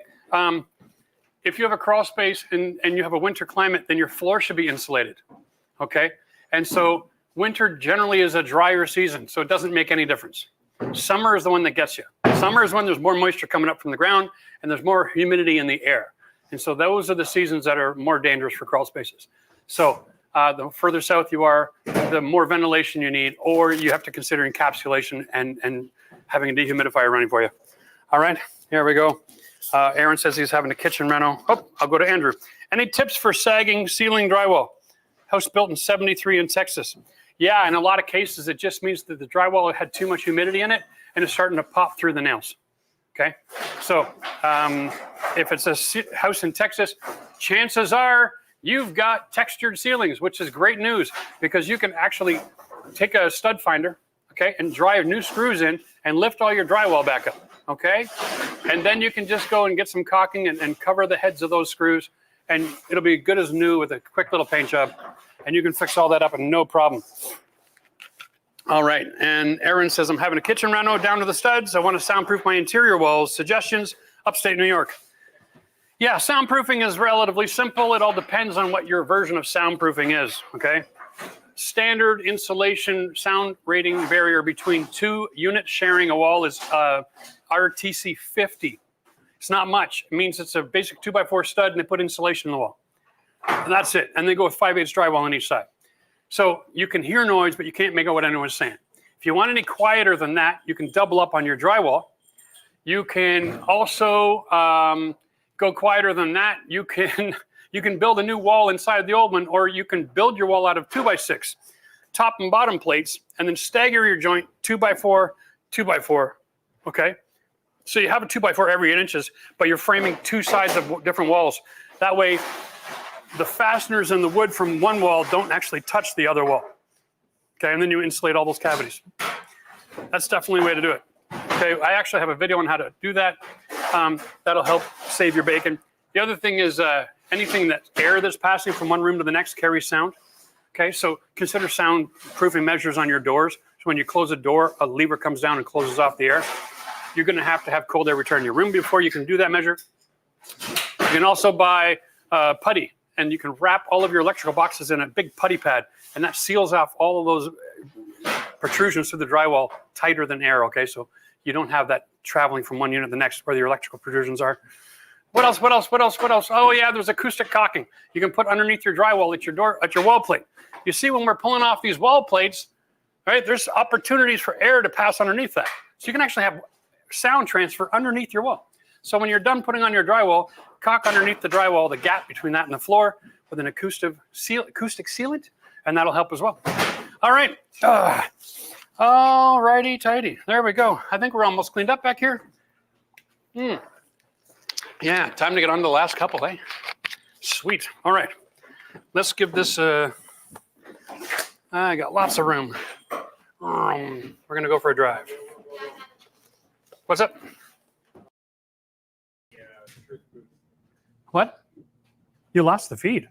If you have a crawl space and you have a winter climate, then your floor should be insulated, okay? And so winter generally is a drier season, so it doesn't make any difference. Summer is the one that gets you. Summer is when there's more moisture coming up from the ground and there's more humidity in the air. And so those are the seasons that are more dangerous for crawl spaces. So the further south you are, the more ventilation you need, or you have to consider encapsulation and having a dehumidifier running for you. All right, here we go. Aaron says he's having a kitchen reno. Oh, I'll go to Andrew. Any tips for sagging ceiling drywall? House built in '73 in Texas. Yeah, in a lot of cases, it just means that the drywall had too much humidity in it and it's starting to pop through the nails. Okay, so if it's a house in Texas, chances are you've got textured ceilings, which is great news because you can actually take a stud finder, okay, and drive new screws in and lift all your drywall back up, okay? And then you can just go and get some caulking and cover the heads of those screws, and it'll be good as new with a quick little paint job, and you can fix all that up and no problem. All right, and Aaron says, I'm having a kitchen reno down to the studs. I want to soundproof my interior walls. Suggestions, upstate New York. Yeah, soundproofing is relatively simple. It all depends on what your version of soundproofing is, okay? Standard insulation sound rating barrier between two units sharing a wall is RTC 50. It's not much. It means it's a basic 2x4 stud and they put insulation in the wall. And that's it. And they go with 5/8 drywall on each side. So you can hear noise, but you can't make out what anyone's saying. If you want any quieter than that, you can double up on your drywall. You can also go quieter than that. You can build a new wall inside the old one, or you can build your wall out of 2x6, top and bottom plates, and then stagger your joint 2x4, 2x4, okay? So you have a 2x4 every 8 inches, but you're framing two sides of different walls. That way, the fasteners and the wood from one wall don't actually touch the other wall, okay? And then you insulate all those cavities. That's definitely a way to do it. Okay, I actually have a video on how to do that. That'll help save your bacon. The other thing is anything that air that's passing from one room to the next carries sound. Okay, so consider soundproofing measures on your doors. So when you close a door, a lever comes down and closes off the air. You're going to have cold air return in your room before you can do that measure. You can also buy putty, and you can wrap all of your electrical boxes in a big putty pad, and that seals off all of those protrusions through the drywall tighter than air, okay? So you don't have that traveling from one unit to the next where your electrical protrusions are. What else? Oh yeah, there's acoustic caulking. You can put underneath your drywall at your wall plate. You see, when we're pulling off these wall plates, right, there's opportunities for air to pass underneath that. So you can actually have sound transfer underneath your wall. So when you're done putting on your drywall, caulk underneath the drywall, the gap between that and the floor with an acoustic sealant, and that'll help as well. All right. All righty, tighty. There we go. I think we're almost cleaned up back here. Yeah, time to get on to the last couple, eh? Sweet. All right. Let's give this I got lots of room. We're going to go for a drive. What's up? What? You lost the feed.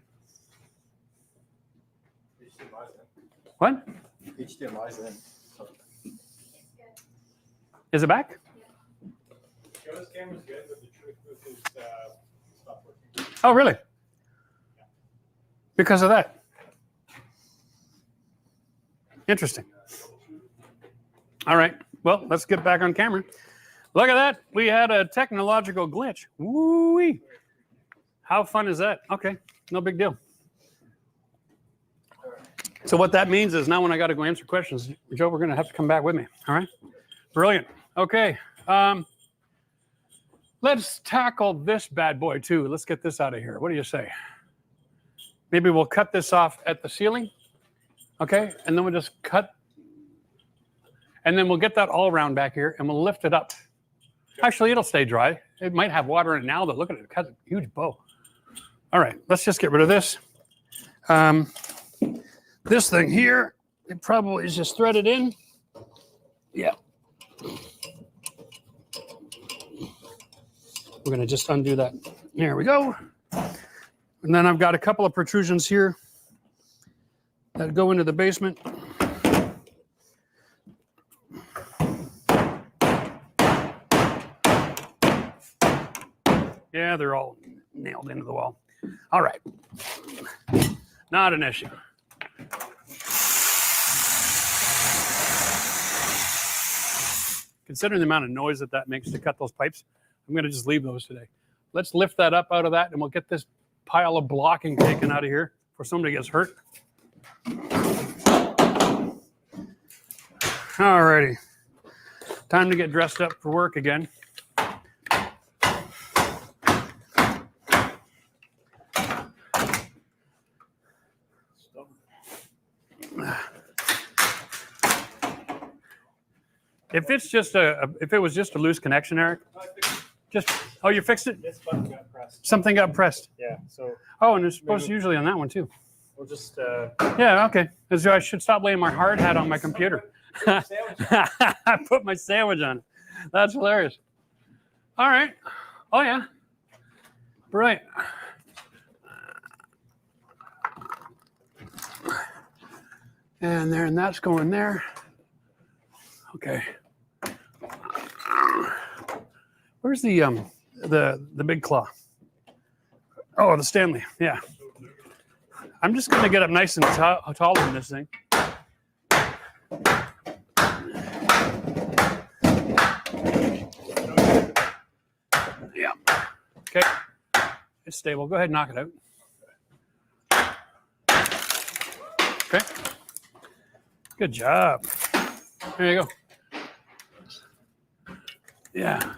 What? HDMI's in. Is it back? Joe's camera's good, but the truth booth is stopped working. Oh, really? Because of that? Interesting. All right. Well, let's get back on camera. Look at that. We had a technological glitch. Woo-wee. How fun is that? Okay. No big deal. So what that means is now when I got to go answer questions, Joe, we're going to have to come back with me. All right? Brilliant. Okay. Let's tackle this bad boy too. Let's get this out of here. What do you say? Maybe we'll cut this off at the ceiling. Okay. And then we'll just cut. And then we'll get that all around back here and we'll lift it up. Actually, it'll stay dry. It might have water in it now, but look at it. It has a huge bow. All right, let's just get rid of this. This thing here, it probably is just threaded in. Yeah. We're going to just undo that. There we go. And then I've got a couple of protrusions here that go into the basement. Yeah, they're all nailed into the wall. All right. Not an issue. Considering the amount of noise that makes to cut those pipes, I'm going to just leave those today. Let's lift that up out of that, and we'll get this pile of blocking taken out of here before somebody gets hurt. All righty. Time to get dressed up for work again. If it's just if it was just a loose connection, Eric, oh, you fixed it? This button got pressed. Something got pressed. Yeah, so Oh, and it's supposed to usually on that one too. we'll just Yeah, okay. So I should stop laying my hard hat on my computer. I put my sandwich on it. That's hilarious. All right. Oh yeah. Brilliant. And there, and that's going there. Okay. Where's the big claw? Oh, the Stanley. Yeah. I'm just gonna get up nice and tall in this thing. Yeah. Okay. It's stable. Go ahead and knock it out. Okay. Good job. There you go. Yeah.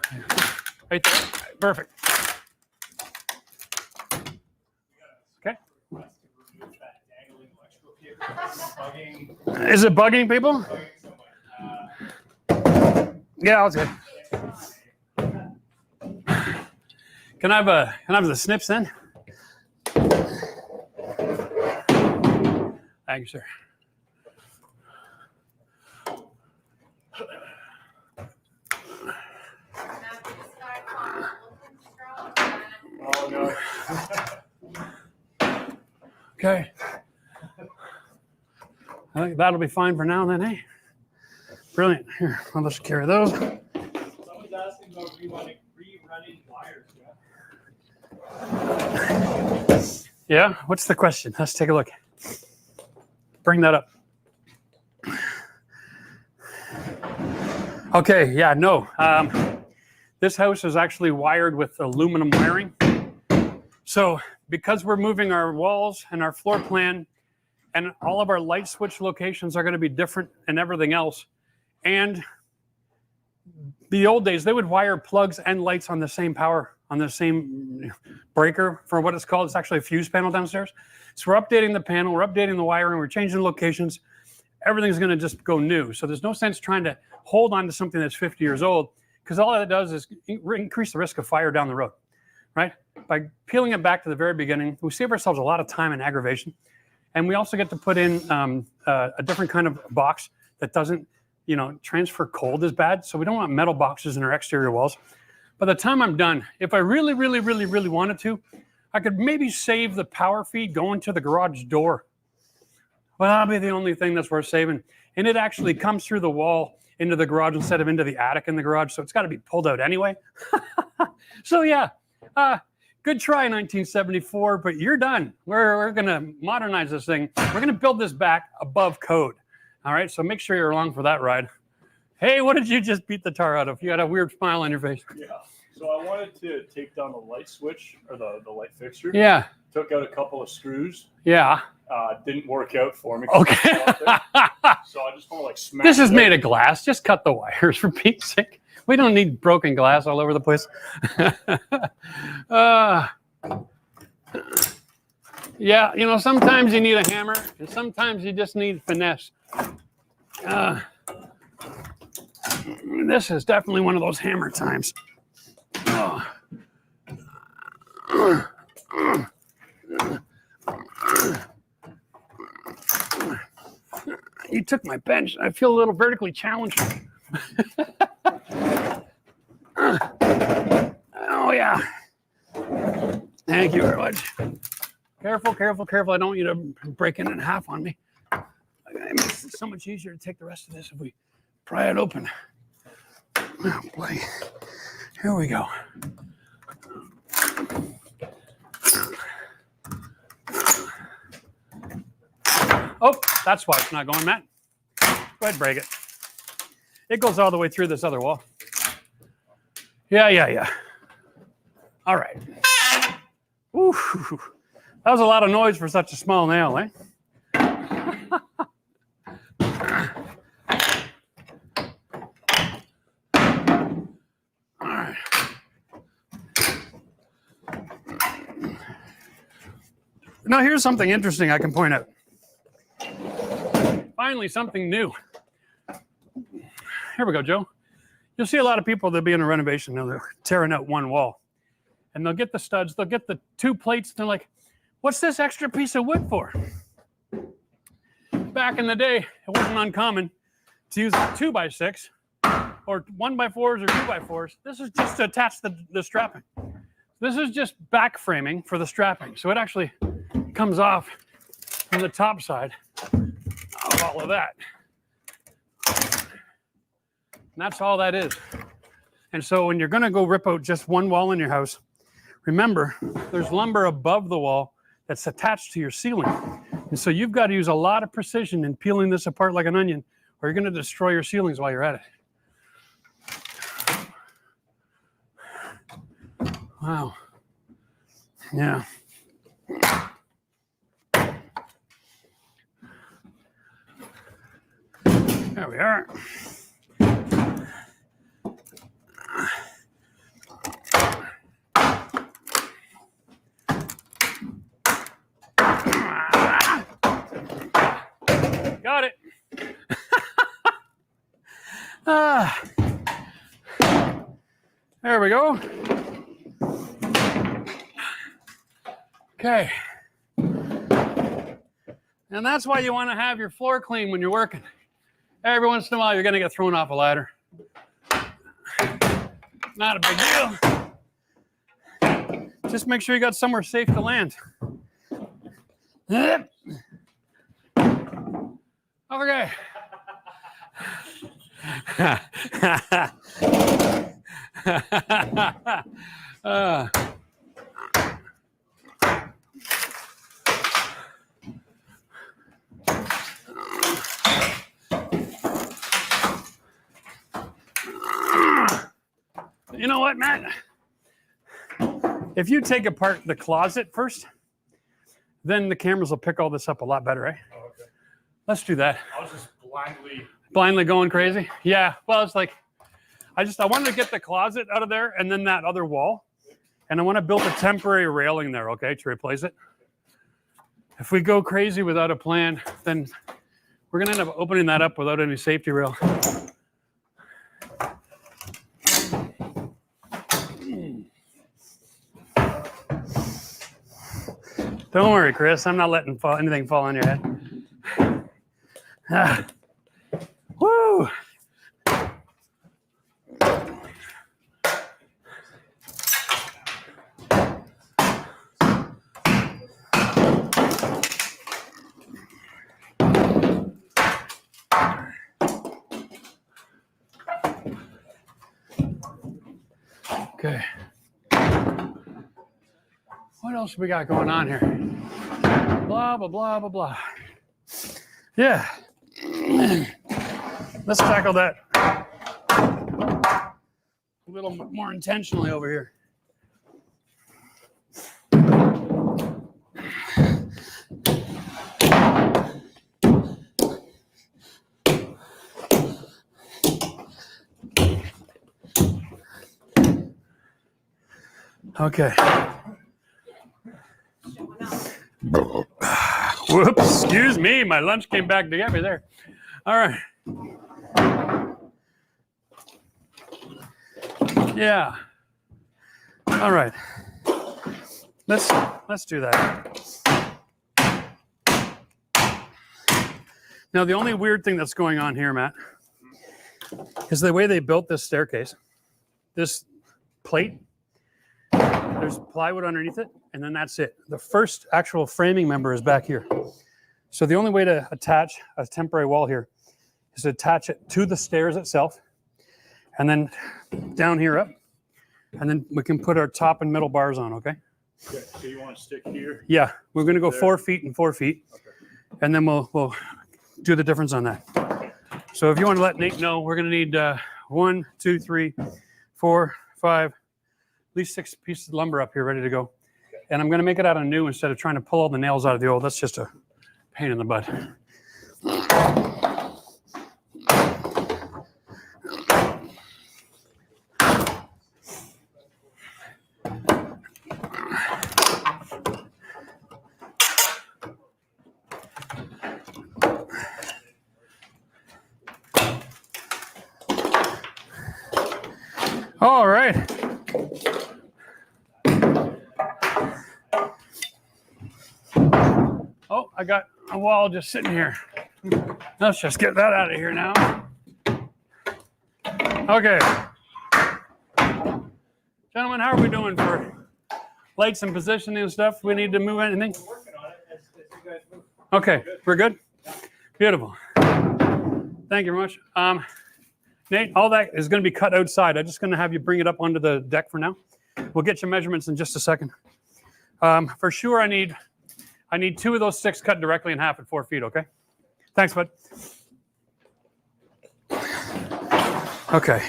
Right there. Perfect. Okay. Is it bugging people? Yeah, that's good. Can I have the snips then? Thank you, sir. oh no. Okay. I think that'll be fine for now then, hey? Brilliant. Here, I'll just carry those. Someone's asking about rerunning wires, yeah? Yeah, what's the question? Let's take a look. Bring that up. Okay, yeah, no. This house is actually wired with aluminum wiring. So because we're moving our walls and our floor plan and all of our light switch locations are going to be different and everything else. And the old days, they would wire plugs and lights on the same power, on the same breaker for what it's called. It's actually a fuse panel downstairs. So we're updating the panel, we're updating the wiring, we're changing locations. Everything's going to just go new. So there's no sense trying to hold on to something that's 50 years old because all that does is increase the risk of fire down the road, right? By peeling it back to the very beginning, we save ourselves a lot of time and aggravation. And we also get to put in a different kind of box that doesn't, transfer cold as bad. So we don't want metal boxes in our exterior walls. By the time I'm done, if I really, really, really, really wanted to, I could maybe save the power feed going to the garage door. Well, that'll be the only thing that's worth saving. And it actually comes through the wall into the garage instead of into the attic in the garage. So it's got to be pulled out anyway. So yeah, good try 1974, but you're done. We're going to modernize this thing. We're going to build this back above code. All right, so make sure you're along for that ride. Hey, what did you just beat the tar out of? You got a weird smile on your face. Yeah. So I wanted to take down the light switch or the light fixture. Yeah. Took out a couple of screws. Yeah. Didn't work out for me. Okay. So I just want to smash. This is it made out. of glass. Just cut the wires for Pete's sake. We don't need broken glass all over the place. Yeah, sometimes you need a hammer and sometimes you just need finesse. This is definitely one of those hammer times. You took my bench. I feel a little vertically challenged. Oh, yeah. Thank you very much. Careful, careful, careful. I don't want you to break it in half on me. It makes it so much easier to take the rest of this if we pry it open. Oh, boy. Here we go. Oh, that's why it's not going, Matt. Go ahead, break it. It goes all the way through this other wall. Yeah. All right. Ooh, that was a lot of noise for such a small nail, eh? All right. Now, here's something interesting I can point out. Finally, something new. Here we go, Joe. You'll see a lot of people that'll be in a renovation and they're tearing out one wall. And they'll get the studs, they'll get the 2 plates, and they're like, what's this extra piece of wood for? Back in the day, it wasn't uncommon to use a 2x6 or 1x4s or 2x4s. This is just to attach the strapping. This is just back framing for the strapping. So it actually comes off from the top side of all of that. And that's all that is. And so when you're going to go rip out just one wall in your house, remember, there's lumber above the wall that's attached to your ceiling. And so you've got to use a lot of precision in peeling this apart like an onion, or you're going to destroy your ceilings while you're at it. Wow. Yeah. There we are. Got it. There we go. Okay. And that's why you want to have your floor clean when you're working. Every once in a while, you're going to get thrown off a ladder. Not a big deal. Just make sure you got somewhere safe to land. Okay. You know what, Matt? If you take apart the closet first, then the cameras will pick all this up a lot better, eh? Oh, okay. Let's do that. I was just Blindly going crazy? Yeah. Well, it's like, I wanted to get the closet out of there and then that other wall. And I want to build a temporary railing there, okay, to replace it. If we go crazy without a plan, then we're going to end up opening that up without any safety rail. Don't worry, Chris. I'm not letting anything fall on your head. Woo! Okay. What else we got going on here? Blah, blah, blah, blah, blah. Yeah. Let's tackle that a little more intentionally over here. Okay. Whoops, excuse me. My lunch came back to get me there. All right. Yeah. All right. let's do that. Now, the only weird thing that's going on here, Matt, is the way they built this staircase. This plate, there's plywood underneath it, and then that's it. The first actual framing member is back here. So the only way to attach a temporary wall here is to attach it to the stairs itself, and then down here up, and then we can put our top and middle bars on, okay? Okay, so you want to stick here? Yeah, we're gonna go There. 4 feet and 4 feet, Okay. and then we'll do the difference on that. So if you want to let Nate know, we're gonna need 1, 2, 3, 4, 5, at least 6 pieces of lumber up here ready to go. And I'm gonna make it out of new instead of trying to pull all the nails out of the old. That's just a pain in the butt. All right. Oh, I got a wall just sitting here. Let's just get that out of here now. Okay. Gentlemen, how are we doing for lights and positioning and stuff? We need to move anything? We're working on it as you guys move. Okay, we're good? Beautiful. Thank you very much. Nate, all that is going to be cut outside. I'm just going to have you bring it up onto the deck for now. We'll get your measurements in just a second. For sure, I need 2 of those sticks cut directly in half at 4 feet, okay? Thanks, bud. Okay.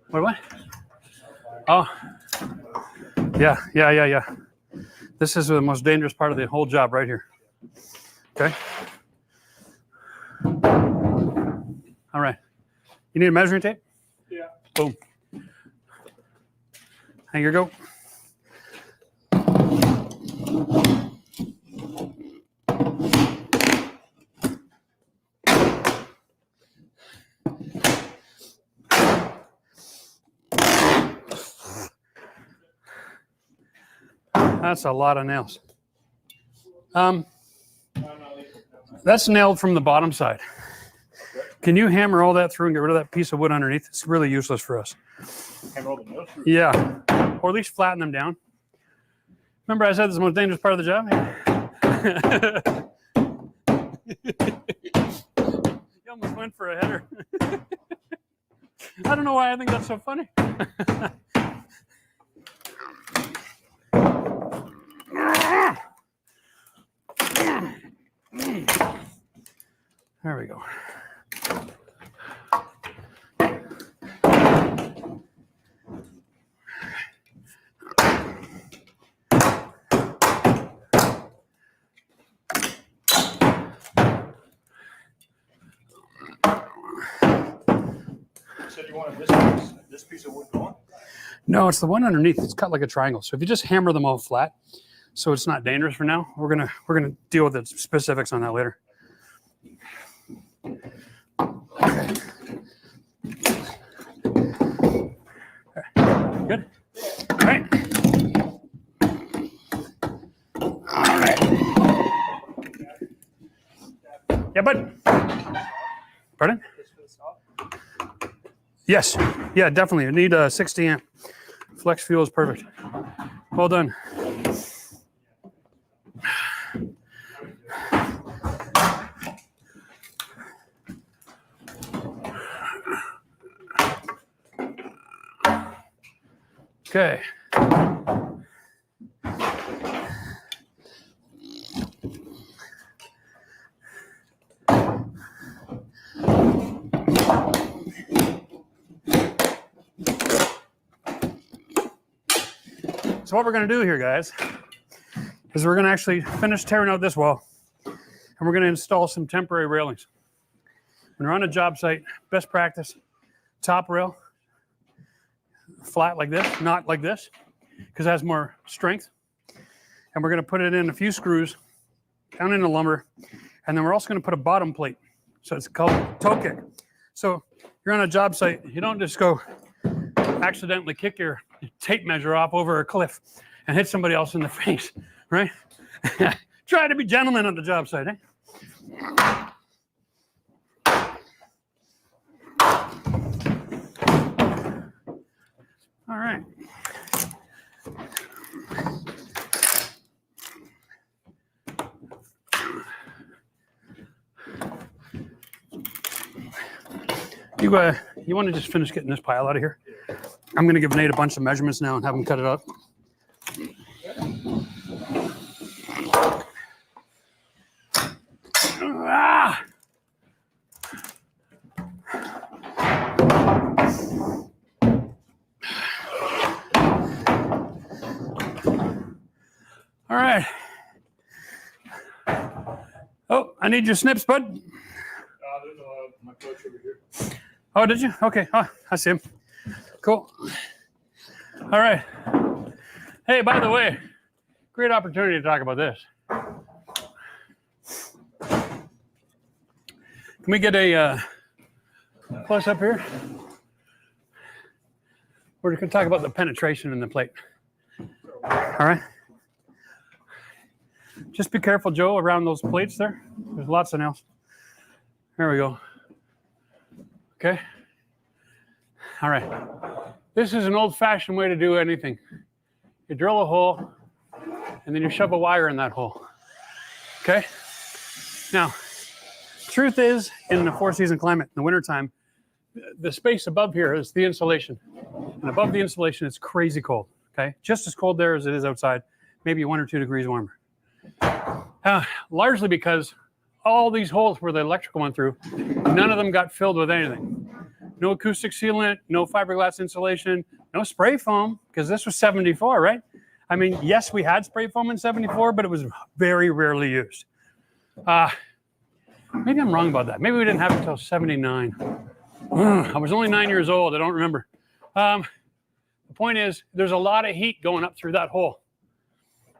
What? Oh, yeah. This is the most dangerous part of the whole job right here. Okay. All right. You need a measuring tape? Yeah. Boom. Here you go. That's a lot of nails. That's nailed from the bottom side. Can you hammer all that through and get rid of that piece of wood underneath? It's really useless for us. Hammer all the nails through. Yeah, or at least flatten them down. Remember I said this is the most dangerous part of the job? You almost went for a header. I don't know why I think that's so funny. There we go. You said you wanted this piece of wood gone? No, it's the one underneath. It's cut like a triangle. So if you just hammer them all flat, so it's not dangerous for now. We're gonna deal with the specifics on that later. Okay. Good. All right. All right. Yeah, bud. Pardon? Yes. Yeah, definitely. You need a 60 amp. Flex fuel is perfect. Well done. Okay. So what we're going to do here, guys, is we're going to actually finish tearing out this wall, and we're going to install some temporary railings. When you're on a job site, best practice, top rail, flat like this, not like this, because it has more strength. And we're going to put it in a few screws down into lumber. And then we're also going to put a bottom plate. So it's called toe kick. So you're on a job site. You don't just go accidentally kick your tape measure off over a cliff and hit somebody else in the face, right? Try to be gentlemen on the job site, eh? All right. You want to just finish getting this pile out of here? I'm going to give Nate a bunch of measurements now and have him cut it up. Ah! All right. Oh, I need your snips, bud. There's my coach over here. Oh, did you? Okay. Oh, I see him. Cool. All right. Hey, by the way, great opportunity to talk about this. Can we get a close up here? We're going to talk about the penetration in the plate. All right. Just be careful, Joe, around those plates there. There's lots of nails. There we go. Okay. All right. This is an old-fashioned way to do anything. You drill a hole, and then you shove a wire in that hole. Okay? Now, truth is, in the four-season climate, in the wintertime, the space above here is the insulation. And above the insulation, it's crazy cold. Okay? Just as cold there as it is outside, maybe 1 or 2 degrees warmer. Largely because all these holes where the electrical went through, none of them got filled with anything. No acoustic sealant, no fiberglass insulation, no spray foam, because this was 74, right? I mean, yes, we had spray foam in 74, but it was very rarely used. Maybe I'm wrong about that. Maybe we didn't have it until 79. I was only 9 years old. I don't remember. The point is, there's a lot of heat going up through that hole.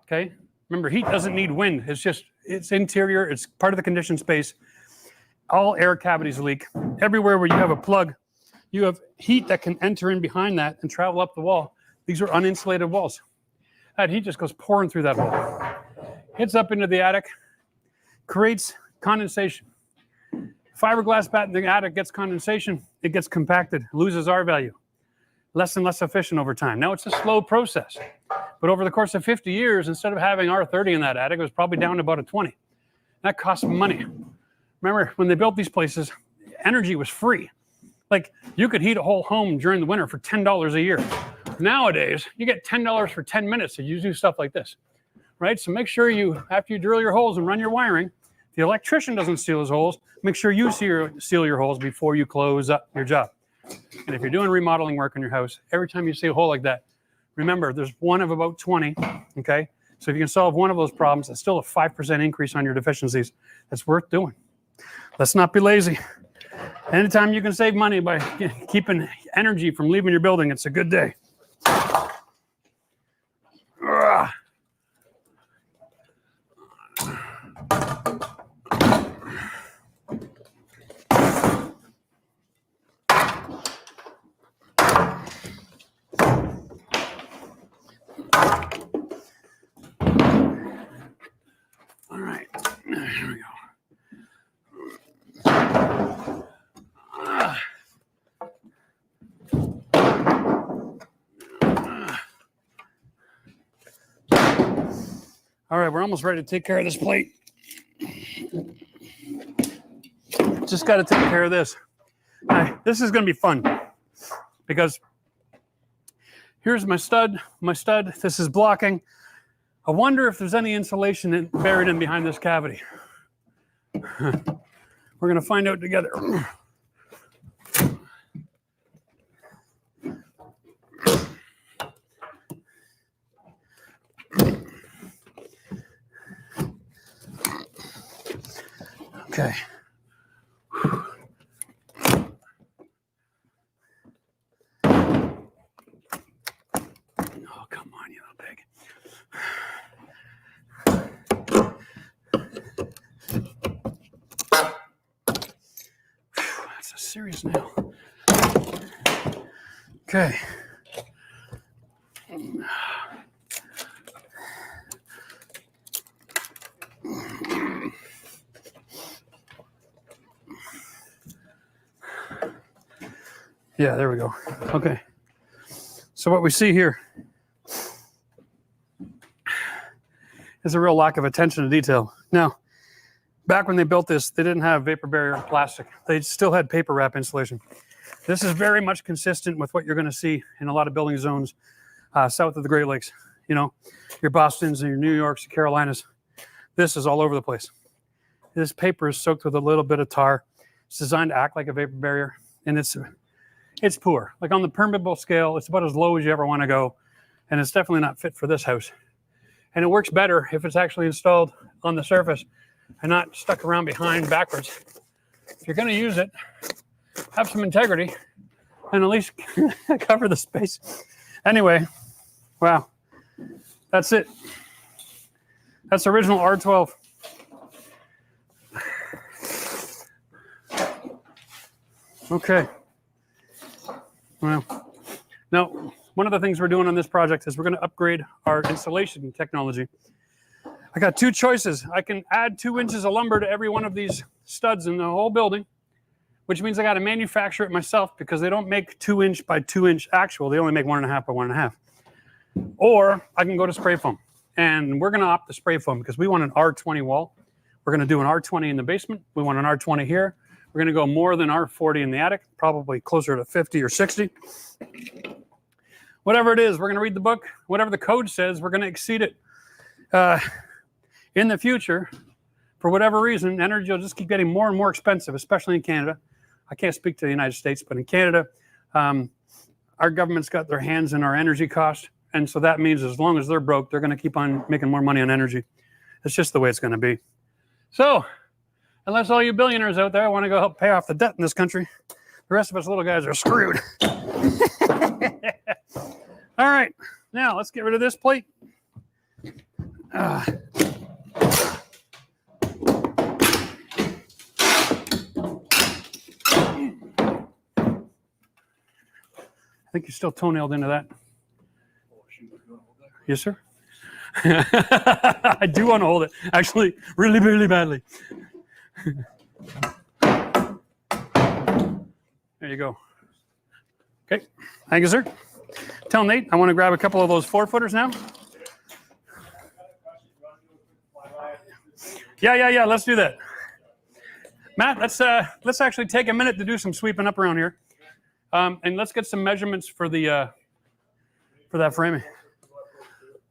Okay? Remember, heat doesn't need wind. It's interior. It's part of the conditioned space. All air cavities leak. Everywhere where you have a plug, you have heat that can enter in behind that and travel up the wall. These are uninsulated walls. That heat just goes pouring through that hole. Hits up into the attic, creates condensation. Fiberglass bat in the attic gets condensation, it gets compacted, loses R value. Less and less efficient over time. Now, it's a slow process. But over the course of 50 years, instead of having R30 in that attic, it was probably down to about a 20. That costs money. Remember, when they built these places, energy was free. Like, you could heat a whole home during the winter for $10 a year. Nowadays, you get $10 for 10 minutes to do stuff like this, right? So make sure you, after you drill your holes and run your wiring, if the electrician doesn't seal his holes, make sure you seal your holes before you close up your job. And if you're doing remodeling work in your house, every time you see a hole like that, remember, there's one of about 20, okay? So if you can solve one of those problems, that's still a 5% increase on your deficiencies. That's worth doing. Let's not be lazy. Anytime you can save money by keeping energy from leaving your building, it's a good day. Ugh. All right, here we go. All right, we're almost ready to take care of this plate. Just got to take care of this. Now, this is going to be fun because here's my stud. This is blocking. I wonder if there's any insulation buried in behind this cavity. We're going to find out together. Okay. Oh, come on, you little pig. That's a serious nail. Okay. Yeah, there we go. Okay. So what we see here is a real lack of attention to detail. Now, back when they built this, they didn't have vapor barrier plastic. They still had paper wrap insulation. This is very much consistent with what you're going to see in a lot of building zones south of the Great Lakes. You know, your Bostons and your New Yorks, your Carolinas. This is all over the place. This paper is soaked with a little bit of tar. It's designed to act like a vapor barrier, and it's poor. Like on the permeable scale, it's about as low as you ever want to go, and it's definitely not fit for this house. And it works better if it's actually installed on the surface and not stuck around behind backwards. If you're going to use it, have some integrity and at least cover the space. Anyway, wow, that's it. That's original R12. Okay. Well, now, one of the things we're doing on this project is we're going to upgrade our installation technology. I got two choices. I can add 2 inches of lumber to every one of these studs in the whole building, which means I got to manufacture it myself because they don't make 2 inch by 2 inch actual. They only make 1.5 by 1.5. Or I can go to spray foam, and we're going to opt the spray foam because we want an R20 wall. We're going to do an R20 in the basement. We want an R20 here. We're going to go more than R40 in the attic, probably closer to 50 or 60. Whatever it is, we're going to read the book. Whatever the code says, we're going to exceed it. In the future, for whatever reason, energy will just keep getting more and more expensive, especially in Canada. I can't speak to the United States, but in Canada, our government's got their hands in our energy costs. And so that means as long as they're broke, they're going to keep on making more money on energy. It's just the way it's going to be. So, unless all you billionaires out there want to go help pay off the debt in this country, the rest of us little guys are screwed. All right, now let's get rid of this plate. I think you're still toenailed into that. Yes, sir. I do want to hold it, actually, really, really badly. There you go. Okay, thank you, sir. Tell Nate I want to grab a couple of those 4-footers now. Yeah. Let's do that. Matt, let's actually take a minute to do some sweeping up around here, and let's get some measurements for the for that framing.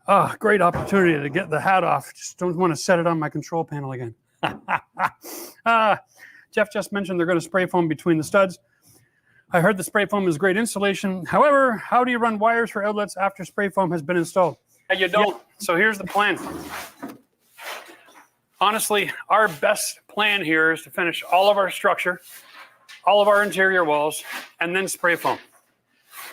Oh, great opportunity to get the hat off. Just don't want to set it on my control panel again. Jeff just mentioned they're going to spray foam between the studs. I heard the spray foam is great insulation. However, how do you run wires for outlets after spray foam has been installed? You don't. Yeah. So here's the plan. Honestly, our best plan here is to finish all of our structure, all of our interior walls, and then spray foam.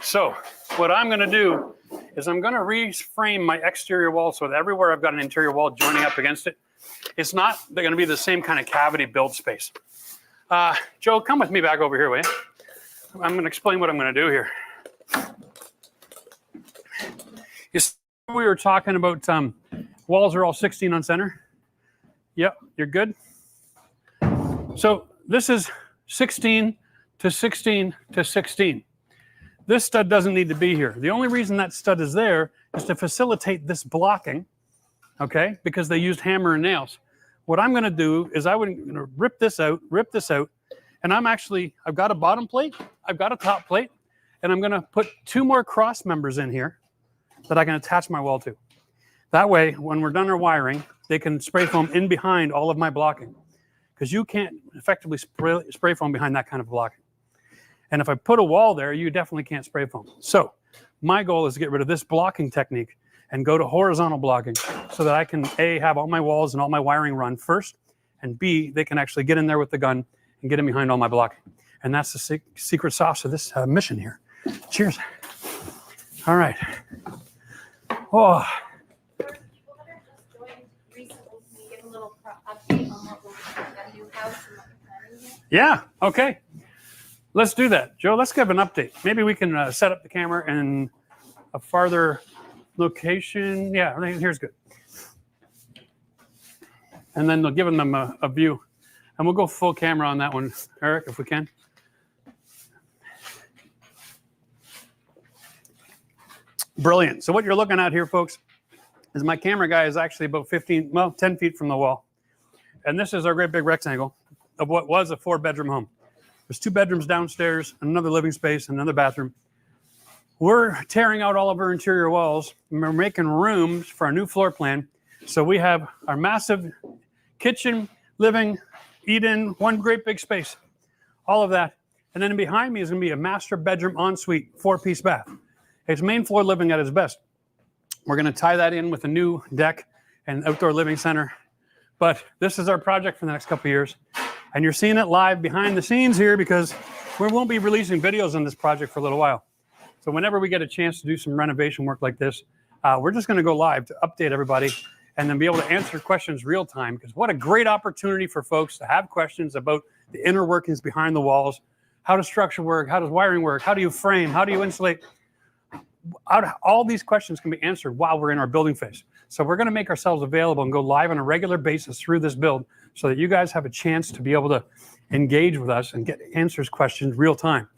So what I'm going to do is I'm going to reframe my exterior wall so that everywhere I've got an interior wall joining up against it, it's not going to be the same kind of cavity build space. Joe, come with me back over here, will you? I'm going to explain what I'm going to do here. You see, we were talking about walls are all 16 on center. Yep, you're good. So this is 16 to 16 to 16. This stud doesn't need to be here. The only reason that stud is there is to facilitate this blocking, okay, because they used hammer and nails. What I'm going to do is I'm going to rip this out, and I've got a bottom plate, I've got a top plate, and I'm going to put 2 more cross members in here that I can attach my wall to. That way, when we're done our wiring, they can spray foam in behind all of my blocking, because you can't effectively spray foam behind that kind of blocking. And if I put a wall there, you definitely can't spray foam. So my goal is to get rid of this blocking technique and go to horizontal blocking so that I can, A, have all my walls and all my wiring run first, and B, they can actually get in there with the gun and get in behind all my blocking. And that's the secret sauce of this mission here. Cheers. All right. Oh. For people that are just joined recently, can you give a little update on what we're doing at a new house and what we're planning here? Yeah, okay. Let's do that. Joe, let's give an update. Maybe we can set up the camera in a farther location. Yeah, I think here's good. And then they'll give them a view. And we'll go full camera on that one, Eric, if we can. Brilliant. So what you're looking at here, folks, is my camera guy is actually about 10 feet from the wall. And this is our great big rectangle of what was a 4-bedroom home. There's 2 bedrooms downstairs, another living space, another bathroom. We're tearing out all of our interior walls, and we're making rooms for our new floor plan. So we have our massive kitchen, living, eat-in, one great big space, all of that. And then behind me is going to be a master bedroom ensuite, 4-piece bath. It's main floor living at its best. We're going to tie that in with a new deck and outdoor living center. But this is our project for the next couple of years. And you're seeing it live behind the scenes here because we won't be releasing videos on this project for a little while. So whenever we get a chance to do some renovation work like this, we're just going to go live to update everybody and then be able to answer questions real time. Because what a great opportunity for folks to have questions about the inner workings behind the walls. How does structure work? How does wiring work? How do you frame? How do you insulate? All these questions can be answered while we're in our building phase. So we're going to make ourselves available and go live on a regular basis through this build so that you guys have a chance to be able to engage with us and get answers questions real time.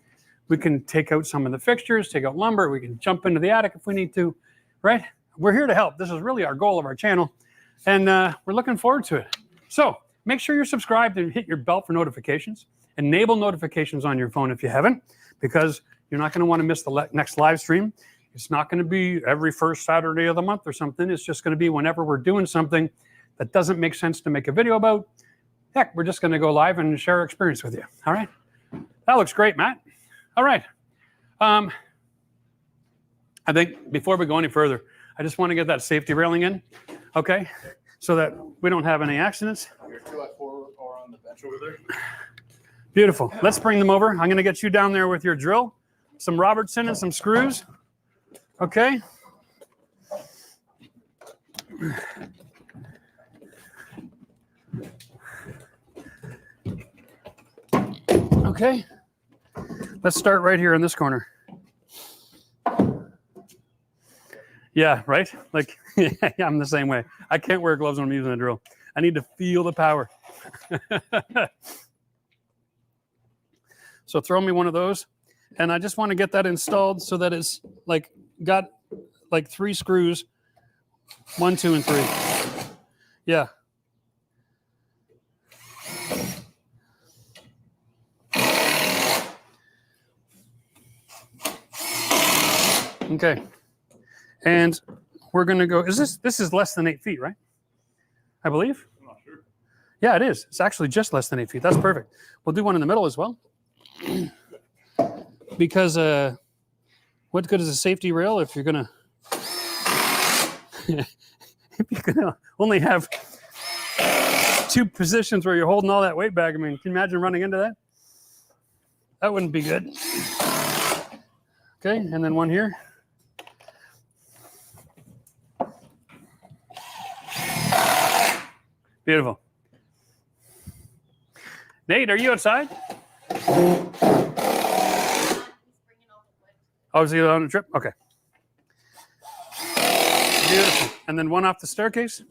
We can take out some of the fixtures, take out lumber. We can jump into the attic if we need to, right? We're here to help. This is really our goal of our channel, and we're looking forward to it. So make sure you're subscribed and hit your bell for notifications. Enable notifications on your phone if you haven't, because you're not going to want to miss the next live stream. It's not going to be every first Saturday of the month or something. It's just going to be whenever we're doing something that doesn't make sense to make a video about. Heck, we're just going to go live and share our experience with you. All right? That looks great, Matt. All right. I think before we go any further, I just want to get that safety railing in, okay, so that we don't have any accidents. Your 2x4 are on the bench over there. Beautiful. Let's bring them over. I'm going to get you down there with your drill, some Robertson and some screws. Okay. Okay. Let's start right here in this corner. Yeah, right? Like, yeah, I'm the same way. I can't wear gloves when I'm using a drill. I need to feel the power. So throw me one of those. And I just want to get that installed so that it's like got like 3 screws, 1, 2, and 3. Yeah. Okay. And we're going to go, this is less than 8 feet, right? I believe. I'm not sure. Yeah, it is. It's actually just less than 8 feet. That's perfect. We'll do one in the middle as well. Because what good is a safety rail if you're gonna only have 2 positions where you're holding all that weight back? I mean, can you imagine running into that? That wouldn't be good. Okay, and then one here. Beautiful. Nate, are you outside? Oh, is he on a trip? Okay. Beautiful. And then one off the staircase.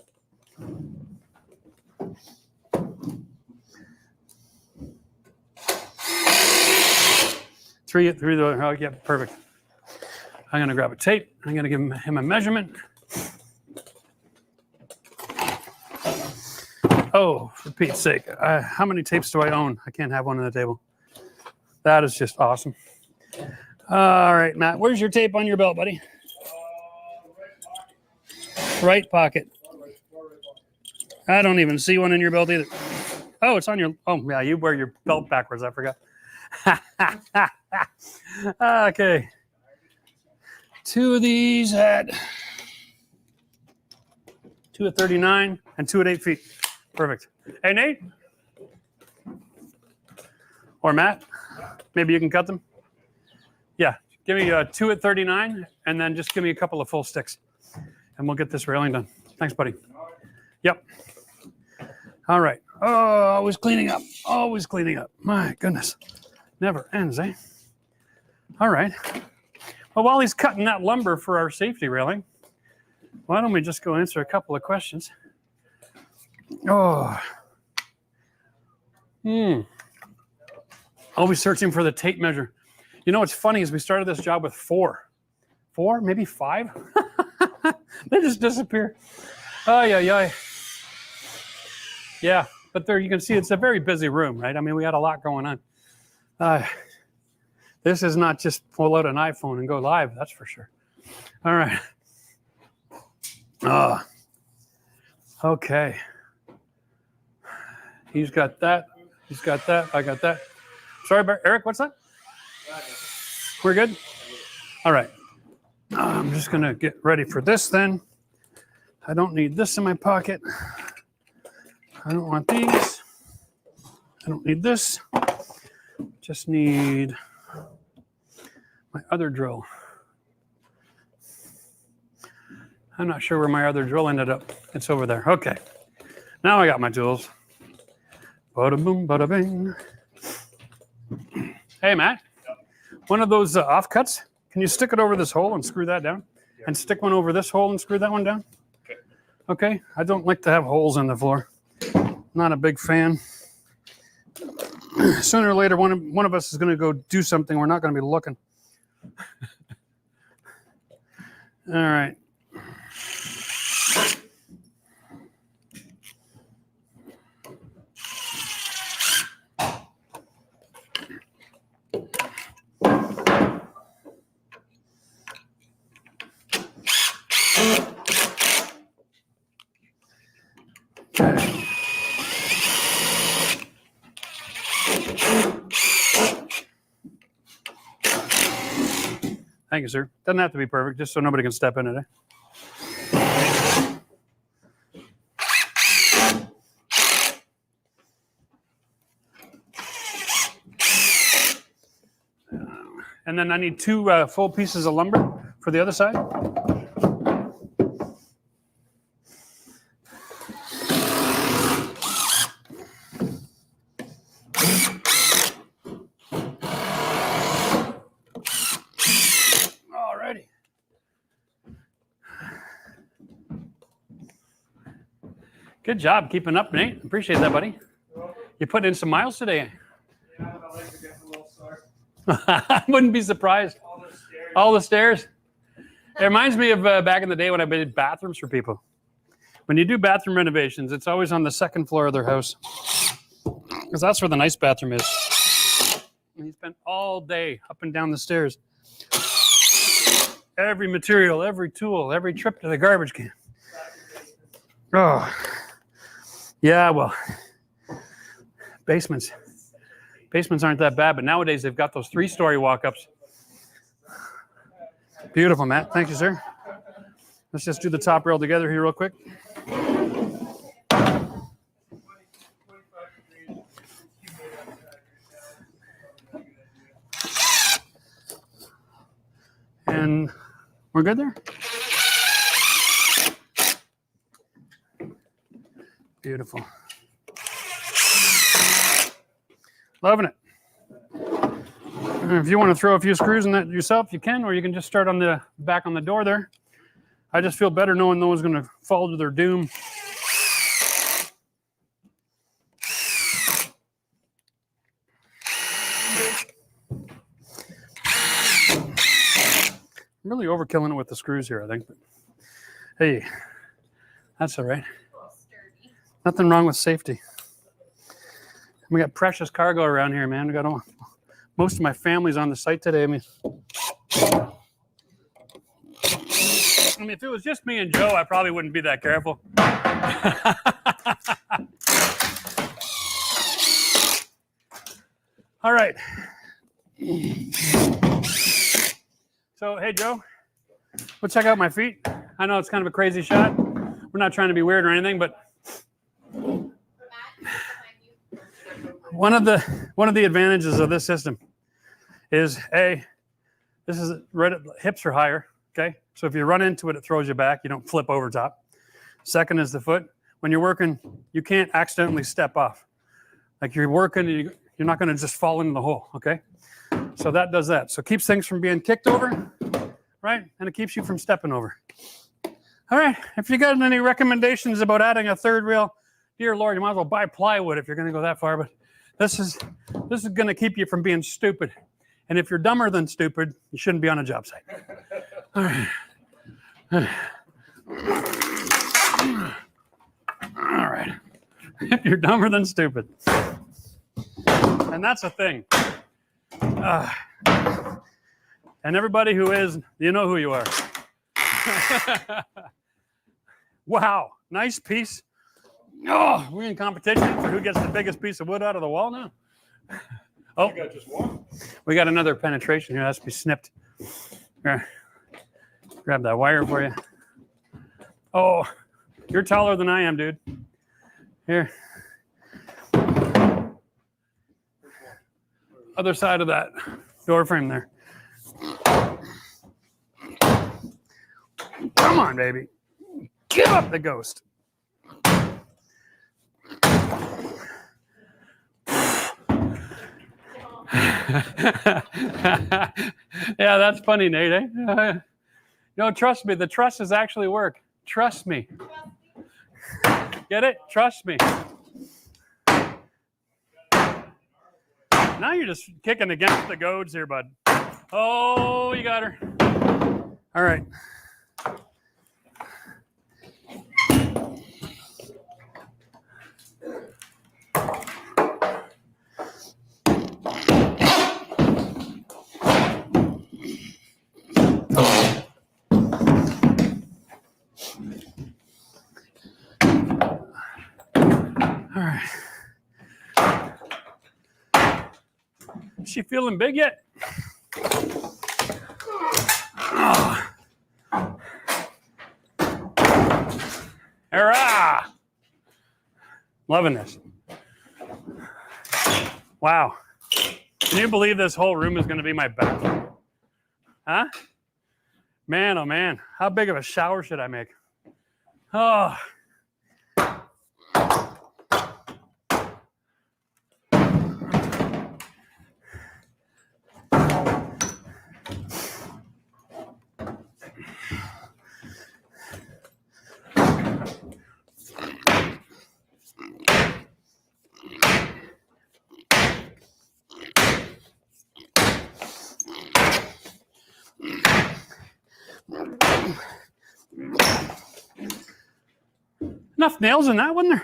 Three through the, oh, yeah, perfect. I'm going to grab a tape. I'm going to give him a measurement. Oh, for Pete's sake. How many tapes do I own? I can't have one on the table. That is just awesome. All right, Matt, where's your tape on your belt, buddy? Right pocket. I don't even see one in your belt either. Oh, it's on your, oh, yeah, you wear your belt backwards. I forgot. Okay. 2 of these at 2 at 39 and 2 at 8 feet. Perfect. Hey, Nate? Or Matt? Maybe you can cut them? Yeah, give me 2 at 39, and then just give me a couple of full sticks, and we'll get this railing done. Thanks, buddy. Yep. All right. Oh, always cleaning up. Always cleaning up. My goodness. Never ends, eh? All right. Well, while he's cutting that lumber for our safety railing, why don't we just go answer a couple of questions? Oh. Always searching for the tape measure. You know what's funny is we started this job with four, maybe 5. They just disappear. Ay. Yeah, but there you can see it's a very busy room, right? I mean, we got a lot going on. This is not just pull out an iPhone and go live, that's for sure. All right. Okay. He's got that. He's got that. I got that. Sorry, Eric, what's that? We're good? All right. I'm just going to get ready for this then. I don't need this in my pocket. I don't want these. I don't need this. Just need my other drill. I'm not sure where my other drill ended up. It's over there. Okay. Now I got my tools. Bada boom, bada bing. Hey, Matt. One of those offcuts, can you stick it over this hole and screw that down? Yeah. And stick one over this hole and screw that one down? Okay. Okay. I don't like to have holes in the floor. Not a big fan. Sooner or later, one of us is going to go do something. We're not going to be looking. All right. Thank you, sir. Doesn't have to be perfect, just so nobody can step in it. And then I need 2 full pieces of lumber for the other side. Alrighty. Good job keeping up, Nate. Appreciate that, buddy. You put in some miles today. Yeah, my legs are getting a little sore. I wouldn't be surprised. All the stairs. It reminds me of back in the day when I did bathrooms for people. When you do bathroom renovations, it's always on the second floor of their house, because that's where the nice bathroom is. And you spend all day up and down the stairs. Every material, every tool, every trip to the garbage can. Oh, yeah, well, basements aren't that bad, but nowadays they've got those 3-story walk-ups. Beautiful, Matt. Thank you, sir. Let's just do the top rail together here real quick. And we're good there? Beautiful. Loving it. If you want to throw a few screws in that yourself, you can, or you can just start on the back on the door there. I just feel better knowing no one's going to fall to their doom. I'm really overkilling it with the screws here, I think. But hey, that's all right. Nothing wrong with safety. We got precious cargo around here, man. We got most of my family's on the site today. I mean, if it was just me and Joe, I probably wouldn't be that careful. All right. So, hey, Joe, we'll check out my feet. I know it's kind of a crazy shot. We're not trying to be weird or anything, but one of the advantages of this system is this is right at hips are higher. Okay, so if you run into it, it throws you back. You don't flip over top. Second is the foot. When you're working, you can't accidentally step off. Like you're working, and you're not going to just fall into the hole. Okay, So that does that. So it keeps things from being kicked over, right? And it keeps you from stepping over. All right. If you got any recommendations about adding a third rail, dear Lord, you might as well buy plywood if you're going to go that far. But this is going to keep you from being stupid. And if you're dumber than stupid, you shouldn't be on a job site. All right. All right. If you're dumber than stupid. And that's a thing. And everybody who is, you know who you are. Wow. Nice piece. Oh, we're in competition for who gets the biggest piece of wood out of the wall now. Oh, I got just one. we got another penetration here. That has to be snipped. Here. Grab that wire for you. Oh, you're taller than I am, dude. Here. Other side of that door frame there. Come on, baby. Give up the ghost. Yeah, that's funny, Nate. Eh? No, trust me. The trusses actually work. Trust me. Get it? Trust me. Now you're just kicking against the goads here, bud. Oh, you got her. All right. All right. Is she feeling big yet? Oh. Hurrah! Loving this. Wow. Can you believe this whole room is going to be my bathroom? Huh? Man, oh man. How big of a shower should I make? Oh. Enough nails in that, wasn't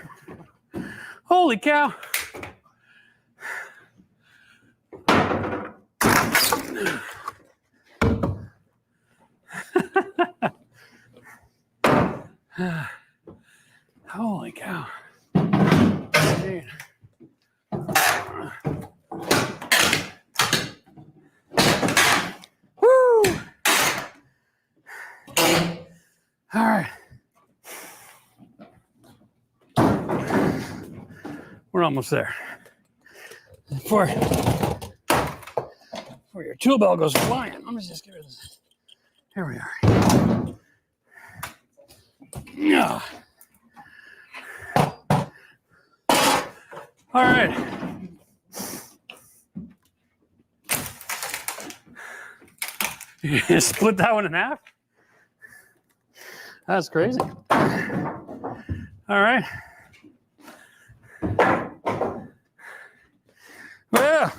there? Holy cow. Holy cow. Dude. Woo! All right. We're almost there. Before your tool belt goes flying, let me just get rid of this. Here we are. Yeah. All right. You split that one in half? That's crazy. All right. Well.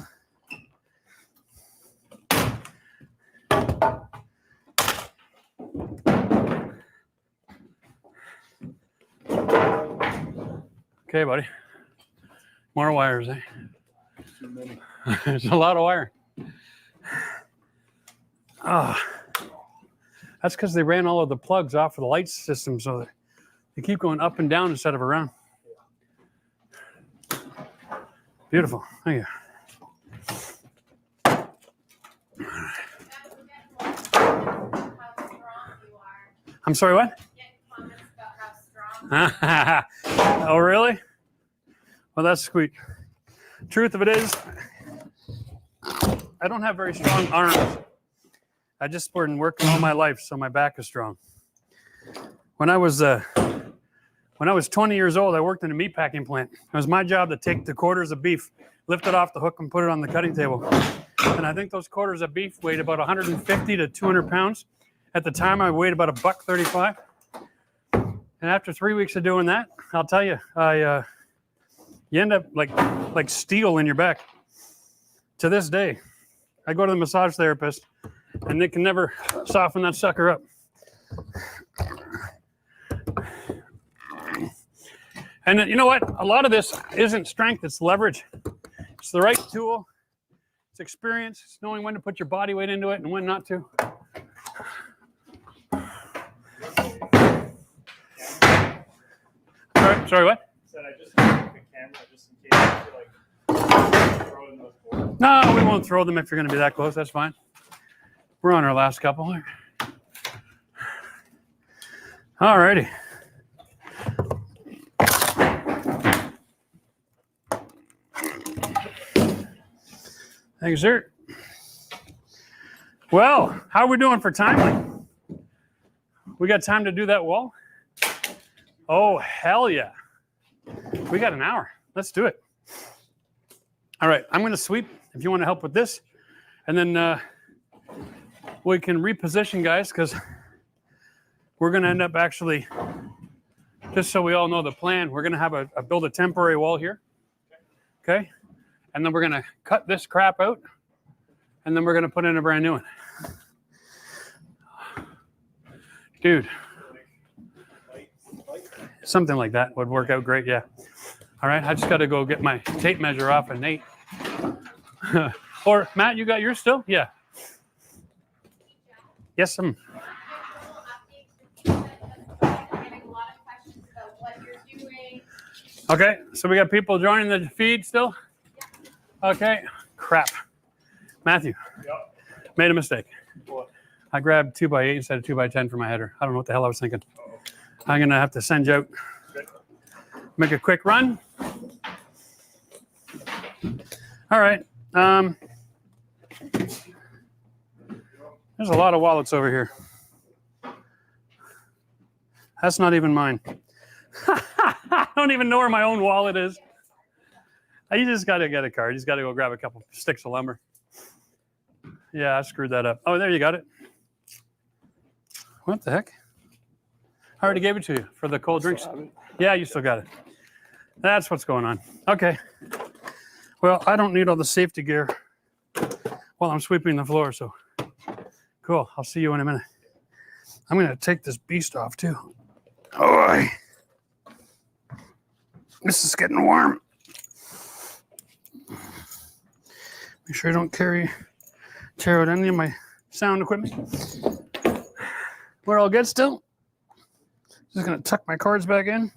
Okay, buddy. More wires, eh? Too many. There's a lot of wire. Oh, that's because they ran all of the plugs off of the light system, so that they keep going up and down instead of around. Beautiful. Thank you. How strong you are. I'm sorry, what? Getting comments about how strong. Oh, really? Well, that's sweet. Truth of it is, I don't have very strong arms. I just been working all my life, so my back is strong. When I was 20 years old, I worked in a meatpacking plant. It was my job to take the quarters of beef, lift it off the hook, and put it on the cutting table. And I think those quarters of beef weighed about 150 to 200 pounds. At the time, I weighed about $1.35. And after 3 weeks of doing that, I'll tell you, you end up like steel in your back. To this day, I go to the massage therapist, and they can never soften that sucker up. And you know what? A lot of this isn't strength, it's leverage. It's the right tool. It's experience. It's knowing when to put your body weight into it and when not to. Sorry, what? Said I just took the camera just in case I feel like throwing those boards. No, we won't throw them if you're going to be that close. That's fine. We're on our last couple here. All righty. Thank you, sir. Well, how are we doing for time? We got time to do that wall? Oh, hell yeah. We got an hour. Let's do it. All right, I'm going to sweep if you want to help with this. And then we can reposition, guys, because we're going to end up actually, just so we all know the plan, we're going to have build a temporary wall here. Okay? And then we're going to cut this crap out. And then we're going to put in a brand new one. Dude. Something like that would work out great, yeah. All right, I just got to go get my tape measure off of Nate. Or, Matt, you got yours still? Yeah. Yes, Getting a lot of questions about what you're doing. Okay, so we got people joining the feed still? Okay, crap. Matthew, Yep. made a mistake. What? I grabbed 2x8 instead of 2x10 for my header. I don't know what the hell I was thinking. I'm going to have to send you out. Make a quick run. All right. There's a lot of wallets over here. That's not even mine. I don't even know where my own wallet is. You just got to get a card. You just got to go grab a couple sticks of lumber. Yeah, I screwed that up. Oh, there you got it. What the heck? I already gave it to you for the cold drinks. Yeah, you still got it. That's what's going on. Okay. Well, I don't need all the safety gear while I'm sweeping the floor, so cool. I'll see you in a minute. I'm going to take this beast off too. Oh, this is getting warm. Make sure I don't tear out any of my sound equipment. We're all good still. Just going to tuck my cards back in.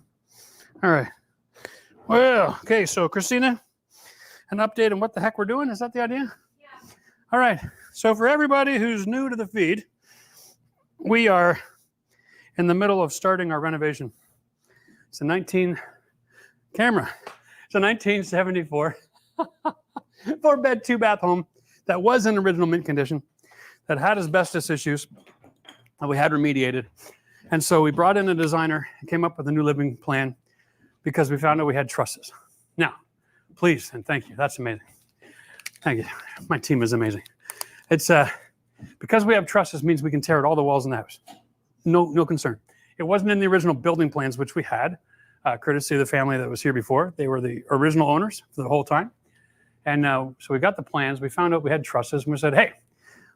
All right. Well, okay, so Christina, an update on what the heck we're doing. Is that the idea? Yeah. All right. So for everybody who's new to the feed, we are in the middle of starting our renovation. It's a 1974 4-bed, 2-bath home that was in original mint condition, that had asbestos issues that we had remediated. And so we brought in a designer and came up with a new living plan because we found out we had trusses. Now, please, and thank you. That's amazing. Thank you. My team is amazing. It's because we have trusses means we can tear out all the walls in the house. No concern. It wasn't in the original building plans, which we had, courtesy of the family that was here before. They were the original owners for the whole time. And so we got the plans. We found out we had trusses, and we said, hey,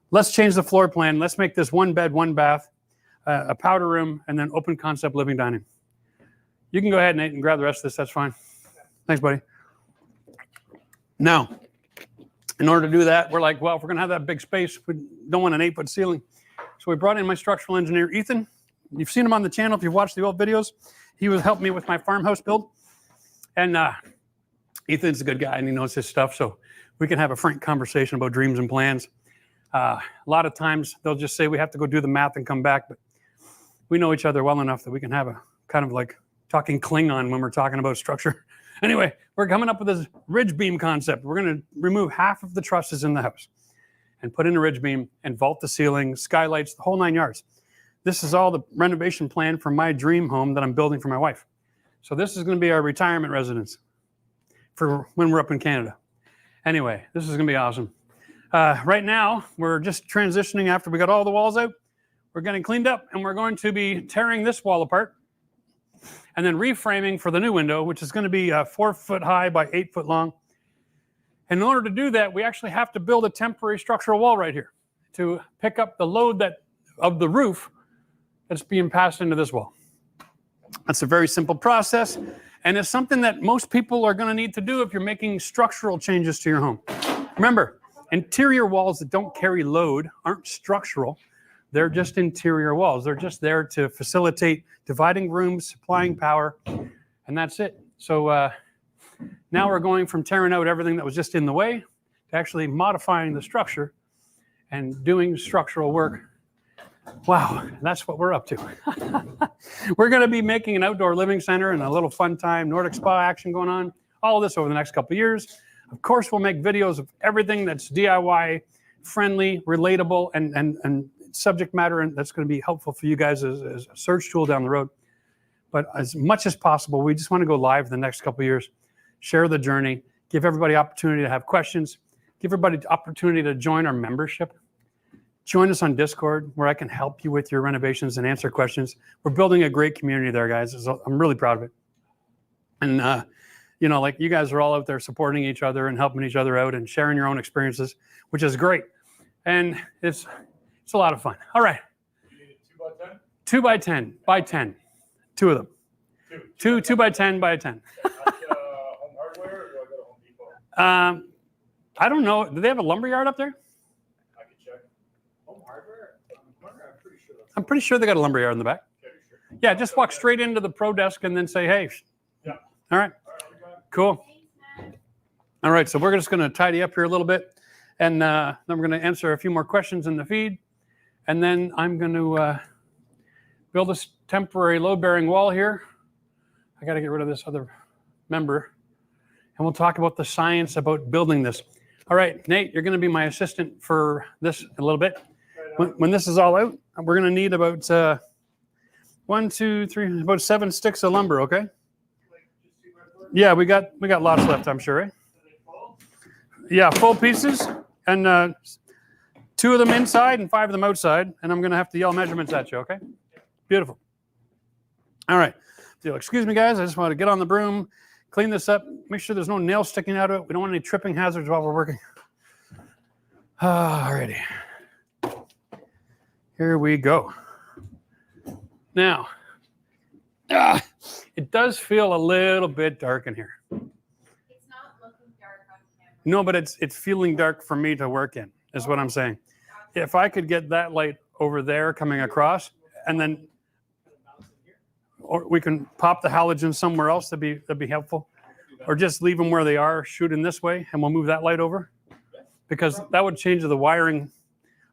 let's change the floor plan. Let's make this 1 bed, 1 bath, a powder room, and then open concept living dining. You can go ahead, Nate, and grab the rest of this. That's fine. Thanks, buddy. Now, in order to do that, we're like, well, if we're going to have that big space, we don't want an 8-foot ceiling. So we brought in my structural engineer, Ethan. You've seen him on the channel if you've watched the old videos. He was helping me with my farmhouse build. And Ethan's a good guy, and he knows his stuff, so we can have a frank conversation about dreams and plans. A lot of times, they'll just say we have to go do the math and come back, but we know each other well enough that we can have a kind of like talking Klingon when we're talking about structure. Anyway, we're coming up with this ridge beam concept. We're going to remove half of the trusses in the house and put in a ridge beam and vault the ceiling, skylights, the whole 9 yards. This is all the renovation plan for my dream home that I'm building for my wife. So this is going to be our retirement residence for when we're up in Canada. Anyway, this is going to be awesome. Right now, we're just transitioning after we got all the walls out. We're getting cleaned up, and we're going to be tearing this wall apart and then reframing for the new window, which is going to be 4 foot high by 8 foot long. And in order to do that, we actually have to build a temporary structural wall right here to pick up the load of the roof that's being passed into this wall. That's a very simple process, and it's something that most people are going to need to do if you're making structural changes to your home. Remember, interior walls that don't carry load aren't structural. They're just interior walls. They're just there to facilitate dividing rooms, supplying power, and that's it. So now we're going from tearing out everything that was just in the way to actually modifying the structure and doing structural work. Wow, that's what we're up to. We're going to be making an outdoor living center and a little fun time, Nordic spa action going on, all this over the next couple of years. Of course, we'll make videos of everything that's DIY friendly, relatable, and subject matter, and that's going to be helpful for you guys as a search tool down the road. But as much as possible, we just want to go live the next couple of years, share the journey, give everybody opportunity to have questions, give everybody the opportunity to join our membership. Join us on Discord, where I can help you with your renovations and answer questions. We're building a great community there, guys. So I'm really proud of it. And, you know, like you guys are all out there supporting each other and helping each other out and sharing your own experiences, which is great. And it's a lot of fun. All right. You need it 2 by 10? 2 by 10 by 10. 2 of them. Two by 10 by 10. That's Home Hardware, or do I go to Home Depot? I don't know. Do they have a lumberyard up there? I can check. Home Hardware? I'm pretty sure that's. I'm pretty sure they got a lumberyard in the back. Okay, sure. Yeah, just walk straight into the pro desk and then say, hey. Yeah. All right. we got it. Cool. All right, so we're just going to tidy up here a little bit, and then we're going to answer a few more questions in the feed, and then I'm going to build this temporary load-bearing wall here. I got to get rid of this other member, and we'll talk about the science about building this. All right, Nate, you're going to be my assistant for this a little bit. When this is all out, we're going to need about about 7 sticks of lumber, okay? Yeah, we got lots left, I'm sure, right? Yeah, full pieces, and 2 of them inside and 5 of them outside, and I'm going to have to yell measurements at you, okay? Beautiful. All right. So, excuse me, guys. I just want to get on the broom, clean this up, make sure there's no nails sticking out of it. We don't want any tripping hazards while we're working. All righty. Here we go. Now, it does feel a little bit dark in here. It's not looking dark on camera. No, but it's feeling dark for me to work in, is what I'm saying. If I could get that light over there coming across, and then, or we can pop the halogen somewhere else, that'd be helpful. Or just leave them where they are, shoot in this way, and we'll move that light over. Because that would change the wiring,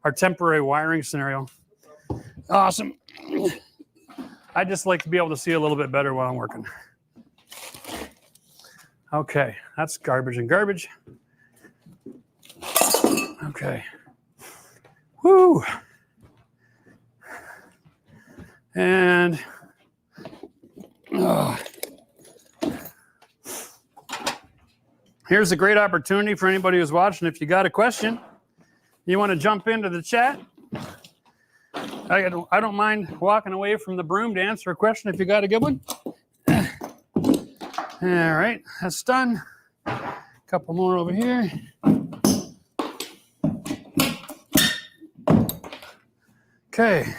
our temporary wiring scenario. Awesome. I just like to be able to see a little bit better while I'm working. Okay, that's garbage and garbage. Okay. Woo. And here's a great opportunity for anybody who's watching. If you got a question, you want to jump into the chat. I don't mind walking away from the broom to answer a question if you got a good one. All right, that's done. A couple more over here. Okay.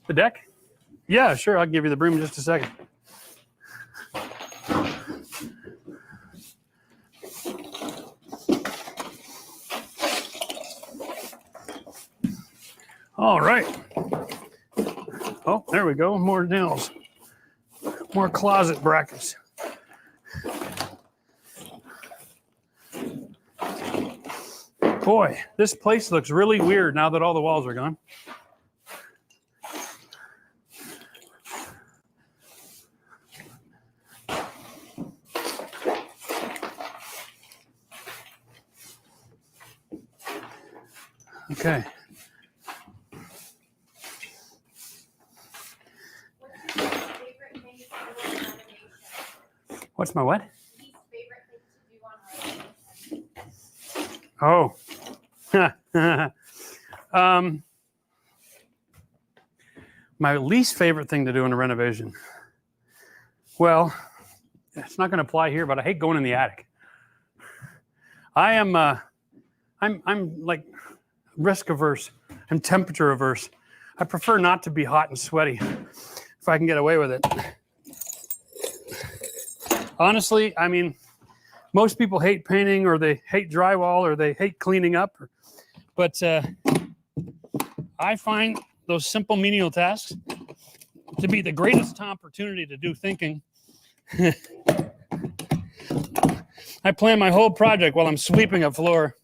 The deck? Yeah, sure. I'll give you the broom in just a second. All right. Oh, there we go. More nails. More closet brackets. Boy, this place looks really weird now that all the walls are gone. Okay. What's your favorite thing to What's my what? Least favorite thing to do on renovation? Oh. My least favorite thing to do in a renovation. Well, it's not going to apply here, but I hate going in the attic. I'm like risk averse. I'm temperature averse. I prefer not to be hot and sweaty if I can get away with it. Honestly, I mean, most people hate painting or they hate drywall or they hate cleaning up. But I find those simple menial tasks to be the greatest opportunity to do thinking. I plan my whole project while I'm sweeping a floor.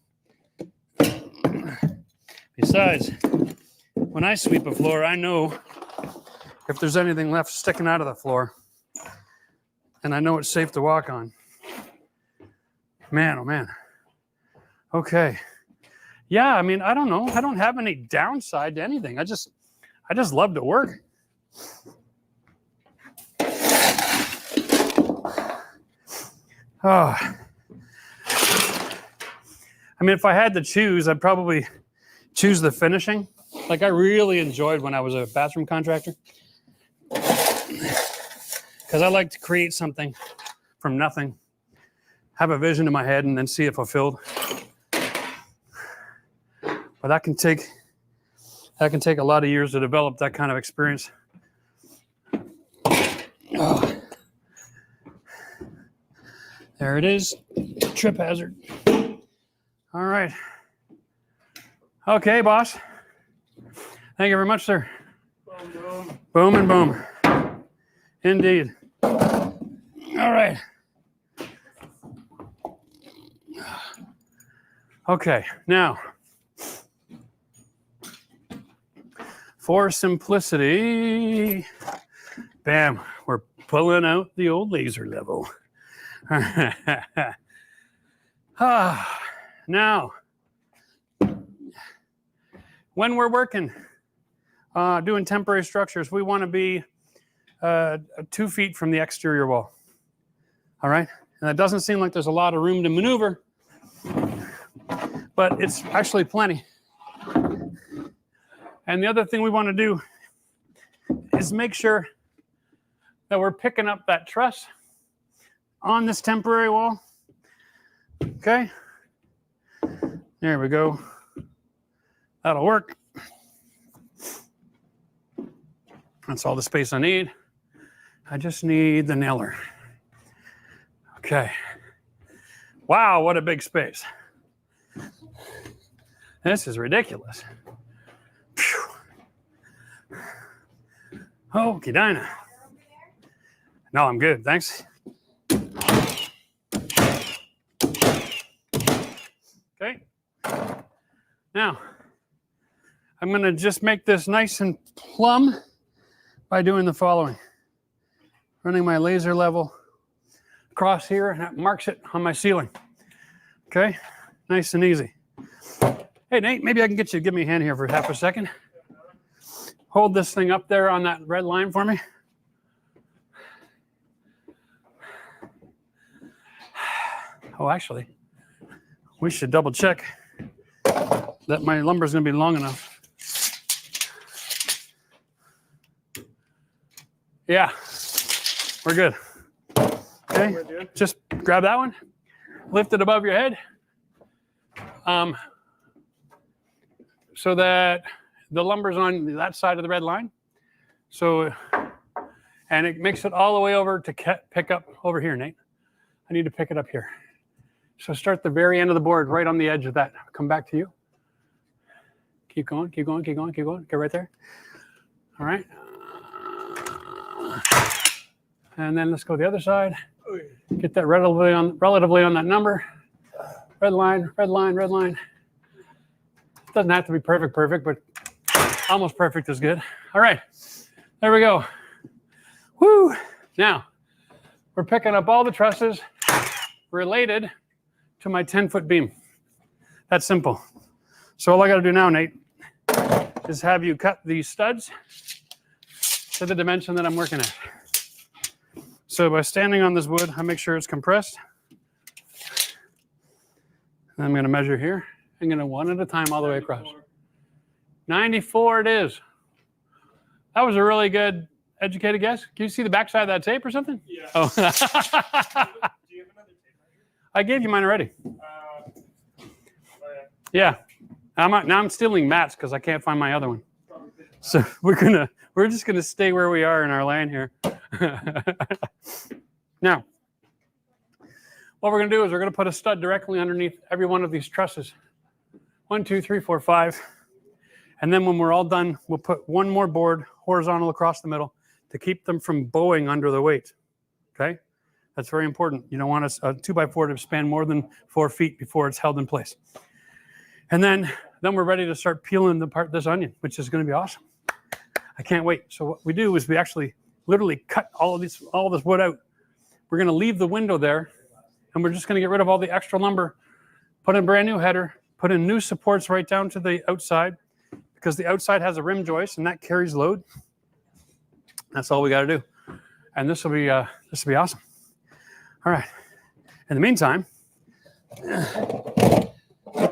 Besides, when I sweep a floor, I know if there's anything left sticking out of the floor. And I know it's safe to walk on. Man, oh man. Okay. Yeah, I mean, I don't know. I don't have any downside to anything. I just love to work. Oh. I mean, if I had to choose, I'd probably choose the finishing. Like I really enjoyed when I was a bathroom contractor. Because I like to create something from nothing, have a vision in my head, and then see it fulfilled. But that can take a lot of years to develop that kind of experience. Oh. There it is, trip hazard. All right. Okay, boss. Thank you very much, sir. Boom, boom. Boom and boom. Indeed. All right. Okay, now, for simplicity, bam, we're pulling out the old laser level. Now, when we're working, doing temporary structures, we want to be 2 feet from the exterior wall. All right? And it doesn't seem like there's a lot of room to maneuver, but it's actually plenty. And the other thing we want to do is make sure that we're picking up that truss on this temporary wall. Okay? There we go. That'll work. That's all the space I need. I just need the nailer. Okay. Wow, what a big space. This is ridiculous. Okie Dinah. No, I'm good. Thanks. Okay. Now, I'm going to just make this nice and plumb by doing the following. Running my laser level across here, and that marks it on my ceiling. Okay? Nice and easy. Hey, Nate, maybe I can get you to give me a hand here for half a second. Hold this thing up there on that red line for me. Oh, actually, we should double check that my lumber is going to be long enough. Yeah, we're good. Okay, just grab that one, lift it above your head, so that the lumber's on that side of the red line. So, and it makes it all the way over to pick up over here, Nate. I need to pick it up here. So start the very end of the board, right on the edge of that. Come back to you. Keep going, keep going, keep going, keep going. Get right there. All right. And then let's go the other side. Get that relatively on that number. Red line, red line, red line. It doesn't have to be perfect, but almost perfect is good. All right, there we go. Woo! Now, we're picking up all the trusses related to my 10-foot beam. That's simple. So all I got to do now, Nate, is have you cut these studs to the dimension that I'm working at. So by standing on this wood, I make sure it's compressed. And I'm going to measure here. I'm going to one at a time all the way across. 94 it is. That was a really good educated guess. Can you see the backside of that tape or something? Yeah. Oh. Do you have another tape measure? I gave you mine already. Oh, yeah. Yeah. Now I'm stealing Matt's because I can't find my other one. So we're just gonna stay where we are in our lane here. Now, what we're gonna do is we're gonna put a stud directly underneath every one of these trusses. 1, 2, 3, 4, 5. And then when we're all done, we'll put one more board horizontal across the middle to keep them from bowing under the weight. Okay? That's very important. You don't want a 2x4 to span more than 4 feet before it's held in place. And then we're ready to start peeling apart this onion, which is going to be awesome. I can't wait. So what we do is we actually literally cut all this wood out. We're going to leave the window there, and we're just going to get rid of all the extra lumber, put in a brand new header, put in new supports right down to the outside, because the outside has a rim joist and that carries load. That's all we got to do. And this will be awesome. All right. In the meantime,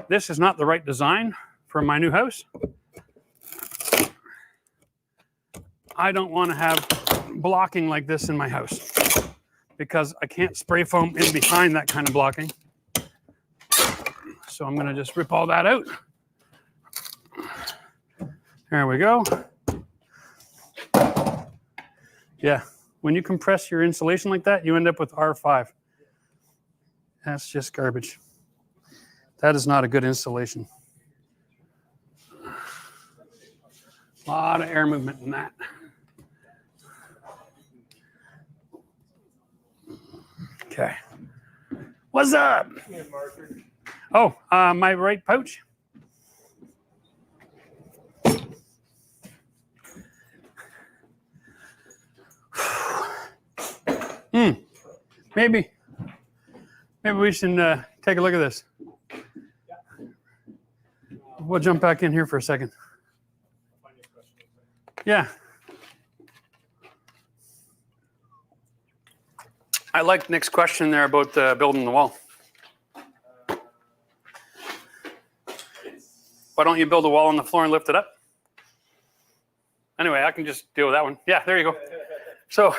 this is not the right design for my new house. I don't want to have blocking like this in my house because I can't spray foam in behind that kind of blocking. So I'm going to just rip all that out. There we go. Yeah, when you compress your insulation like that, you end up with R5. That's just garbage. That is not a good insulation. A lot of air movement in that. Okay. What's up? Oh, my right pouch. Maybe we should take a look at this. We'll jump back in here for a second. Yeah. I like Nick's question there about building the wall. Why don't you build a wall on the floor and lift it up? Anyway, I can just deal with that one. Yeah, there you go. So,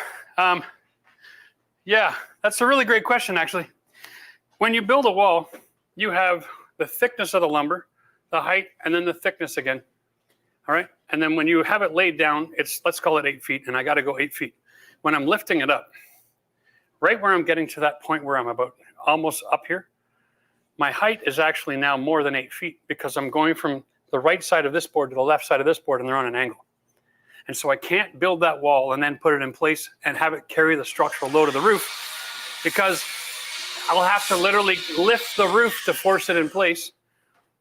yeah, that's a really great question, actually. When you build a wall, you have the thickness of the lumber, the height, and then the thickness again. All right? And then when you have it laid down, let's call it 8 feet, and I got to go 8 feet. When I'm lifting it up, right where I'm getting to that point where I'm about almost up here, my height is actually now more than 8 feet because I'm going from the right side of this board to the left side of this board, and they're on an angle. And so I can't build that wall and then put it in place and have it carry the structural load of the roof because I'll have to literally lift the roof to force it in place.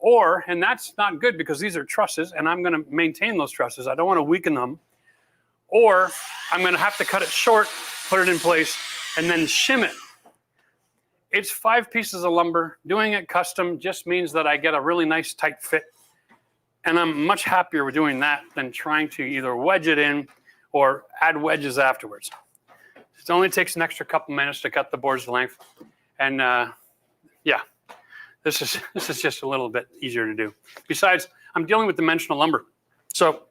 And that's not good because these are trusses and I'm going to maintain those trusses. I don't want to weaken them. Or I'm going to have to cut it short, put it in place, and then shim it. It's 5 pieces of lumber. Doing it custom just means that I get a really nice tight fit. And I'm much happier with doing that than trying to either wedge it in or add wedges afterwards. It only takes an extra couple minutes to cut the board's length. And yeah, this is just a little bit easier to do. Besides, I'm dealing with dimensional lumber. So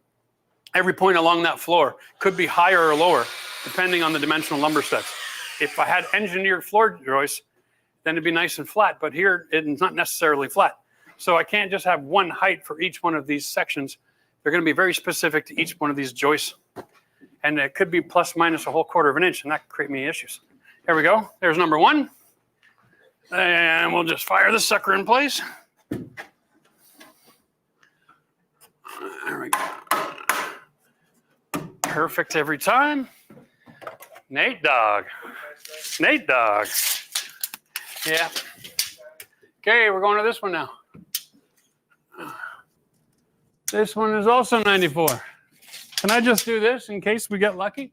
every point along that floor could be higher or lower, depending on the dimensional lumber sets. If I had engineered floor joists, then it'd be nice and flat. But here, it's not necessarily flat. So I can't just have one height for each one of these sections. They're going to be very specific to each one of these joists. And it could be plus minus a whole quarter of an inch, and that could create me issues. There we go. There's number 1. And we'll just fire this sucker in place. There we go. Perfect every time. Nate Dog. Nate Dog. Yeah. Okay, we're going to this one now. This one is also 94. Can I just do this in case we get lucky?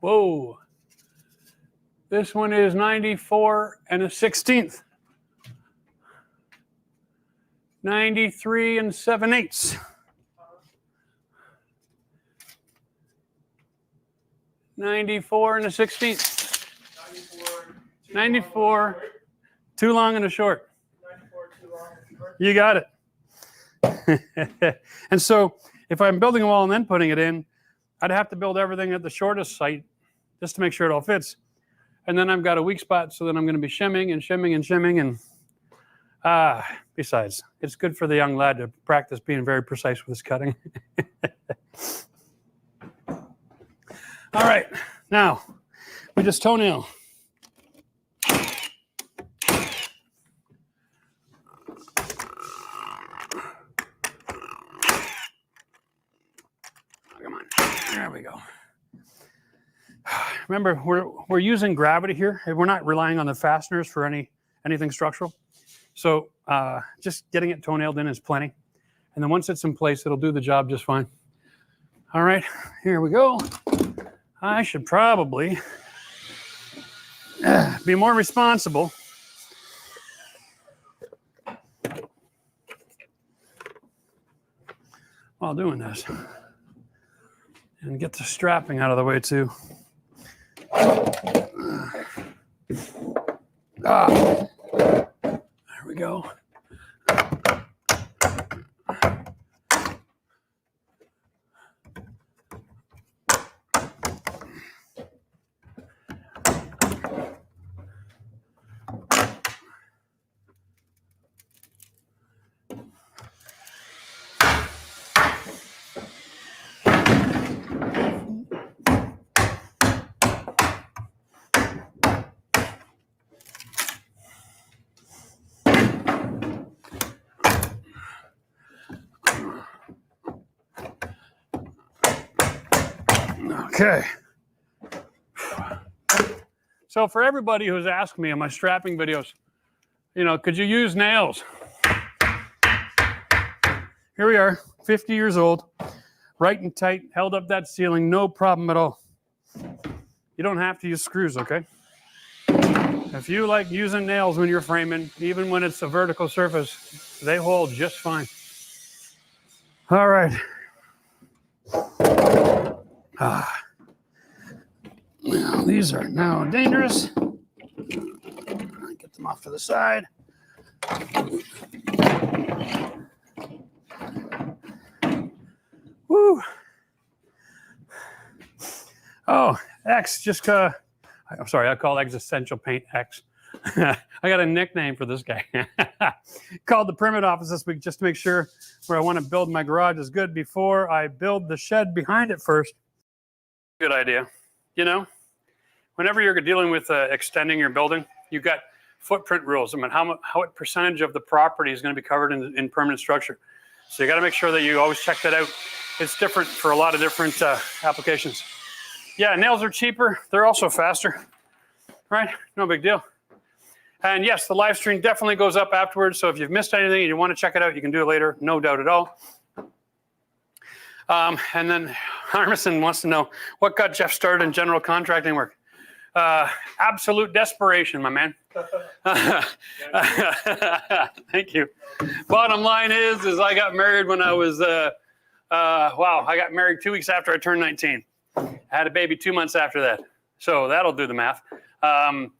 Whoa. This one is 94 1/16. 93 7/8. 94 and a 16. 94. 94. Too long and a short. 94 too long and short. You got it. And so if I'm building a wall and then putting it in, I'd have to build everything at the shortest site just to make sure it all fits. And then I've got a weak spot, so then I'm going to be shimming and shimming and shimming. And besides, it's good for the young lad to practice being very precise with his cutting. All right, now we just toenail. Come on, there we go. Remember, we're using gravity here. We're not relying on the fasteners for anything structural. So just getting it toenailed in is plenty. And then once it's in place, it'll do the job just fine. All right, here we go. I should probably be more responsible. While doing this. And get the strapping out of the way too. There we go. Okay. So for everybody who's asked me in my strapping videos, could you use nails? Here we are, 50 years old, right and tight, held up that ceiling, no problem at all. You don't have to use screws, okay? If you like using nails when you're framing, even when it's a vertical surface, they hold just fine. All right. Now, these are now dangerous. Get them off to the side. Woo. Oh, X, I'm sorry, I call existential paint X. I got a nickname for this guy. Called the permit office this week just to make sure where I want to build my garage is good before I build the shed behind it first. Good idea. Whenever you're dealing with extending your building, you've got footprint rules. I mean, what percentage of the property is going to be covered in permanent structure. So you got to make sure that you always check that out. It's different for a lot of different applications. Yeah, nails are cheaper. They're also faster, right? No big deal. And yes, the live stream definitely goes up afterwards. So if you've missed anything and you want to check it out, you can do it later. No doubt at all. And then Harmison wants to know what got Jeff started in general contracting work. Absolute desperation, my man. Thank you. Bottom line is I got married when I was, I got married 2 weeks after I turned 19. I had a baby 2 months after that. So that'll do the math. I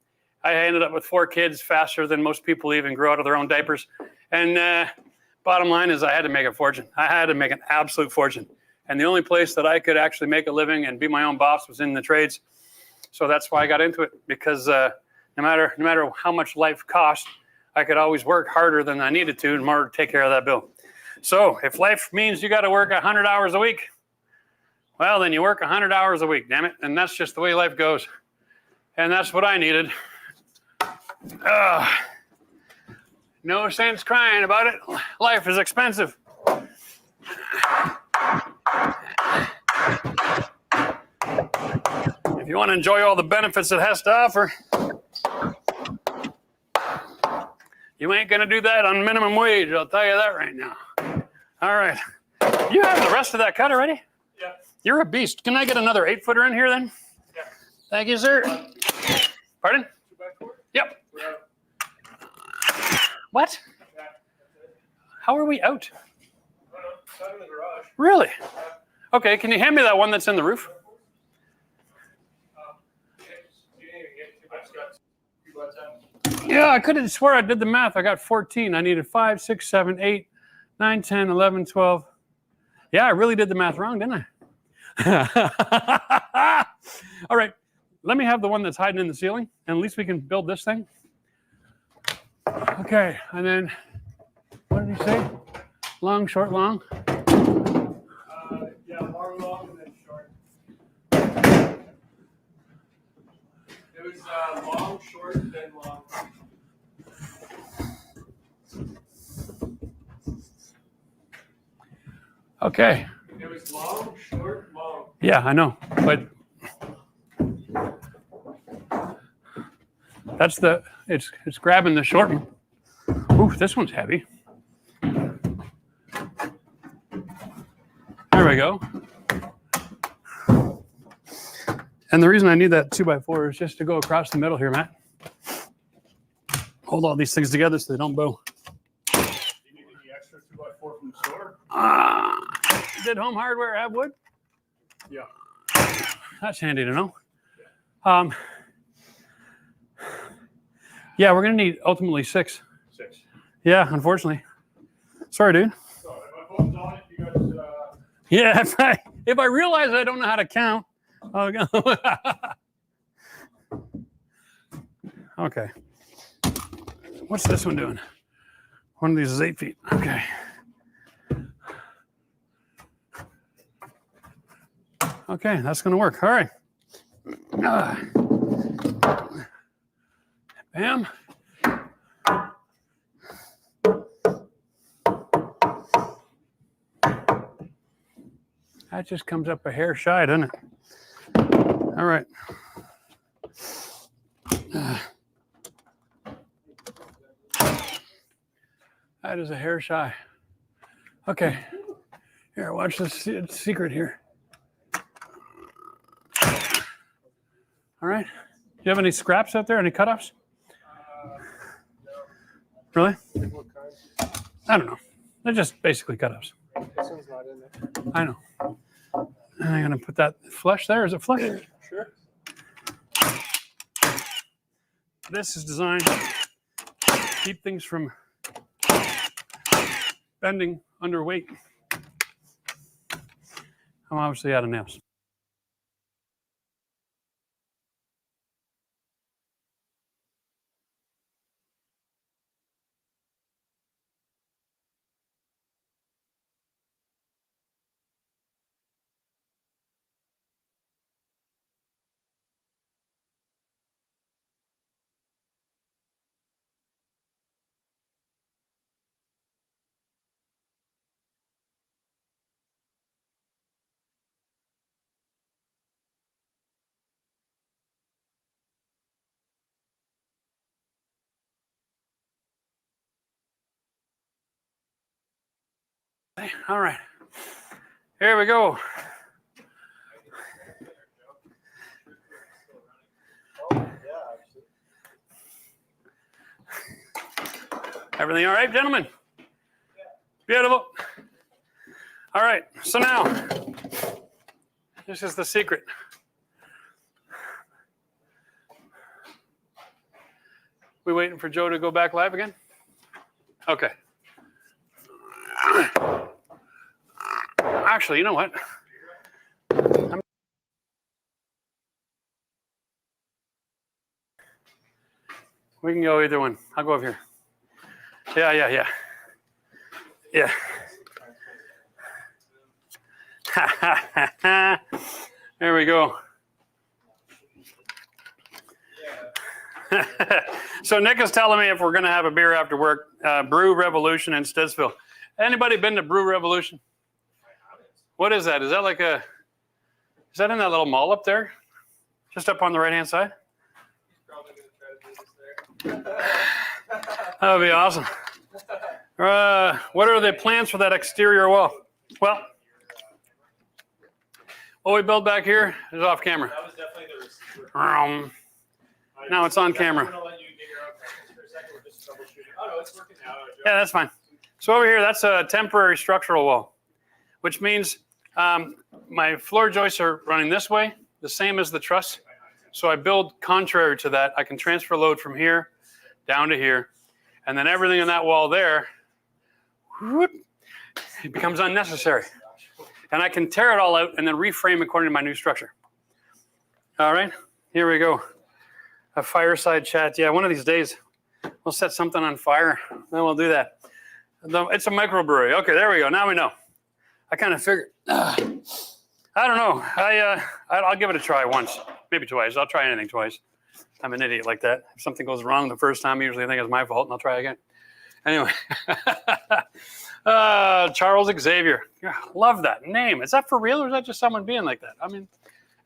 ended up with 4 kids faster than most people even grow out of their own diapers. And bottom line is I had to make a fortune. I had to make an absolute fortune. And the only place that I could actually make a living and be my own boss was in the trades. So that's why I got into it, because no matter how much life cost, I could always work harder than I needed to in order to take care of that bill. So if life means you got to work 100 hours a week, well, then you work 100 hours a week, damn it. And that's just the way life goes. And that's what I needed. No sense crying about it. Life is expensive. If you want to enjoy all the benefits it has to offer, you ain't going to do that on minimum wage, I'll tell you that right now. All right. You have the rest of that cut already? Yeah. You're a beast. Can I get another 8-footer in here then? Yeah. Thank you, sir. Pardon? 2x4? Yep. We're out. What? Yeah. How are we out? I don't know. It's out in the garage. Really? Okay, can you hand me that one that's in the roof? Yeah, I could have swore I did the math. I got 14. I needed 5, 6, 7, 8, 9, 10, 11, 12. Yeah, I really did the math wrong, didn't I? All right, let me have the one that's hiding in the ceiling, and at least we can build this thing. Okay, and then, what did he say? Long, short, long? Yeah, long, and then short. It was long, short, then long. Okay. It was long, short, long. Yeah, I know, but that's the, it's grabbing the short one. Ooh, this one's heavy. There we go. And the reason I need that 2x4 is just to go across the middle here, Matt. Hold all these things together so they don't bow. Do you need any extra 2x4 from the store? Did Home Hardware have wood? Yeah. That's handy to know. Yeah, we're gonna need ultimately 6. 6. Yeah, unfortunately. Sorry, dude. So if my phone's on it, you guys. Yeah, if I realize I don't know how to count, I'll go. Okay. What's this one doing? One of these is 8 feet. Okay. Okay, that's gonna work. All right. Bam. That just comes up a hair shy, doesn't it? All right. That is a hair shy. Okay. Here, watch this secret here. All right. Do you have any scraps out there? Any cutoffs? Really? I don't know. They're just basically cutoffs. This one's not in there. I know. And I'm going to put that flush there. Is it flush? Sure. This is designed to keep things from bending under weight. I'm obviously out of nails. All right. Here we go. Everything all right, gentlemen? Beautiful. All right, so now, this is the secret. We waiting for Joe to go back live again? Okay. Actually, you know what? We can go either one. I'll go over here. Yeah. There we go. So Nick is telling me if we're going to have a beer after work, Brew Revolution in Stittsville. Anybody been to Brew Revolution? What is that? Is that like a, is that in that little mall up there? Just up on the right-hand side? Probably gonna try to do this there. That would be awesome. What are the plans for that exterior wall? Well, what we build back here is off camera. That was definitely the receiver. Now it's on camera. I'm gonna let you get your own questions for a second. We're just troubleshooting. Oh no, it's working now. Yeah, that's fine. So over here, that's a temporary structural wall, which means my floor joists are running this way, the same as the truss. So I build contrary to that. I can transfer load from here down to here, and then everything in that wall there, whoop, it becomes unnecessary. And I can tear it all out and then reframe according to my new structure. All right, here we go. A fireside chat. Yeah, one of these days we'll set something on fire. Then we'll do that. It's a microbrewery. Okay, there we go. Now we know. I kind of figured. I don't know. I'll give it a try once, maybe twice. I'll try anything twice. I'm an idiot like that. If something goes wrong the first time, I usually think it's my fault, and I'll try again. Anyway, Charles Xavier. Yeah, love that name. Is that for real, or is that just someone being like that? I mean,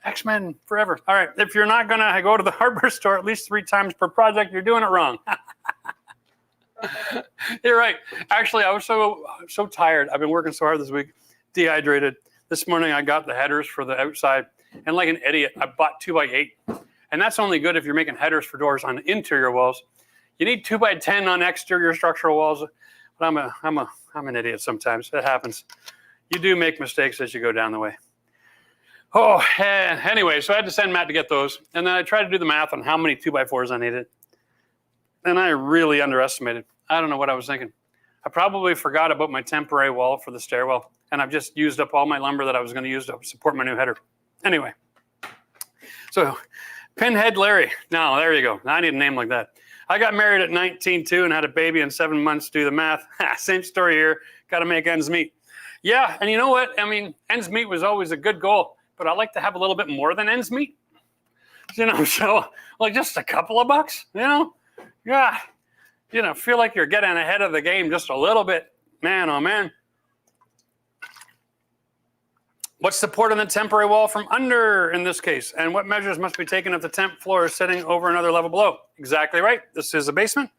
X-Men forever. All right, if you're not going to go to the hardware store at least 3 times per project, you're doing it wrong. You're right. Actually, I was so tired. I've been working so hard this week, dehydrated. This morning, I got the headers for the outside, and like an idiot, I bought 2x8. And that's only good if you're making headers for doors on interior walls. You need 2x10 on exterior structural walls. But I'm an idiot sometimes. It happens. You do make mistakes as you go down the way. Oh, anyway, so I had to send Matt to get those. And then I tried to do the math on how many 2x4s I needed. And I really underestimated. I don't know what I was thinking. I probably forgot about my temporary wall for the stairwell. And I've just used up all my lumber that I was going to use to support my new header. Anyway, so Pinhead Larry. No, there you go. I need a name like that. I got married at 19.2 and had a baby in 7 months. Do the math. Same story here. Got to make ends meet. Yeah, and you know what? I mean, ends meet was always a good goal, but I like to have a little bit more than ends meet. You know, so like just a couple of bucks, you know? Yeah. You know, feel like you're getting ahead of the game just a little bit. Man, oh man. What's supporting the temporary wall from under in this case? And what measures must be taken if the temp floor is sitting over another level below? Exactly right. This is a basement.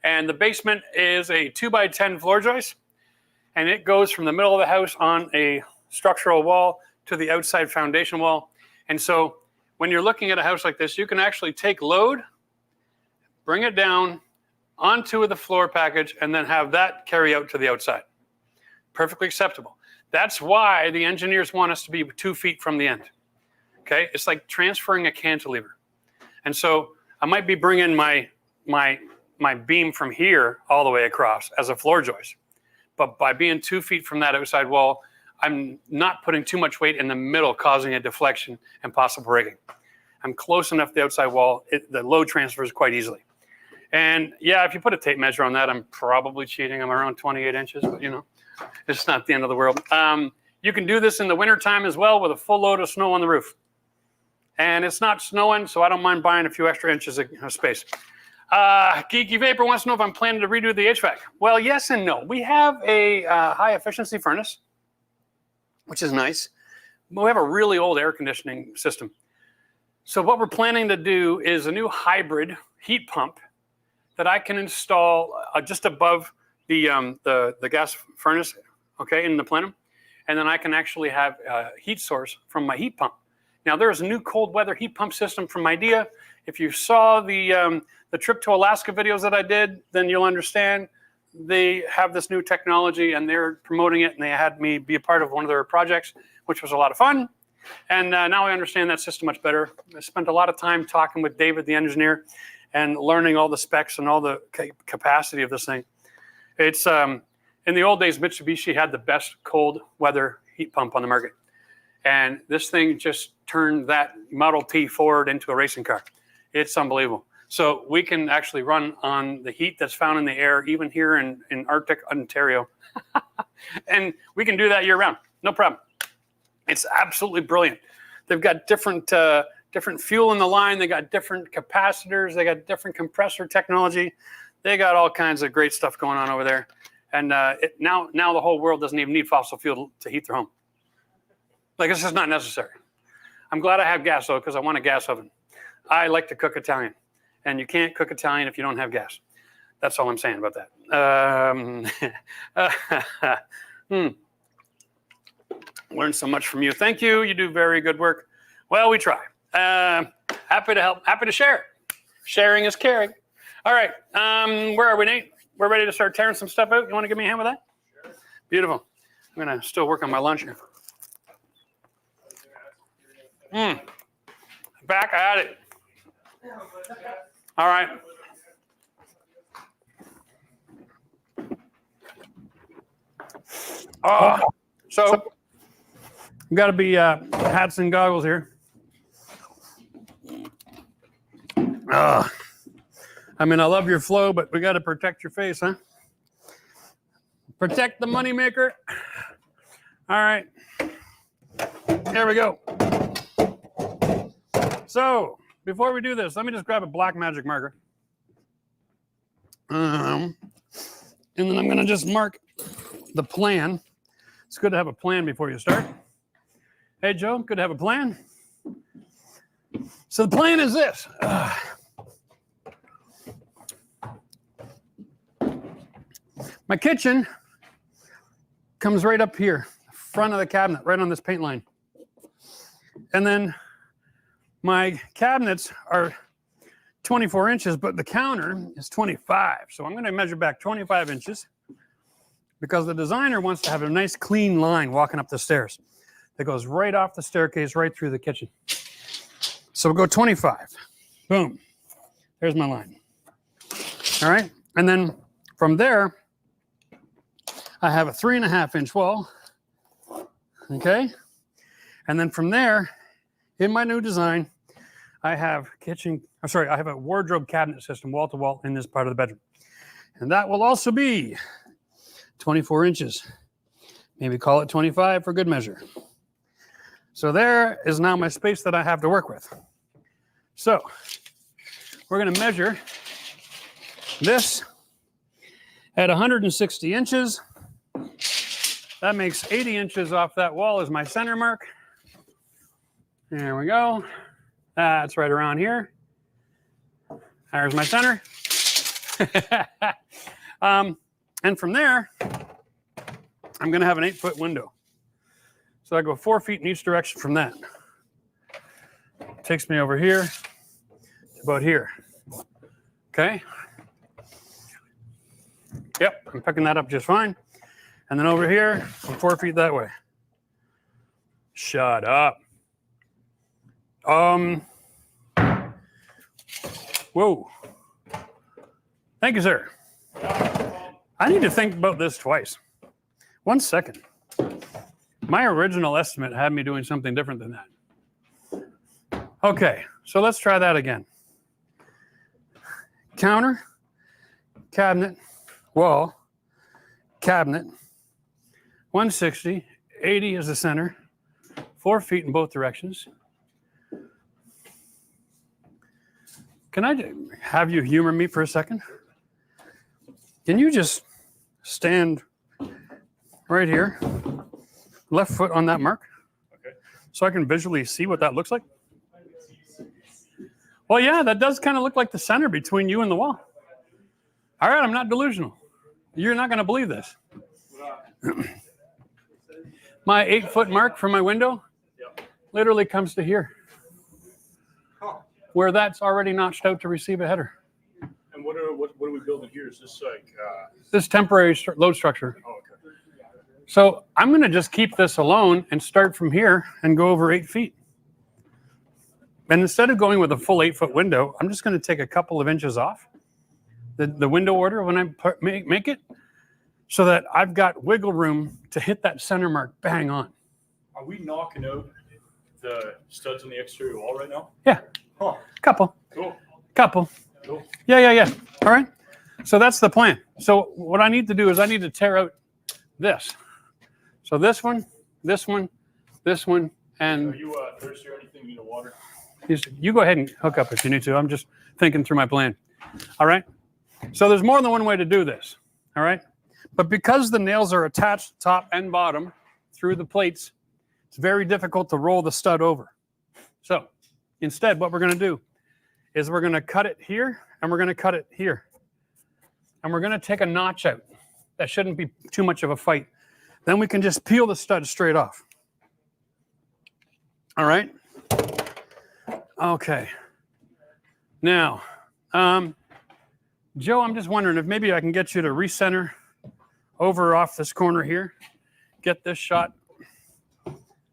And the basement is a 2x10 floor joist. And it goes from the middle of the house on a structural wall to the outside foundation wall. And so when you're looking at a house like this, you can actually take load, bring it down onto the floor package, and then have that carry out to the outside. Perfectly acceptable. That's why the engineers want us to be 2 feet from the end. Okay, it's like transferring a cantilever. And so I might be bringing my beam from here all the way across as a floor joist. But by being 2 feet from that outside wall, I'm not putting too much weight in the middle, causing a deflection and possible rigging. I'm close enough to the outside wall, the load transfers quite easily. And yeah, if you put a tape measure on that, I'm probably cheating. I'm around 28 inches, but you know, it's not the end of the world. You can do this in the wintertime as well with a full load of snow on the roof. And it's not snowing, so I don't mind buying a few extra inches of space. Geeky Vapor wants to know if I'm planning to redo the HVAC. Well, yes and no. We have a high efficiency furnace, which is nice. But we have a really old air conditioning system. So what we're planning to do is a new hybrid heat pump that I can install just above the gas furnace, okay, in the plenum. And then I can actually have a heat source from my heat pump. Now, there's a new cold weather heat pump system from IDEA. If you saw the trip to Alaska videos that I did, then you'll understand they have this new technology and they're promoting it, and they had me be a part of one of their projects, which was a lot of fun. And now I understand that system much better. I spent a lot of time talking with David, the engineer, and learning all the specs and all the capacity of this thing. It's in the old days, Mitsubishi had the best cold weather heat pump on the market. And this thing just turned that Model T Ford into a racing car. It's unbelievable. So we can actually run on the heat that's found in the air, even here in Arctic Ontario. And we can do that year round, no problem. It's absolutely brilliant. They've got different fuel in the line. They got different capacitors. They got different compressor technology. They got all kinds of great stuff going on over there. And now the whole world doesn't even need fossil fuel to heat their home. Like, it's just not necessary. I'm glad I have gas, though, because I want a gas oven. I like to cook Italian. And you can't cook Italian if you don't have gas. That's all I'm saying about that. Learned so much from you. Thank you. You do very good work. Well, we try. Happy to help. Happy to share. Sharing is caring. All right. Where are we, Nate? We're ready to start tearing some stuff out. You want to give me a hand with that? Sure. Beautiful. I'm going to still work on my lunch here. I back at it. All right. So we got to be hats and goggles here. I mean, I love your flow, but we got to protect your face, huh? Protect the moneymaker. All right. There we go. So before we do this, let me just grab a black magic marker. And then I'm going to just mark the plan. It's good to have a plan before you start. Hey, Joe, good to have a plan. So the plan is this. My kitchen comes right up here, front of the cabinet, right on this paint line. And then my cabinets are 24 inches, but the counter is 25. So I'm going to measure back 25 inches because the designer wants to have a nice clean line walking up the stairs that goes right off the staircase, right through the kitchen. So we'll go 25. Boom. There's my line. All right. And then from there, I have a 3.5 inch wall. Okay. And then from there, in my new design, I have I have a wardrobe cabinet system wall to wall in this part of the bedroom. And that will also be 24 inches. Maybe call it 25 for good measure. So there is now my space that I have to work with. So we're going to measure this at 160 inches. That makes 80 inches off that wall as my center mark. There we go. That's right around here. There's my center. And from there, I'm going to have an 8-foot window. So I go 4 feet in each direction from that. Takes me over here to about here. Okay. Yep, I'm picking that up just fine. And then over here, I'm 4 feet that way. Shut up. Whoa. Thank you, sir. I need to think about this twice. 1 second. My original estimate had me doing something different than that. Okay, so let's try that again. Counter, cabinet, wall, cabinet, 160, 80 is the center, 4 feet in both directions. Can I have you humor me for a second? Can you just stand right here, left foot on that mark, Okay. so I can visually see what that looks like? Well, yeah, that does kind of look like the center between you and the wall. All right, I'm not delusional. You're not going to believe this. My 8-foot mark from my window literally comes to here, where that's already notched out to receive a header. And what are we building here? Is this like? This temporary load structure. Oh, okay. So I'm going to just keep this alone and start from here and go over 8 feet. And instead of going with a full 8-foot window, I'm just going to take a couple of inches off the window order when I make it, so that I've got wiggle room to hit that center mark bang on. Are we knocking out the studs on the exterior wall right now? Yeah. Huh. Couple. Cool. Couple. Cool. Yeah. All right. So that's the plan. So what I need to do is I need to tear out this. So this one, and Are you thirsty or anything? You need a water? you go ahead and hook up if you need to. I'm just thinking through my plan. All right. So there's more than one way to do this. All right. But because the nails are attached top and bottom through the plates, it's very difficult to roll the stud over. So instead, what we're going to do is we're going to cut it here and we're going to cut it here. And we're going to take a notch out. That shouldn't be too much of a fight. Then we can just peel the stud straight off. All right. Okay. Now, Joe, I'm just wondering if maybe I can get you to recenter over off this corner here. Get this shot.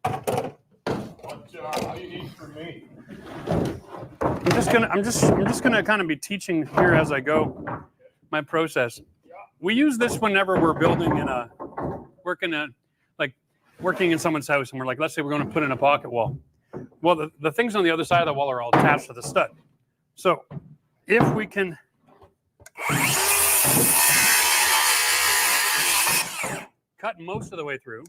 What do you need from me? I'm just gonna kind of be teaching here as I go my process. We use this whenever we're building working in someone's house, and we're like, let's say we're going to put in a pocket wall. Well, the things on the other side of the wall are all attached to the stud. So if we can cut most of the way through,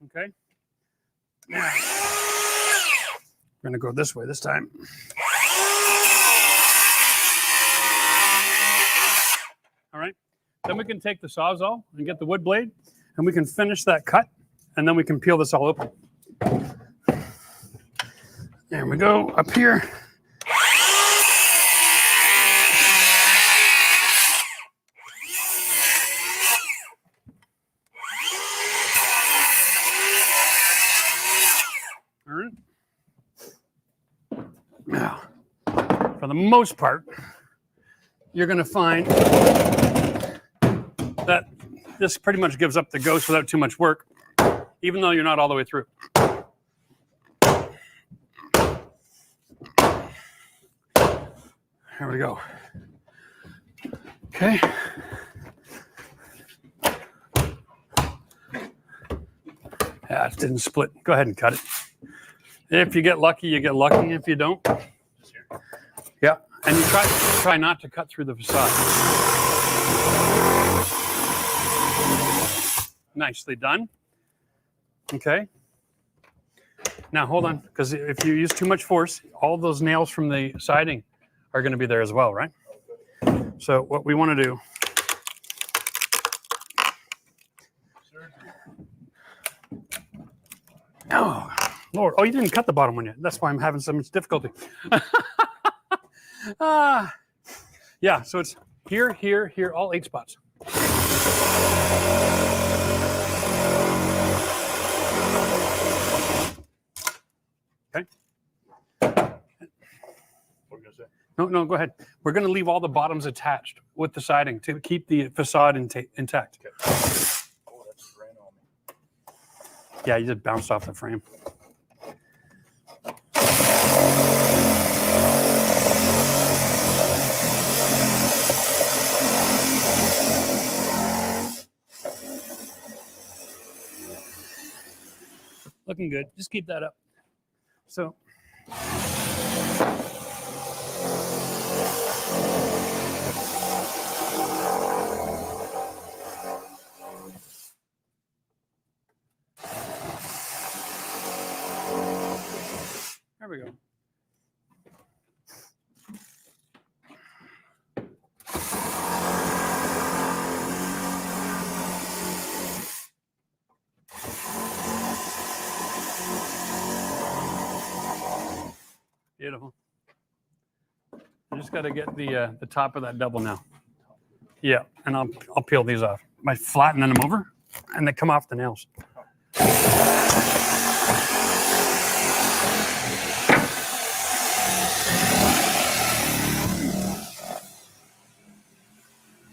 okay. Now we're going to go this way this time. All right. Then we can take the Sawzall and get the wood blade, and we can finish that cut, and then we can peel this all open. There we go, up here. All right. Now, for the most part, you're going to find that this pretty much gives up the ghost without too much work, even though you're not all the way through. There we go. Okay. Yeah, it didn't split. Go ahead and cut it. If you get lucky, you get lucky. If you don't, yeah. And you try not to cut through the facade. Nicely done. Okay. Now hold on, because if you use too much force, all those nails from the siding are going to be there as well, right? So what we want to do. Oh, Lord. Oh, you didn't cut the bottom one yet. That's why I'm having so much difficulty. Yeah, so it's here, here, here, all 8 spots. Okay. No, go ahead. We're going to leave all the bottoms attached with the siding to keep the facade intact. Okay. Oh, that's rain on me. Yeah, you just bounced off the frame. Looking good. Just keep that up. So. There we go. Beautiful. I just got to get the top of that double now. Yeah, and I'll peel these off by flattening them over, and they come off the nails.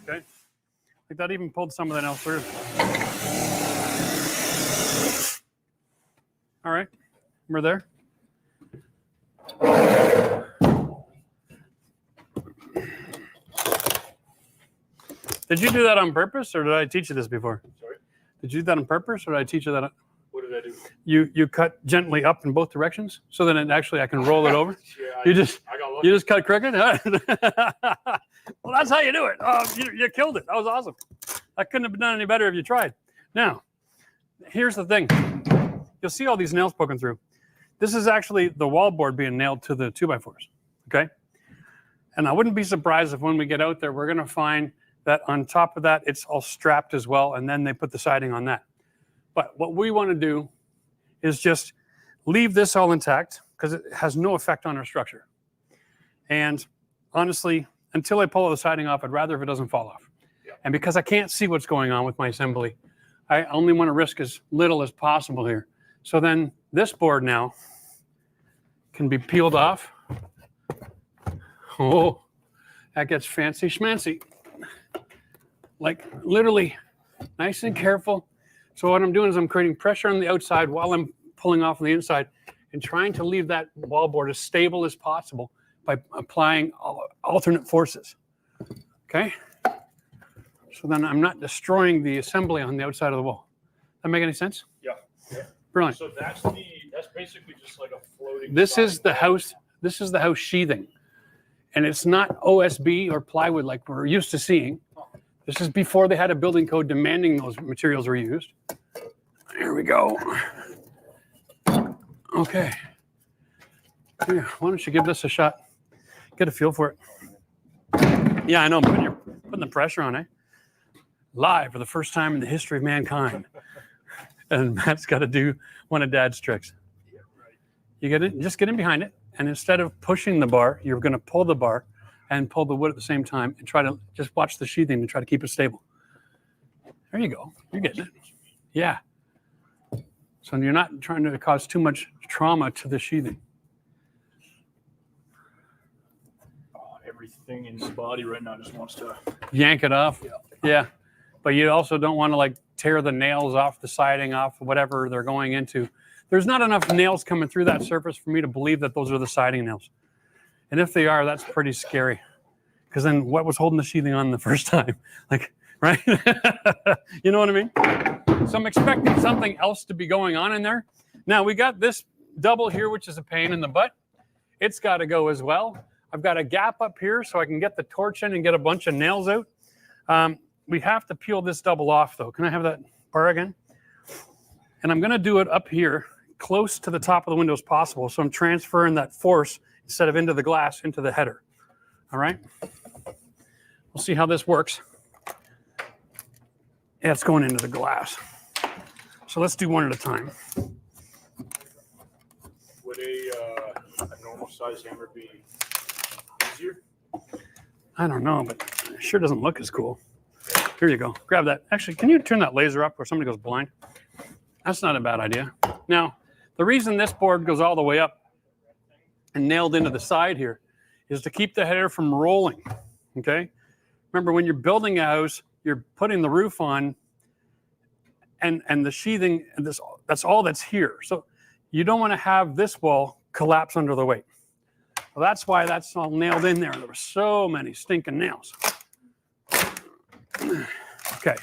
Okay, I think that even pulled some of the nails through. All right, we're there. Did you do that on purpose, or did I teach you this before? Sorry? Did you do that on purpose, or did I teach you that? What did I do? You cut gently up in both directions, so that it actually I can roll it over. Yeah, You just I got lucky. you just cut crooked. Well, that's how you do it. Oh, you killed it. That was awesome. I couldn't have done any better if you tried. Now, here's the thing. You'll see all these nails poking through. This is actually the wallboard being nailed to the 2x4s. Okay, and I wouldn't be surprised if when we get out there, we're going to find that on top of that, it's all strapped as well, and then they put the siding on that. But what we want to do is just leave this all intact because it has no effect on our structure. And honestly, until I pull the siding off, I'd rather if it doesn't fall off. Yeah. And because I can't see what's going on with my assembly, I only want to risk as little as possible here. So then this board now can be peeled off. Oh, that gets fancy schmancy. Like literally nice and careful. So what I'm doing is I'm creating pressure on the outside while I'm pulling off on the inside and trying to leave that wallboard as stable as possible by applying alternate forces. Okay? So then I'm not destroying the assembly on the outside of the wall. That make any sense? Yeah. Brilliant. So that's basically just like a floating. This is siding the wall. house. This is the house sheathing, and it's not OSB or plywood like we're used to seeing. This is before they had a building code demanding those materials were used. Here we go. Okay. Here, why don't you give this a shot? Get a feel for it. Yeah, I know. You're putting the pressure on, eh? Live for the first time in the history of mankind. And Matt's got to do one of Dad's tricks. You get it, just get in behind it, and instead of pushing the bar, you're going to pull the bar and pull the wood at the same time and try to just watch the sheathing and try to keep it stable. There you go. You're getting it. Yeah. So you're not trying to cause too much trauma to the sheathing. Oh, everything in his body right now just wants to Yank it off. Yeah. But you also don't want to like tear the nails off the siding off, whatever they're going into. There's not enough nails coming through that surface for me to believe that those are the siding nails. And if they are, that's pretty scary. Because then what was holding the sheathing on the first time? Like, right? You know what I mean? So I'm expecting something else to be going on in there. Now we got this double here, which is a pain in the butt. It's got to go as well. I've got a gap up here so I can get the torch in and get a bunch of nails out. We have to peel this double off though. Can I have that bar again? And I'm going to do it up here, close to the top of the window as possible. So I'm transferring that force instead of into the glass, into the header. All right. We'll see how this works. Yeah, it's going into the glass. So let's do one at a time. Would a normal size hammer be easier? I don't know, but it sure doesn't look as cool. Here you go. Grab that. Actually, can you turn that laser up where somebody goes blind? That's not a bad idea. Now, the reason this board goes all the way up and nailed into the side here is to keep the header from rolling, okay? Remember, when you're building a house, you're putting the roof on and the sheathing, and that's all that's here. So you don't want to have this wall collapse under the weight. Well, that's why that's all nailed in there. There were so many stinking nails. Okay,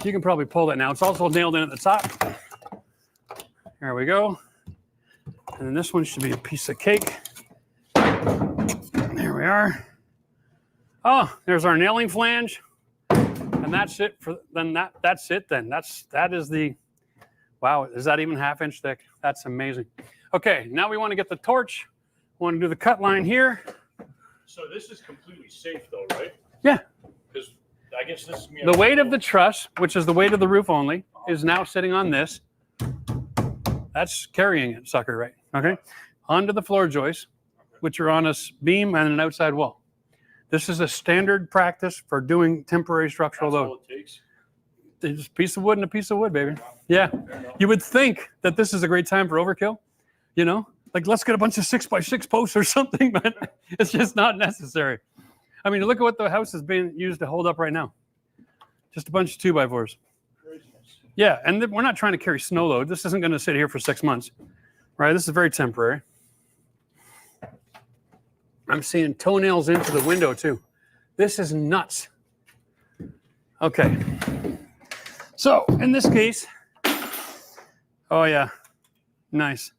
you can probably pull that now. It's also nailed in at the top. There we go. And then this one should be a piece of cake. There we are. Oh, there's our nailing flange. And that's it for then that's it then. That is the wow, is that even half-inch thick? That's amazing. Okay, now we want to get the torch. We want to do the cut line here. So this is completely safe though, right? Yeah. Because I guess this is me. The weight of the truss, which is the weight of the roof only, is now sitting on this. That's carrying it, sucker, right? Okay. Onto the floor joists, which are on a beam and an outside wall. This is a standard practice for doing temporary structural That's load. all it takes. It's a piece of wood and a piece of wood, baby. Yeah. You would think that this is a great time for overkill, you know? Like, let's get a bunch of 6x6 posts or something, but it's just not necessary. I mean, look at what the house is being used to hold up right now. Just a bunch of 2x4s. Craziness. Yeah, and we're not trying to carry snow load. This isn't going to sit here for 6 months, right? This is very temporary. I'm seeing toenails into the window too. This is nuts. Okay. So in this case, oh yeah, nice.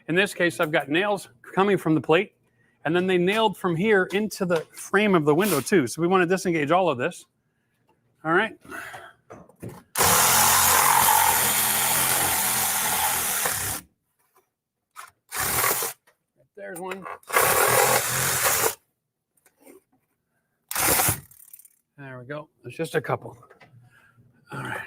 In this case, I've got nails coming from the plate, and then they nailed from here into the frame of the window too. So we want to disengage all of this. All right. There's one. There we go. There's just a couple. All right.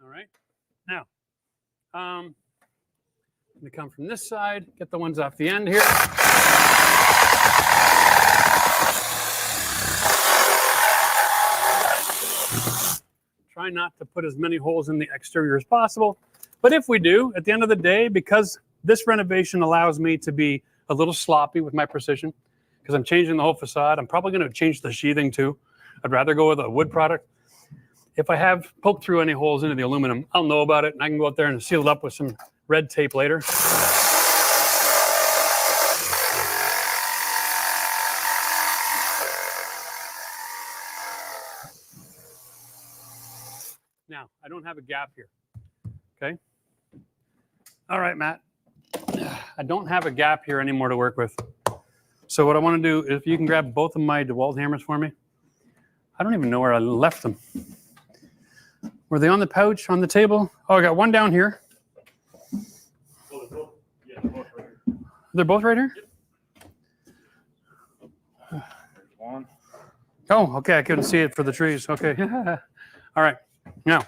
All right. Now, I'm going to come from this side, get the ones off the end here. try not to put as many holes in the exterior as possible. But if we do, at the end of the day, because this renovation allows me to be a little sloppy with my precision, because I'm changing the whole facade, I'm probably going to change the sheathing too. I'd rather go with a wood product. If I have poked through any holes into the aluminum, I'll know about it, and I can go out there and seal it up with some red tape later. Now, I don't have a gap here, okay? All right, Matt. I don't have a gap here anymore to work with. So what I want to do, if you can grab both of my DeWalt hammers for me. I don't even know where I left them. Were they on the pouch, on the table? Oh, I got one down here. They're both right here? There's one. Oh, okay. I couldn't see it for the trees. Okay. All right. Now,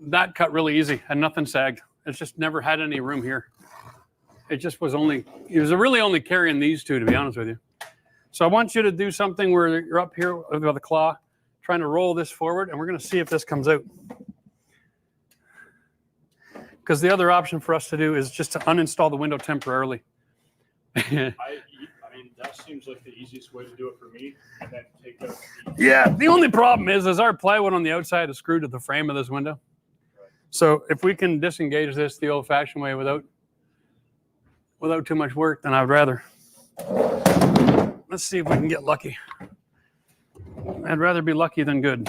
that cut really easy and nothing sagged. It's just never had any room here. It just was only, it was really only carrying these two, to be honest with you. So I want you to do something where you're up here with the claw, trying to roll this forward, and we're going to see if this comes out. Because the other option for us to do is just to uninstall the window temporarily. I mean, that seems like the easiest way to do it for me. And then take out Yeah, the only problem is our plywood on the outside is screwed to the frame of this window. So if we can disengage this the old-fashioned way without too much work, then I'd rather. Let's see if we can get lucky. I'd rather be lucky than good.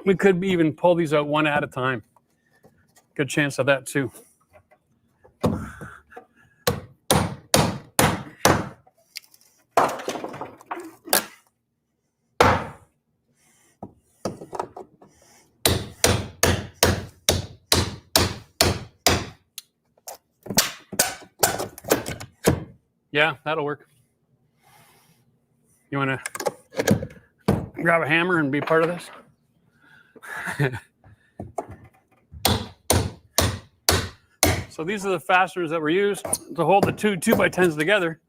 We could even pull these out one at a time. Good chance of that too. Yeah, that'll work. You want to grab a hammer and be part of this? So these are the fasteners that were used to hold the two 2x10s together.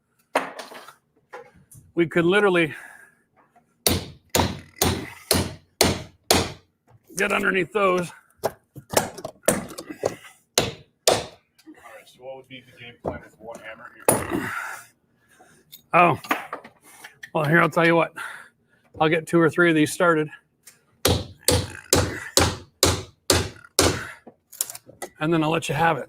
We could literally get underneath those. All right, so what would be the game plan with one hammer here? Oh, well, here, I'll tell you what. I'll get 2 or 3 of these started. And then I'll let you have it.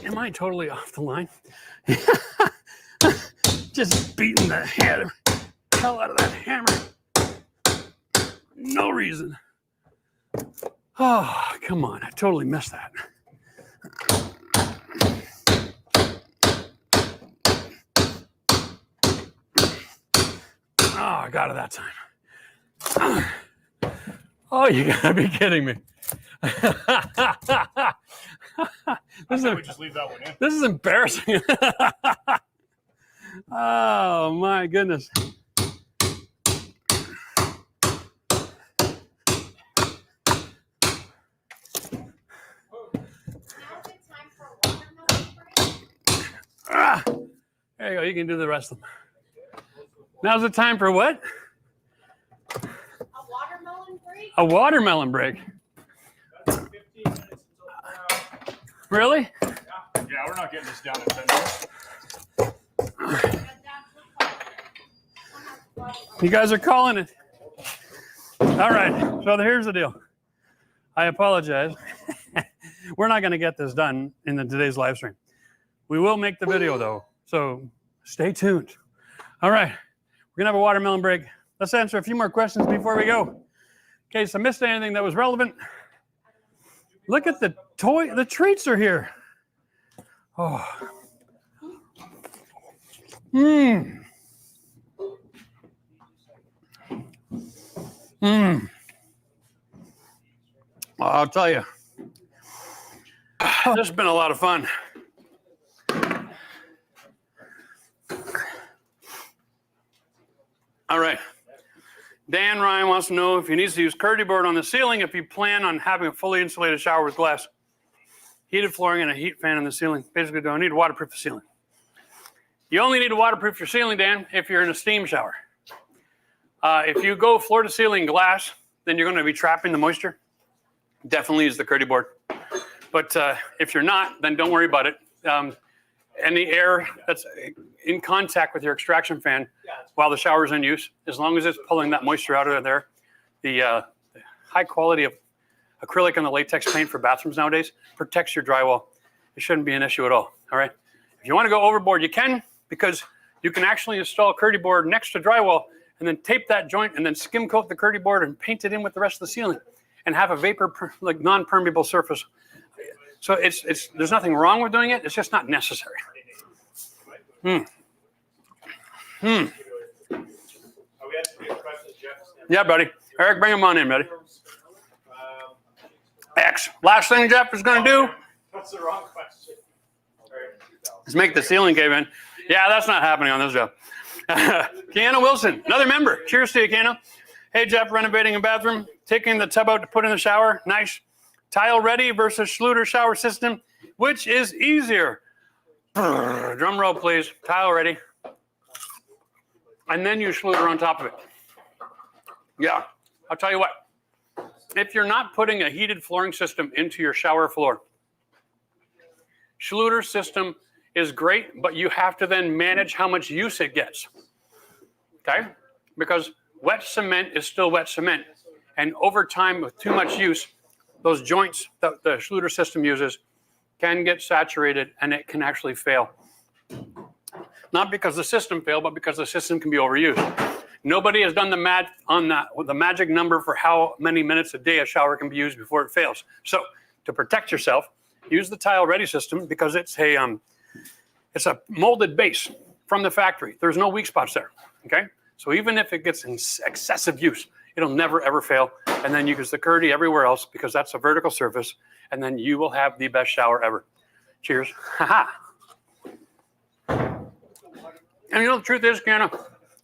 Am I totally off the line? Just beating the hell out of that hammer. No reason. Oh, come on. I totally missed that. Oh, I got it that time. Oh, you gotta be kidding me. We just leave that one in. This is embarrassing. Oh my goodness. Ah, there you go. You can do the rest of them. Now's the time for what? A watermelon break? A watermelon break. That's 15 minutes until 4 hours. Really? Yeah, we're not getting this down in 10 minutes. You guys are calling it. All right. So here's the deal. I apologize. We're not going to get this done in today's live stream. We will make the video though. So stay tuned. All right. We're going to have a watermelon break. Let's answer a few more questions before we go. In case I missed anything that was relevant. Look at the treats are here. Oh. Mmm. Mmm. I'll tell you. This has been a lot of fun. All right. Dan Ryan wants to know if he needs to use curtain board on the ceiling if you plan on having a fully insulated shower with glass, heated flooring, and a heat fan in the ceiling. Basically, don't need to waterproof the ceiling. You only need to waterproof your ceiling, Dan, if you're in a steam shower. If you go floor to ceiling glass, then you're going to be trapping the moisture. Definitely use the curtain board. But if you're not, then don't worry about it. Any air that's in contact with your extraction fan while the shower is in use, as long as it's pulling that moisture out of there, the high quality of acrylic and the latex paint for bathrooms nowadays protects your drywall. It shouldn't be an issue at all. All right. If you want to go overboard, you can, because you can actually install curtain board next to drywall and then tape that joint and then skim coat the curtain board and paint it in with the rest of the ceiling and have a vapor like non-permeable surface. So there's nothing wrong with doing it. It's just not necessary. Are we asking questions, Jeff? Yeah, buddy. Eric, bring him on in, buddy. X. Last thing Jeff is going to do That's the wrong question. is make the ceiling cave in. Yeah, that's not happening on this job. Kiana Wilson, another member. Cheers to you, Kiana. Hey, Jeff, renovating a bathroom, taking the tub out to put in the shower. Nice. Tile ready versus Schluter shower system. Which is easier? Drum roll, please. Tile ready. And then you Schluter on top of it. Yeah, I'll tell you what. If you're not putting a heated flooring system into your shower floor, Schluter system is great, but you have to then manage how much use it gets. Okay? Because wet cement is still wet cement. And over time, with too much use, those joints that the Schluter system uses can get saturated and it can actually fail. Not because the system failed, but because the system can be overused. Nobody has done the math on that, the magic number for how many minutes a day a shower can be used before it fails. So to protect yourself, use the tile ready system because it's a molded base from the factory. There's no weak spots there. Okay. So even if it gets in excessive use, it'll never ever fail. And then you use the curtain everywhere else because that's a vertical surface. And then you will have the best shower ever. Cheers. Haha. And you know, the truth is, Kiana,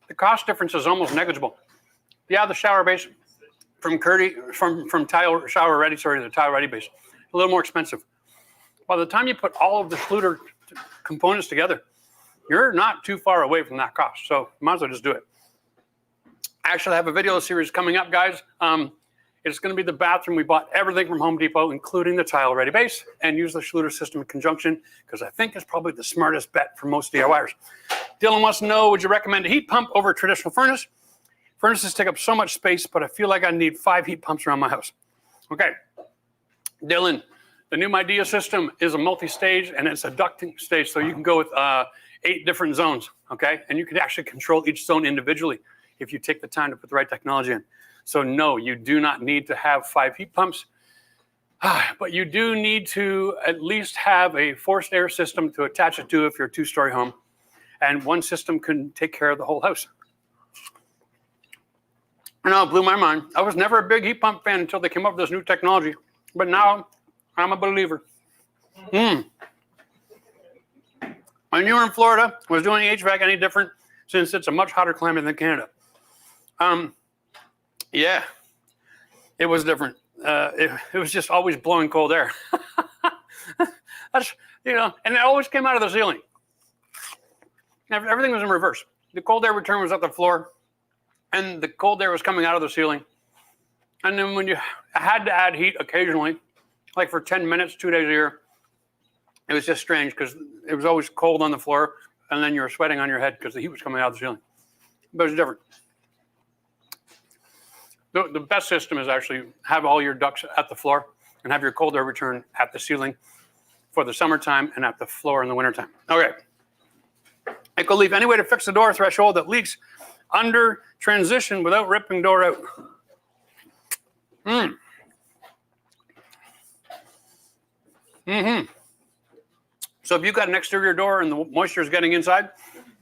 the cost difference is almost negligible. Yeah, the shower base from tile shower ready, the tile ready base, a little more expensive. By the time you put all of the Schluter components together, you're not too far away from that cost. So might as well just do it. I actually have a video series coming up, guys. It's going to be the bathroom. We bought everything from Home Depot, including the tile ready base, and use the Schluter system in conjunction because I think it's probably the smartest bet for most DIYers. Dylan wants to know, would you recommend a heat pump over a traditional furnace? Furnaces take up so much space, but I feel like I need 5 heat pumps around my house. Okay, Dylan, the new Midea system is a multi-stage and it's a ducting stage, so you can go with 8 different zones, okay? And you can actually control each zone individually if you take the time to put the right technology in. So no, you do not need to have 5 heat pumps, but you do need to at least have a forced air system to attach it to if you're a 2-story home. And one system can take care of the whole house. And it blew my mind. I was never a big heat pump fan until they came up with this new technology. But now I'm a believer. When you were in Florida, was doing HVAC any different since it's a much hotter climate than Canada? Yeah, it was different. It was just always blowing cold air. That's, and it always came out of the ceiling. Everything was in reverse. The cold air return was at the floor, and the cold air was coming out of the ceiling. And then when you had to add heat occasionally, like for 10 minutes, 2 days a year, it was just strange because it was always cold on the floor, and then you were sweating on your head because the heat was coming out of the ceiling. But it was different. The best system is actually have all your ducts at the floor and have your cold air return at the ceiling for the summertime and at the floor in the wintertime. Okay. Echo Leaf, any way to fix the door threshold that leaks under transition without ripping door out? So if you've got an exterior door and the moisture is getting inside,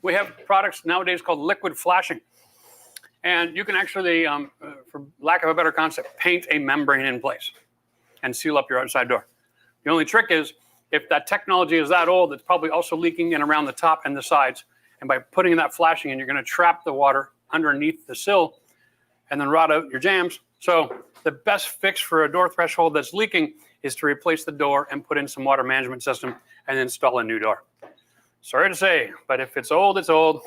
we have products nowadays called liquid flashing. And you can actually, for lack of a better concept, paint a membrane in place and seal up your outside door. The only trick is if that technology is that old, it's probably also leaking in around the top and the sides. And by putting that flashing in, you're going to trap the water underneath the sill and then rot out your jambs. So the best fix for a door threshold that's leaking is to replace the door and put in some water management system and install a new door. Sorry to say, but if it's old, it's old.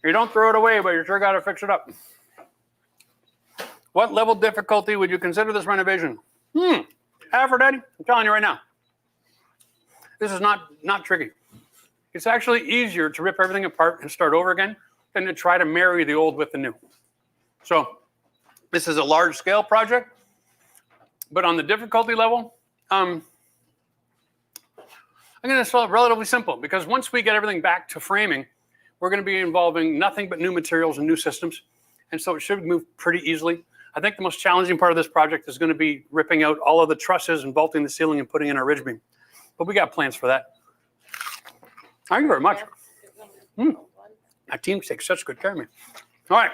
You don't throw it away, but you sure got to fix it up. What level difficulty would you consider this renovation? Average, Eddie, I'm telling you right now. This is not tricky. It's actually easier to rip everything apart and start over again than to try to marry the old with the new. So this is a large scale project, but on the difficulty level, I'm going to solve it relatively simple because once we get everything back to framing, we're going to be involving nothing but new materials and new systems. And so it should move pretty easily. I think the most challenging part of this project is going to be ripping out all of the trusses and bolting the ceiling and putting in our ridge beam. But we got plans for that. Thank you very much. My team takes such good care of me. All right.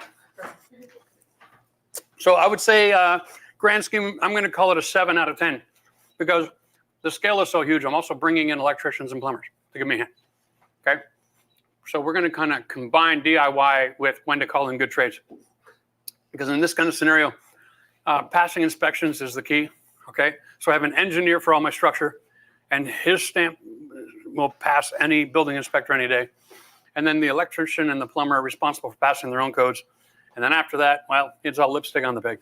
So I would say, grand scheme, I'm going to call it a 7 out of 10 because the scale is so huge. I'm also bringing in electricians and plumbers to give me a hand. Okay. So we're going to kind of combine DIY with when to call in good trades. Because in this kind of scenario, passing inspections is the key. Okay. So I have an engineer for all my structure and his stamp will pass any building inspector any day. And then the electrician and the plumber are responsible for passing their own codes. And then after that, well, it's all lipstick on the pig.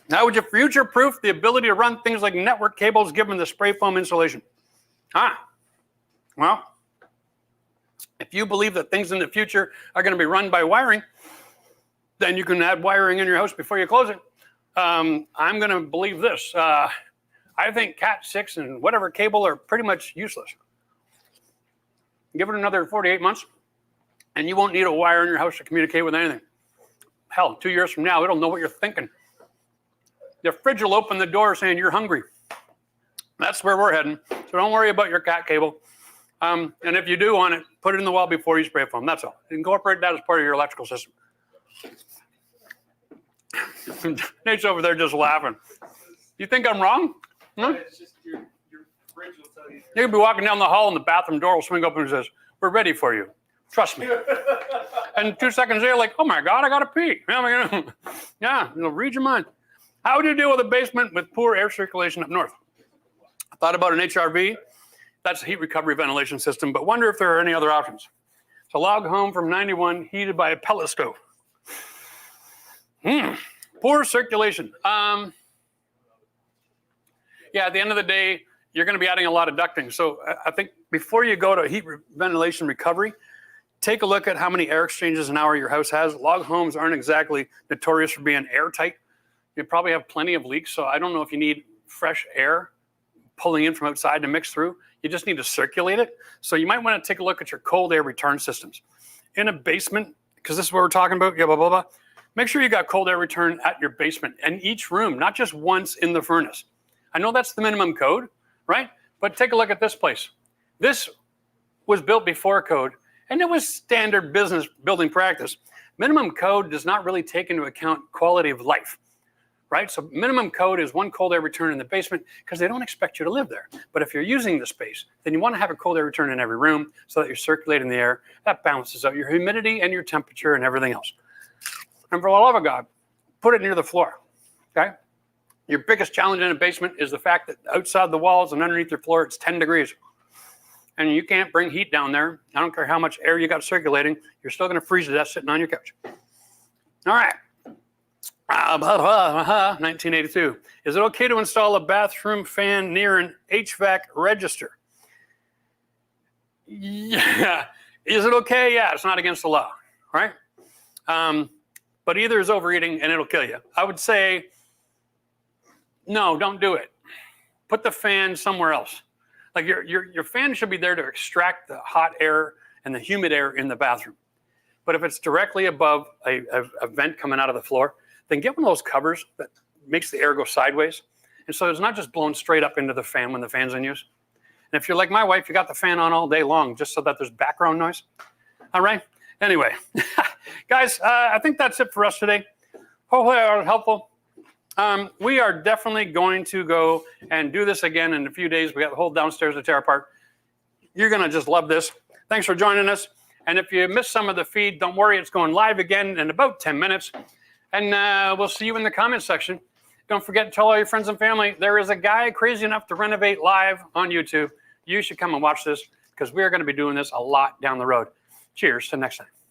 Now, would you future-proof the ability to run things like network cables given the spray foam insulation? Well, if you believe that things in the future are going to be run by wiring, then you can add wiring in your house before you close it. I'm going to believe this. I think Cat 6 and whatever cable are pretty much useless. Give it another 48 months, and you won't need a wire in your house to communicate with anything. Hell, 2 years from now, it'll know what you're thinking. The fridge will open the door saying you're hungry. That's where we're heading. So don't worry about your Cat cable. And if you do want it, put it in the wall before you spray foam. That's all. Incorporate that as part of your electrical system. Nate's over there just laughing. You think I'm wrong? It's just your fridge will tell you. You could be walking down the hall and the bathroom door will swing open and says, "We're ready for you. Trust me." And 2 seconds later, like, "Oh my God, I got to pee." Yeah, it'll read your mind. How would you deal with a basement with poor air circulation up north? I thought about an HRV. That's a heat recovery ventilation system, but wonder if there are any other options. It's a log home from 91 heated by a pellet stove. Poor circulation. Yeah, at the end of the day, you're going to be adding a lot of ducting. So I think before you go to heat ventilation recovery, take a look at how many air exchanges an hour your house has. Log homes aren't exactly notorious for being airtight. You probably have plenty of leaks, so I don't know if you need fresh air pulling in from outside to mix through. You just need to circulate it. So you might want to take a look at your cold air return systems. In a basement, because this is what we're talking about, yeah, blah, blah, blah. Make sure you got cold air return at your basement and each room, not just once in the furnace. I know that's the minimum code, right? But take a look at this place. This was built before code, and it was standard business building practice. Minimum code does not really take into account quality of life, right? So minimum code is one cold air return in the basement because they don't expect you to live there. But if you're using the space, then you want to have a cold air return in every room so that you're circulating the air. That balances out your humidity and your temperature and everything else. And for the love of God, put it near the floor, okay? Your biggest challenge in a basement is the fact that outside the walls and underneath your floor, it's 10 degrees. And you can't bring heat down there. I don't care how much air you got circulating. You're still going to freeze to death sitting on your couch. All right. 1982. Is it okay to install a bathroom fan near an HVAC register? Yeah. Is it okay? Yeah, it's not against the law, right? But either is overeating and it'll kill you. I would say, no, don't do it. Put the fan somewhere else. Like your fan should be there to extract the hot air and the humid air in the bathroom. But if it's directly above a vent coming out of the floor, then get one of those covers that makes the air go sideways. And so it's not just blown straight up into the fan when the fan's in use. And if you're like my wife, you got the fan on all day long just so that there's background noise. All right. Anyway, guys, I think that's it for us today. Hopefully I was helpful. We are definitely going to go and do this again in a few days. We got the whole downstairs to tear apart. You're going to just love this. Thanks for joining us. And if you missed some of the feed, don't worry, it's going live again in about 10 minutes. And we'll see you in the comments section. Don't forget to tell all your friends and family, there is a guy crazy enough to renovate live on YouTube. You should come and watch this because we are going to be doing this a lot down the road. Cheers to next time.